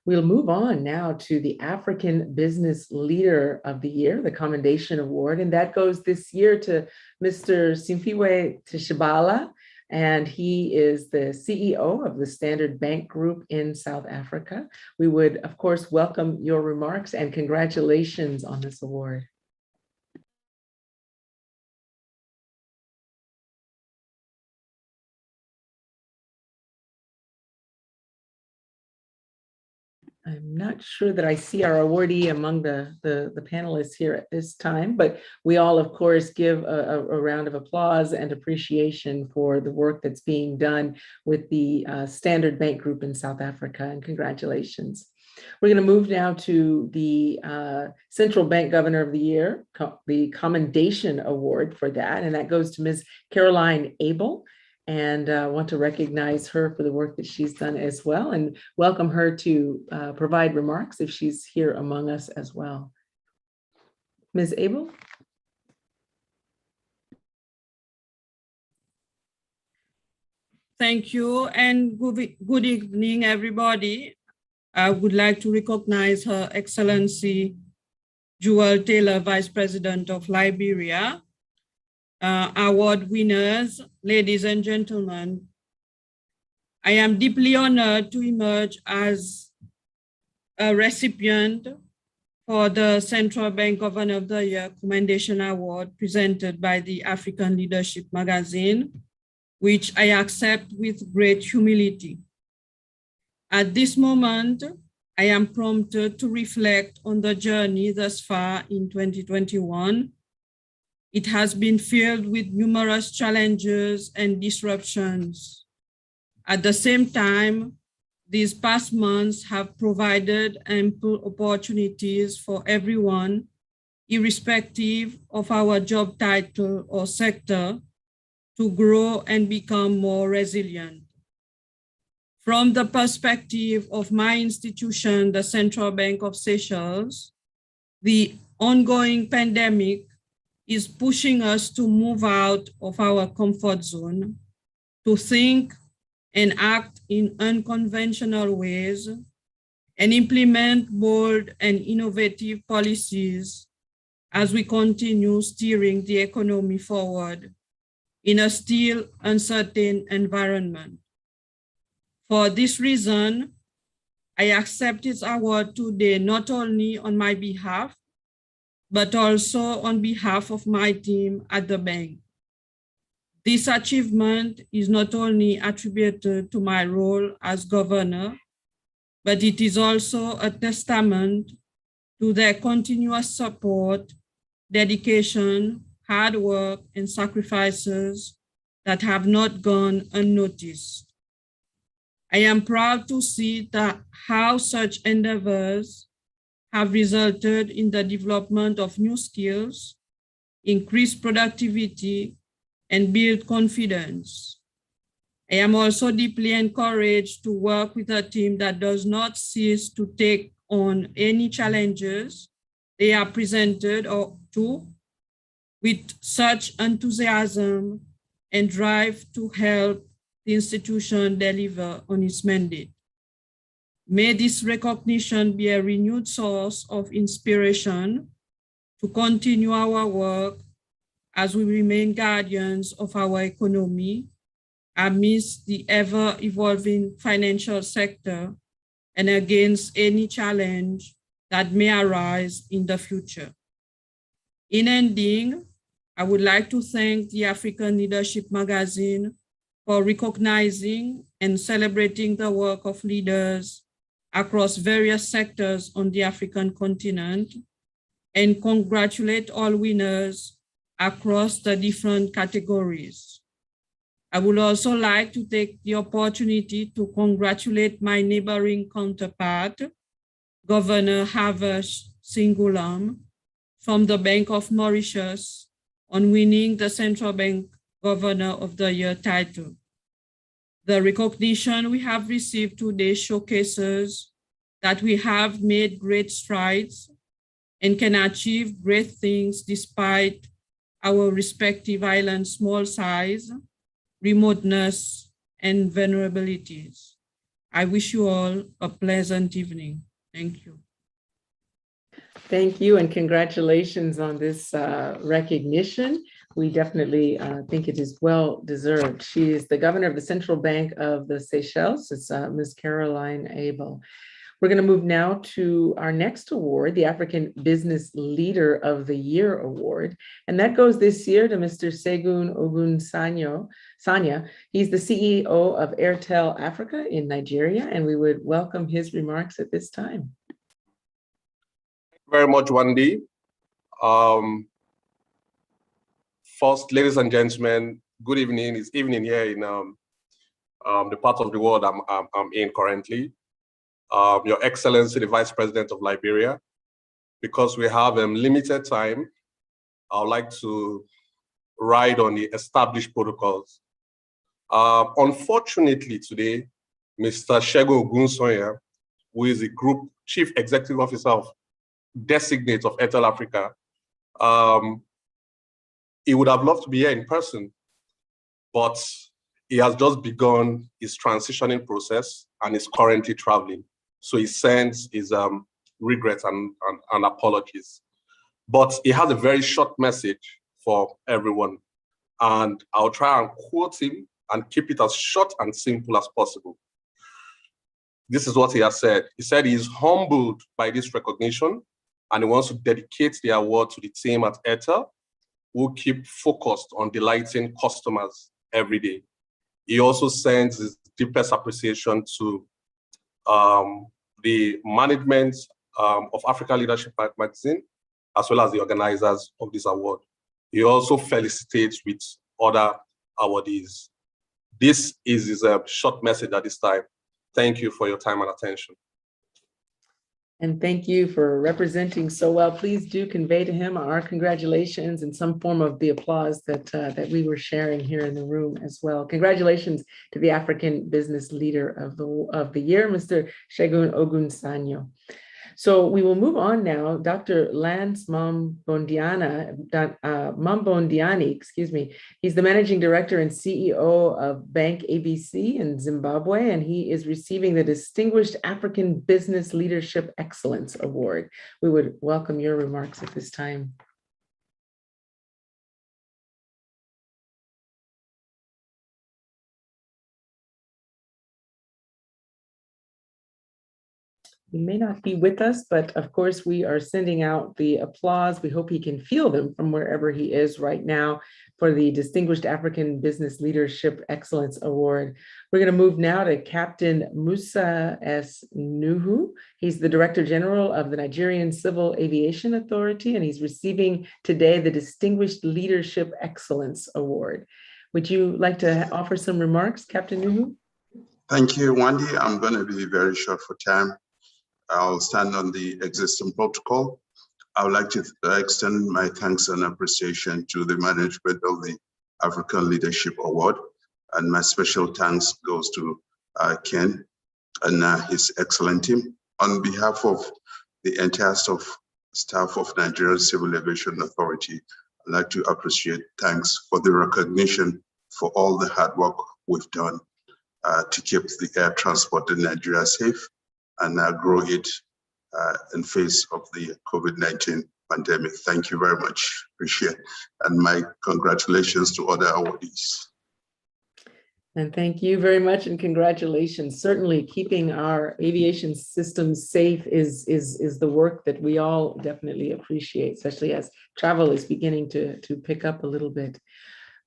We'll move on now to the African Business Leader of the Year, the Commendation Award, and that goes this year to Mr. Simfiwe Tshabala, and he is the CEO of the Standard Bank Group in South Africa. We would, of course, welcome your remarks and congratulations on this award. I'm not sure that I see our awardee among the panelists here at this time, but we all, of course, give a round of applause and appreciation for the work that's being done with the Standard Bank Group in South Africa, and congratulations. We're going to move now to the Central Bank Governor of the Year, the Commendation Award for that, and that goes to Ms. Caroline Abel. And I want to recognize her for the work that she's done as well, and welcome her to provide remarks if she's here among us as well. Ms. Abel? Thank you, and good evening, everybody. I would like to recognize Her Excellency Jewel Taylor, Vice President of Liberia. Award winners, ladies and gentlemen, I am deeply honored to emerge as a recipient for the Central Bank Governor of the Year Commendation Award presented by the African Leadership Magazine, which I accept with great humility. At this moment, I am prompted to reflect on the journey thus far in 2021. It has been filled with numerous challenges and disruptions. At the same time, these past months have provided ample opportunities for everyone, irrespective of our job title or sector, to grow and become more resilient. From the perspective of my institution, the Central Bank of Seychelles, the ongoing pandemic is pushing us to move out of our comfort zone, to think and act in unconventional ways, and implement bold and innovative policies as we continue steering the economy forward in a still uncertain environment. For this reason, I accept this award today not only on my behalf, but also on behalf of my team at the bank. This achievement is not only attributed to my role as governor, but it is also a testament to their continuous support, dedication, hard work, and sacrifices that have not gone unnoticed. I am proud to see that how such endeavors have resulted in the development of new skills, increased productivity, and build confidence. I am also deeply encouraged to work with a team that does not cease to take on any challenges they are presented to with such enthusiasm and drive to help the institution deliver on its mandate. May this recognition be a renewed source of inspiration to continue our work as we remain guardians of our economy amidst the ever-evolving financial sector and against any challenge that may arise in the future. In ending, I would like to thank the African Leadership Magazine for recognizing and celebrating the work of leaders across various sectors on the African continent, and congratulate all winners across the different categories. I would also like to take the opportunity to congratulate my neighboring counterpart, Governor Havesh Singulam from the Bank of Mauritius, on winning the Central Bank Governor of the Year title. The recognition we have received today showcases that we have made great strides and can achieve great things despite our respective islands' small size, remoteness, and vulnerabilities. I wish you all a pleasant evening. Thank you. Thank you, and congratulations on this recognition. We definitely think it is well deserved. She is the governor of the Central Bank of the Seychelles. It's Ms. Caroline Abel. We're going to move now to our next award, the African Business Leader of the Year Award. And that goes this year to Mr. Segun Sanya. He's the CEO of Airtel Africa in Nigeria, and we would welcome his remarks at this time. Very much, Wendy. First, ladies and gentlemen, good evening. It's evening here in the part of the world I'm in currently. Your Excellency, the Vice President of Liberia, because we have limited time, I would like to ride on the established protocols. Unfortunately today, Mr. Segun Ogunsoya, who is the Group Chief Executive Officer designate of Airtel Africa, he would have loved to be here in person, but he has just begun his transitioning process and is currently traveling. So he sends his regrets and apologies. But he has a very short message for everyone. And I'll try and quote him and keep it as short and simple as possible. This is what he has said. He said he is humbled by this recognition and he wants to dedicate the award to the team at Airtel who keep focused on delighting customers every day. He also sends his deepest appreciation to the management of Africa Leadership Magazine, as well as the organizers of this award. He also felicitates with other awardees. This is his short message at this time. Thank you for your time and attention. And thank you for representing so well. Please do convey to him our congratulations and some form of the applause that we were sharing here in the room as well. Congratulations to the African Business Leader of the Year, Mr. Segun Ogunsanyo. So we will move on now. Dr. Lance Mambondiani, excuse me. He's the Managing Director and CEO of Bank ABC in Zimbabwe, and he is receiving the Distinguished African Business Leadership Excellence Award. We would welcome your remarks at this time. He may not be with us, but of course we are sending out the applause. We hope he can feel them from wherever he is right now for the Distinguished African Business Leadership Excellence Award. We're going to move now to Captain Musa S. Nuhu. He's the Director General of the Nigerian Civil Aviation Authority, and he's receiving today the Distinguished Leadership Excellence Award. Would you like to offer some remarks, Captain Nuhu? Thank you, Wendy. I'm going to be very short for time. I'll stand on the existing protocol. I would like to extend my thanks and appreciation to the management of the African Leadership Award. And my special thanks goes to Ken and his excellent team. On behalf of the entire staff of Nigerian Civil Aviation Authority, I'd like to appreciate thanks for the recognition for all the hard work we've done to keep the air transport in Nigeria safe and grow it in face of the COVID-19 pandemic. Thank you very much. Appreciate it. And my congratulations to other awardees. And thank you very much and congratulations. Certainly keeping our aviation systems safe is the work that we all definitely appreciate, especially as travel is beginning to pick up a little bit.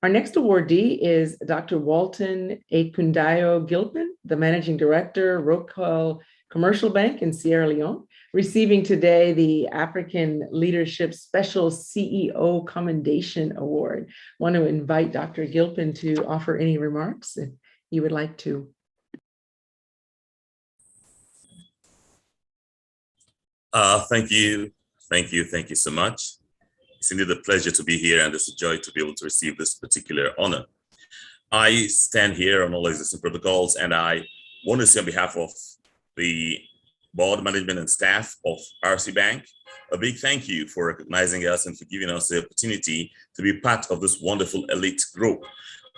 Our next awardee is Dr. Walton Ekundayo Gilpin, the Managing Director, Rockwell Commercial Bank in Sierra Leone, receiving today the African Leadership Special CEO Commendation Award. I want to invite Dr. Gilpin to offer any remarks if you would like to. Thank you so much. It's indeed a pleasure to be here, and it's a joy to be able to receive this particular honor. I stand here on all existing protocols, and I want to say on behalf of the board, management, and staff of RC Bank, a big thank you for recognizing us and for giving us the opportunity to be part of this wonderful elite group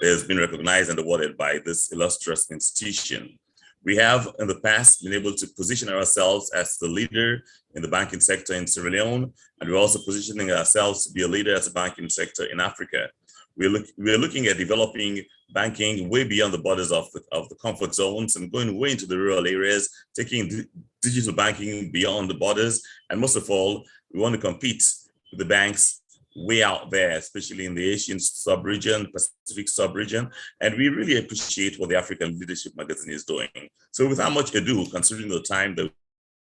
that has been recognized and awarded by this illustrious institution. We have in the past been able to position ourselves as the leader in the banking sector in Sierra Leone, and we're also positioning ourselves to be a leader as a banking sector in Africa. We're looking at developing banking way beyond the borders of the comfort zones and going way into the rural areas, taking digital banking beyond the borders. And most of all, we want to compete with the banks way out there, especially in the Asian sub-region, Pacific sub-region. And we really appreciate what the African Leadership Magazine is doing. So without much ado, considering the time that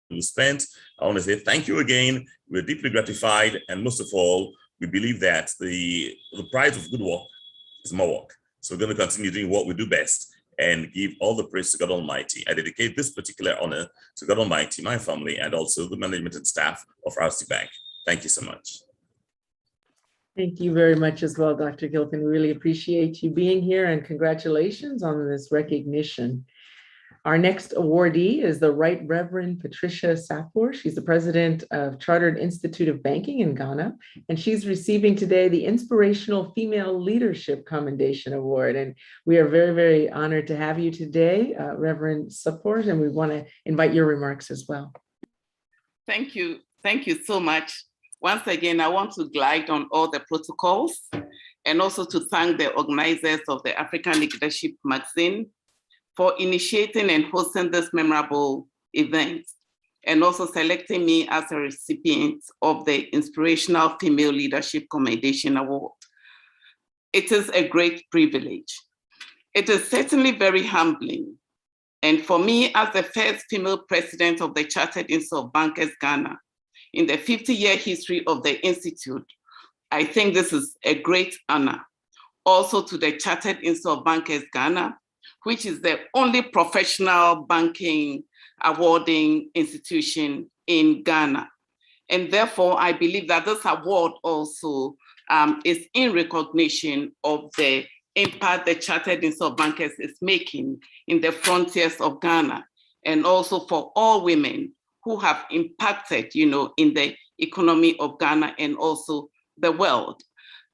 we spent, I want to say thank you again. We're deeply gratified. And most of all, we believe that the price of good work is more work. So we're going to continue doing what we do best and give all the praise to God Almighty. I dedicate this particular honor to God Almighty, my family, and also the management and staff of RC Bank. Thank you so much. Thank you very much as well, Dr. Gilpin. We really appreciate you being here and congratulations on this recognition. Our next awardee is the Right Reverend Patricia Safor. She's the president of Chartered Institute of Banking in Ghana, and she's receiving today the Inspirational Female Leadership Commendation Award. And we are very, very honored to have you today, Reverend Safor, and we want to invite your remarks as well. Thank you. Thank you so much. Once again, I want to glide on all the protocols and also to thank the organizers of the African Leadership Magazine for initiating and hosting this memorable event, and also selecting me as a recipient of the Inspirational Female Leadership Commendation Award. It is a great privilege. It is certainly very humbling. And for me, as the first female president of the Chartered Institute of Bankers Ghana, in the 50-year history of the Institute, I think this is a great honor. Also to the Chartered Institute of Bankers Ghana, which is the only professional banking awarding institution in Ghana. And therefore, I believe that this award also is in recognition of the impact the Chartered Institute of Bankers is making in the frontiers of Ghana, and also for all women who have impacted, in the economy of Ghana and also the world.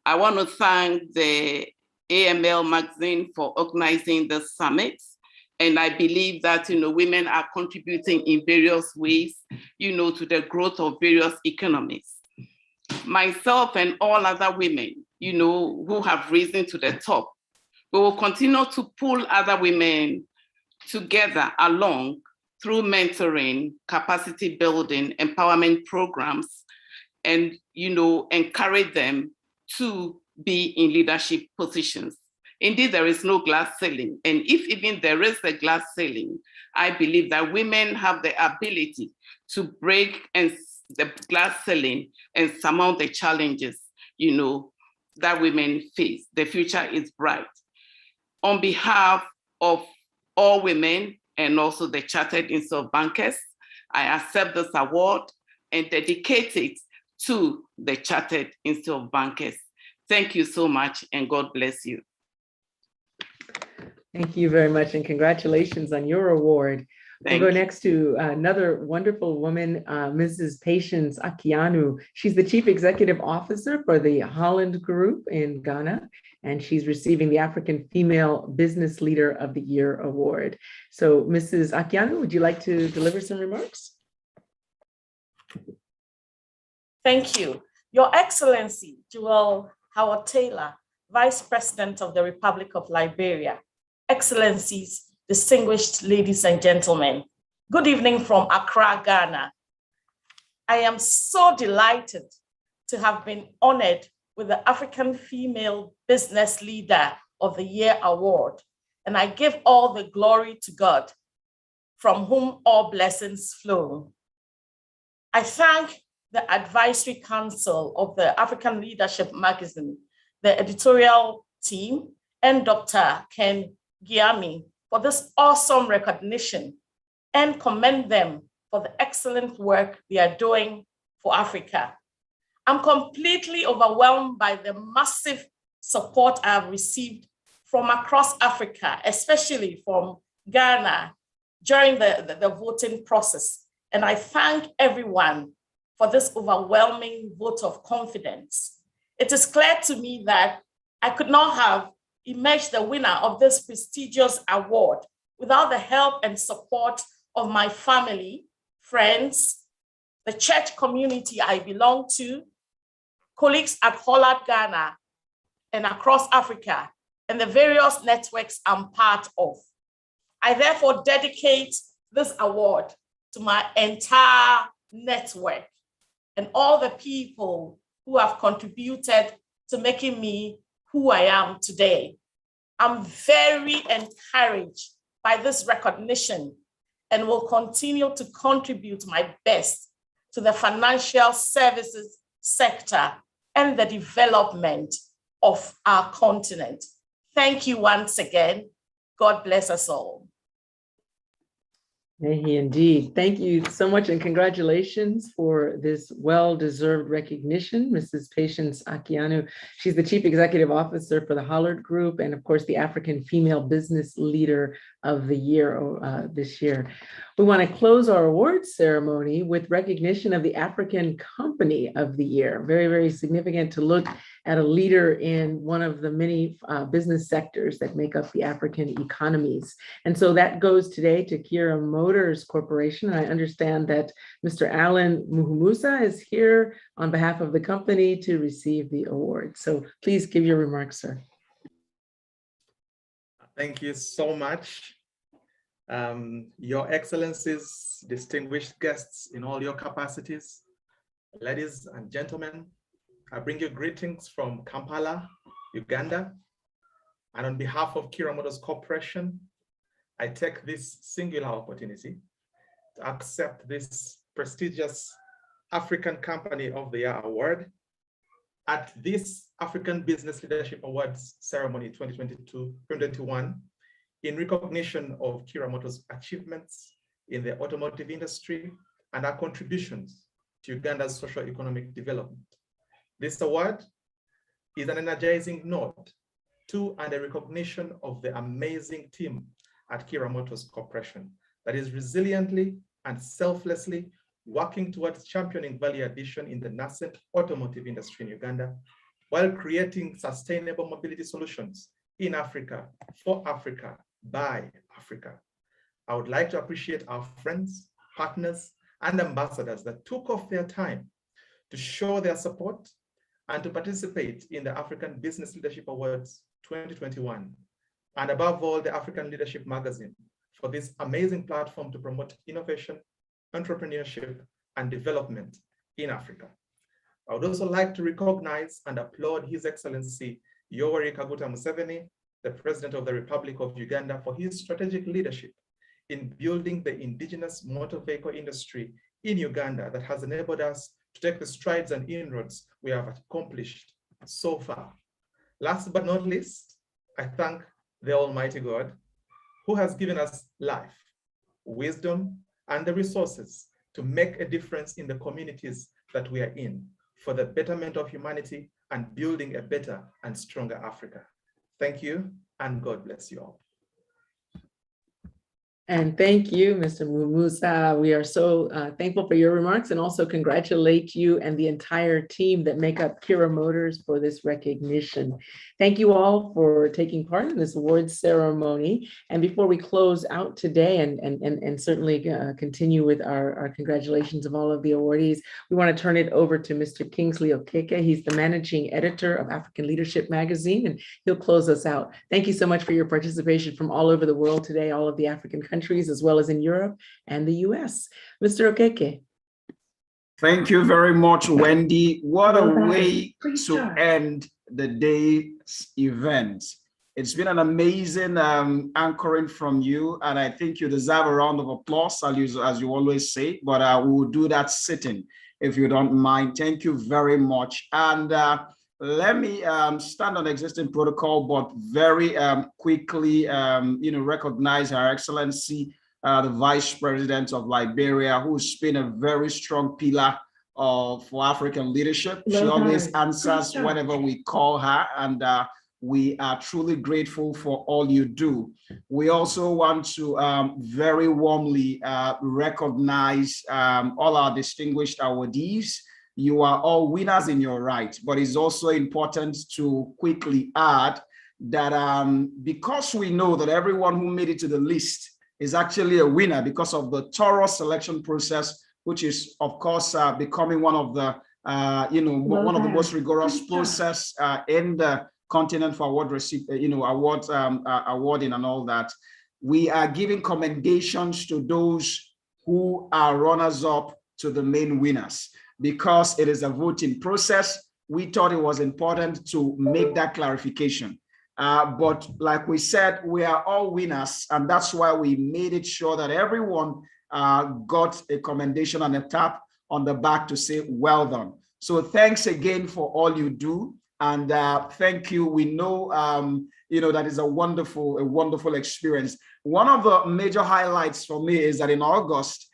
I want to thank the AML magazine for organizing the summit. And I believe that, women are contributing in various ways, to the growth of various economies. Myself and all other women, who have risen to the top, we will continue to pull other women together along through mentoring, capacity building, empowerment programs, and encourage them to be in leadership positions. Indeed, there is no glass ceiling. And if even there is a glass ceiling, I believe that women have the ability to break the glass ceiling and surmount the challenges, that women face. The future is bright. On behalf of all women and also the Chartered Institute of Bankers, I accept this award and dedicate it to the Chartered Institute of Bankers. Thank you so much, and God bless you. Thank you very much, and congratulations on your award. We'll go next to another wonderful woman, Mrs. Patience Akianu. She's the Chief Executive Officer for the Holland Group in Ghana, and she's receiving the African Female Business Leader of the Year Award. So, Mrs. Akianu, would you like to deliver some remarks? Thank you. Your Excellency, Joel Howard Taylor, Vice President of the Republic of Liberia, Excellencies, distinguished ladies and gentlemen, good evening from Accra, Ghana. I am so delighted to have been honored with the African Female Business Leader of the Year Award, and I give all the glory to God, from whom all blessings flow. I thank the Advisory Council of the African Leadership Magazine, the editorial team, and Dr. Ken Giami for this awesome recognition, and commend them for the excellent work they are doing for Africa. I'm completely overwhelmed by the massive support I have received from across Africa, especially from Ghana during the voting process. And I thank everyone for this overwhelming vote of confidence. It is clear to me that I could not have emerged the winner of this prestigious award without the help and support of my family, friends, the church community I belong to, colleagues at Holland, Ghana, and across Africa, and the various networks I'm part of. I therefore dedicate this award to my entire network and all the people who have contributed to making me who I am today. I'm very encouraged by this recognition and will continue to contribute my best to the financial services sector and the development of our continent. Thank you once again. God bless us all. May he indeed. Thank you so much, and congratulations for this well-deserved recognition, Mrs. Patience Akianu. She's the Chief Executive Officer for the Holland Group, and of course, the African Female Business Leader of the Year this year. We want to close our awards ceremony with recognition of the African Company of the Year. Very, very significant to look at a leader in one of the many business sectors that make up the African economies. And so that goes today to Kira Motors Corporation. I understand that Mr. Alan Muhumusa is here on behalf of the company to receive the award. So please give your remarks, sir. Thank you so much. Your Excellencies, distinguished guests in all your capacities, ladies and gentlemen, I bring you greetings from Kampala, Uganda. And on behalf of Kira Motors Corporation, I take this singular opportunity to accept this prestigious African Company of the Year Award at this African Business Leadership Awards Ceremony 2022-2021 in recognition of Kira Motors' achievements in the automotive industry and our contributions to Uganda's socio-economic development. This award is an energizing nod to and a recognition of the amazing team at Kira Motors Corporation that is resiliently and selflessly working towards championing value addition in the nascent automotive industry in Uganda, while creating sustainable mobility solutions in Africa, for Africa, by Africa. I would like to appreciate our friends, partners, and ambassadors that took off their time to show their support and to participate in the African Business Leadership Awards 2021, and above all, the African Leadership Magazine for this amazing platform to promote innovation, entrepreneurship, and development in Africa. I would also like to recognize and applaud His Excellency Yoweri Kaguta Museveni, the President of the Republic of Uganda, for his strategic leadership in building the indigenous motor vehicle industry in Uganda that has enabled us to take the strides and inroads we have accomplished so far. Last but not least, I thank the Almighty God who has given us life, wisdom, and the resources to make a difference in the communities that we are in for the betterment of humanity and building a better and stronger Africa. Thank you, and God bless you all. And thank you, Mr. Musa. We are so thankful for your remarks and also congratulate you and the entire team that make up Kira Motors for this recognition. Thank you all for taking part in this awards ceremony. And before we close out today and certainly continue with our congratulations of all of the awardees, we want to turn it over to Mr. Kingsley Okeke. He's the managing editor of African Leadership Magazine, and he'll close us out. Thank you so much for your participation from all over the world today, all of the African countries, as well as in Europe and the US. Mr. Okeke. Thank you very much, Wendy. What a way to end the day's event. It's been an amazing anchoring from you, and I think you deserve a round of applause, as you always say, but we will do that sitting, if you don't mind. Thank you very much. And let me stand on existing protocol, but very quickly, recognize Her Excellency, the Vice President of Liberia, who's been a very strong pillar for African leadership. She always answers whenever we call her, and we are truly grateful for all you do. We also want to very warmly recognize all our distinguished awardees. You are all winners in your right, but it's also important to quickly add that because we know that everyone who made it to the list is actually a winner because of the thorough selection process, which is of course becoming one of the one of the most rigorous process in the continent for award awarding and all that. We are giving commendations to those who are runners-up to the main winners. Because it is a voting process, we thought it was important to make that clarification. But like we said, we are all winners, and that's why we made it sure that everyone got a commendation and a tap on the back to say, well done. So thanks again for all you do, and thank you. We know, that is a wonderful experience. One of the major highlights for me is that in August,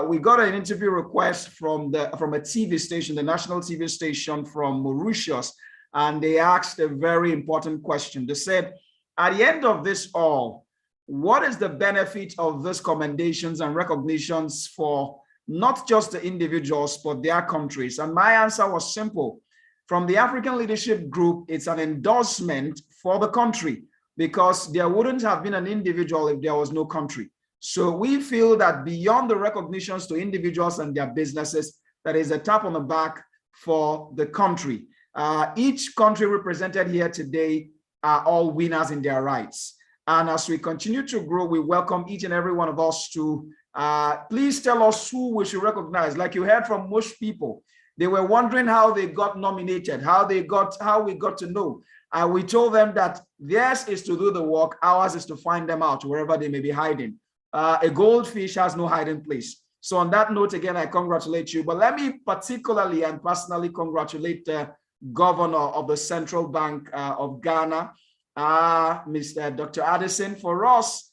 we got an interview request from a TV station, the national TV station from Mauritius, and they asked a very important question. They said, at the end of this all, what is the benefit of these commendations and recognitions for not just the individuals, but their countries? And my answer was simple. From the African Leadership Group, it's an endorsement for the country, because there wouldn't have been an individual if there was no country. So we feel that beyond the recognitions to individuals and their businesses, that is a tap on the back for the country. Each country represented here today are all winners in their rights. And as we continue to grow, we welcome each and every one of us to please tell us who we should recognize. Like you heard from most people, they were wondering how they got nominated, how we got to know. We told them that theirs is to do the work, ours is to find them out wherever they may be hiding. A goldfish has no hiding place. So on that note, again, I congratulate you. But let me particularly and personally congratulate the governor of the Central Bank of Ghana, Mr. Dr. Addison. For us,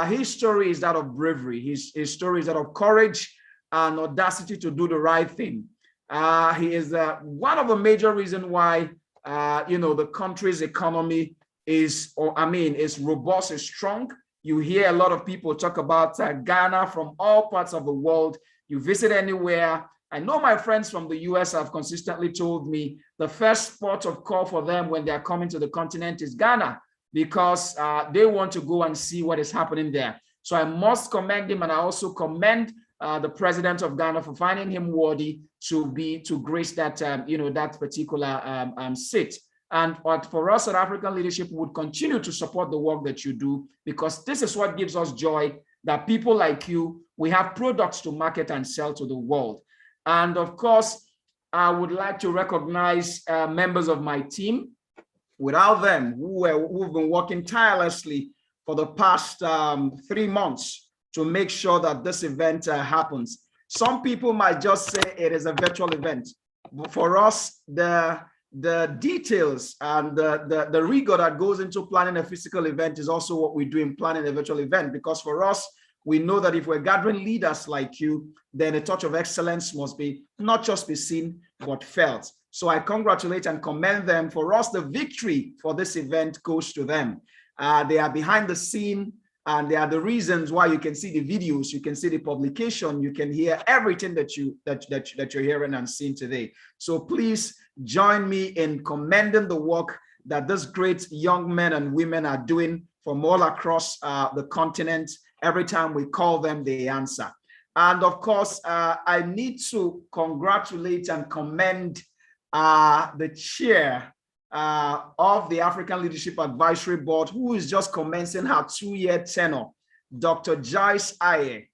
his story is that of bravery. His story is that of courage and audacity to do the right thing. He is one of the major reasons why the country's economy is robust, is strong. You hear a lot of people talk about Ghana from all parts of the world. You visit anywhere. I know my friends from the US have consistently told me the first port of call for them when they're coming to the continent is Ghana, because they want to go and see what is happening there. So I must commend him, and I also commend the president of Ghana for finding him worthy to grace that that particular seat. And for us at African Leadership, we would continue to support the work that you do, because this is what gives us joy, that people like you, we have products to market and sell to the world. And of course, I would like to recognize members of my team. Without them, who've been working tirelessly for the past 3 months to make sure that this event happens. Some people might just say it is a virtual event, but for us, the details and the rigor that goes into planning a physical event is also what we do in planning a virtual event, because for us, we know that if we're gathering leaders like you, then a touch of excellence must be not just be seen, but felt. So I congratulate and commend them. For us, the victory for this event goes to them. They are behind the scene, and they are the reasons why you can see the videos, you can see the publication, you can hear everything that you're hearing and seeing today. So please join me in commending the work that these great young men and women are doing from all across the continent. Every time we call them, they answer. And of course, I need to congratulate and commend the chair of the African Leadership Advisory Board, who is just commencing her 2-year tenure, Dr. Joyce Aye,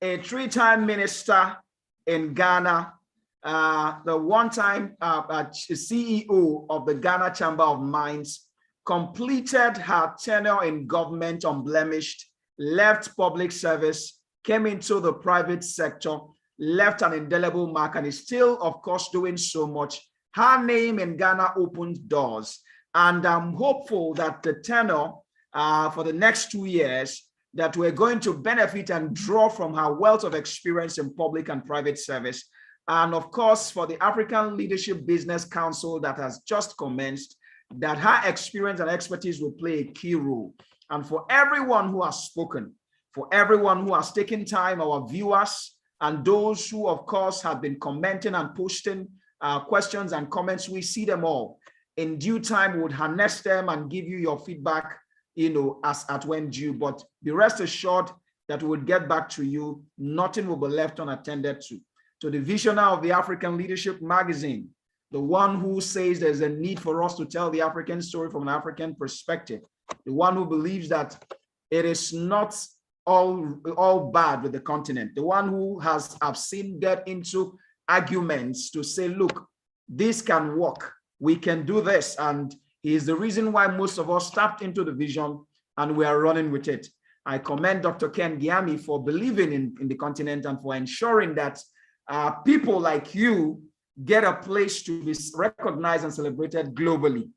a 3-time minister in Ghana, the one-time CEO of the Ghana Chamber of Mines, completed her tenure in government unblemished, left public service, came into the private sector, left an indelible mark, and is still, of course, doing so much. Her name in Ghana opened doors, and I'm hopeful that the tenure for the next 2 years, that we're going to benefit and draw from her wealth of experience in public and private service. And of course, for the African Leadership Business Council that has just commenced, that her experience and expertise will play a key role. And for everyone who has spoken, for everyone who has taken time, our viewers, and those who, of course, have been commenting and posting questions and comments, we see them all. In due time, we would harness them and give you your feedback, as at when due. But be rest assured that we would get back to you. Nothing will be left unattended to. To the visionary of the African Leadership Magazine, the one who says there's a need for us to tell the African story from an African perspective, the one who believes that it is not all bad with the continent, the one who I've seen get into arguments to say, look, this can work, we can do this, and he is the reason why most of us tapped into the vision and we are running with it. I commend Dr. Ken Giami for believing in the continent and for ensuring that people like you get a place to be recognized and celebrated globally.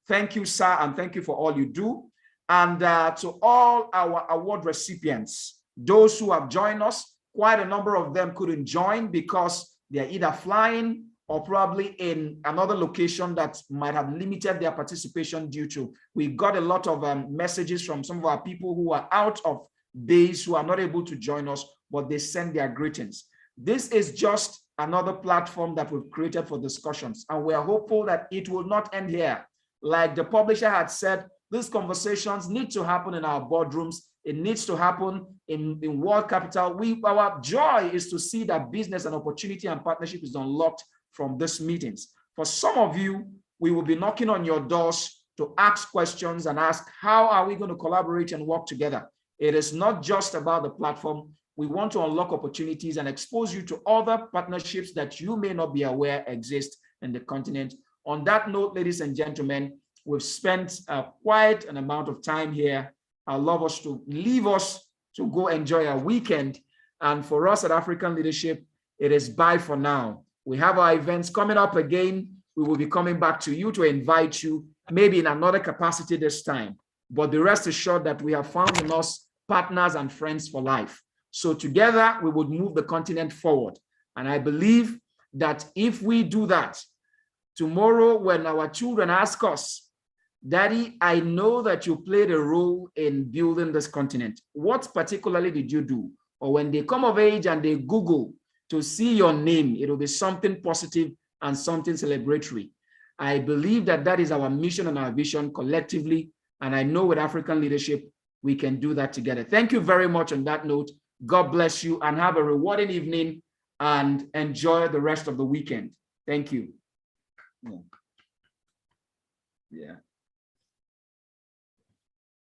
Thank you, sir, and thank you for all you do. And to all our award recipients, those who have joined us, quite a number of them couldn't join because they're either flying or probably in another location that might have limited their participation due to. We got a lot of messages from some of our people who are out of base, who are not able to join us, but they send their greetings. This is just another platform that we've created for discussions, and we are hopeful that it will not end here. Like the publisher had said, these conversations need to happen in our boardrooms. It needs to happen in world capital. Our joy is to see that business and opportunity and partnership is unlocked from these meetings. For some of you, we will be knocking on your doors to ask questions and ask, how are we going to collaborate and work together? It is not just about the platform. We want to unlock opportunities and expose you to other partnerships that you may not be aware exist in the continent. On that note, ladies and gentlemen, we've spent quite an amount of time here. I'd love us to leave us to go enjoy our weekend. And for us at African Leadership, it is bye for now. We have our events coming up again. We will be coming back to you to invite you, maybe in another capacity this time. But be rest assured that we have found in us partners and friends for life. So together, we would move the continent forward. And I believe that if we do that, tomorrow when our children ask us, Daddy, I know that you played a role in building this continent. What particularly did you do? Or when they come of age and they Google to see your name, it will be something positive and something celebratory. I believe that that is our mission and our vision collectively. And I know with African Leadership, we can do that together. Thank you very much on that note. God bless you and have a rewarding evening and enjoy the rest of the weekend. Thank you. Yeah.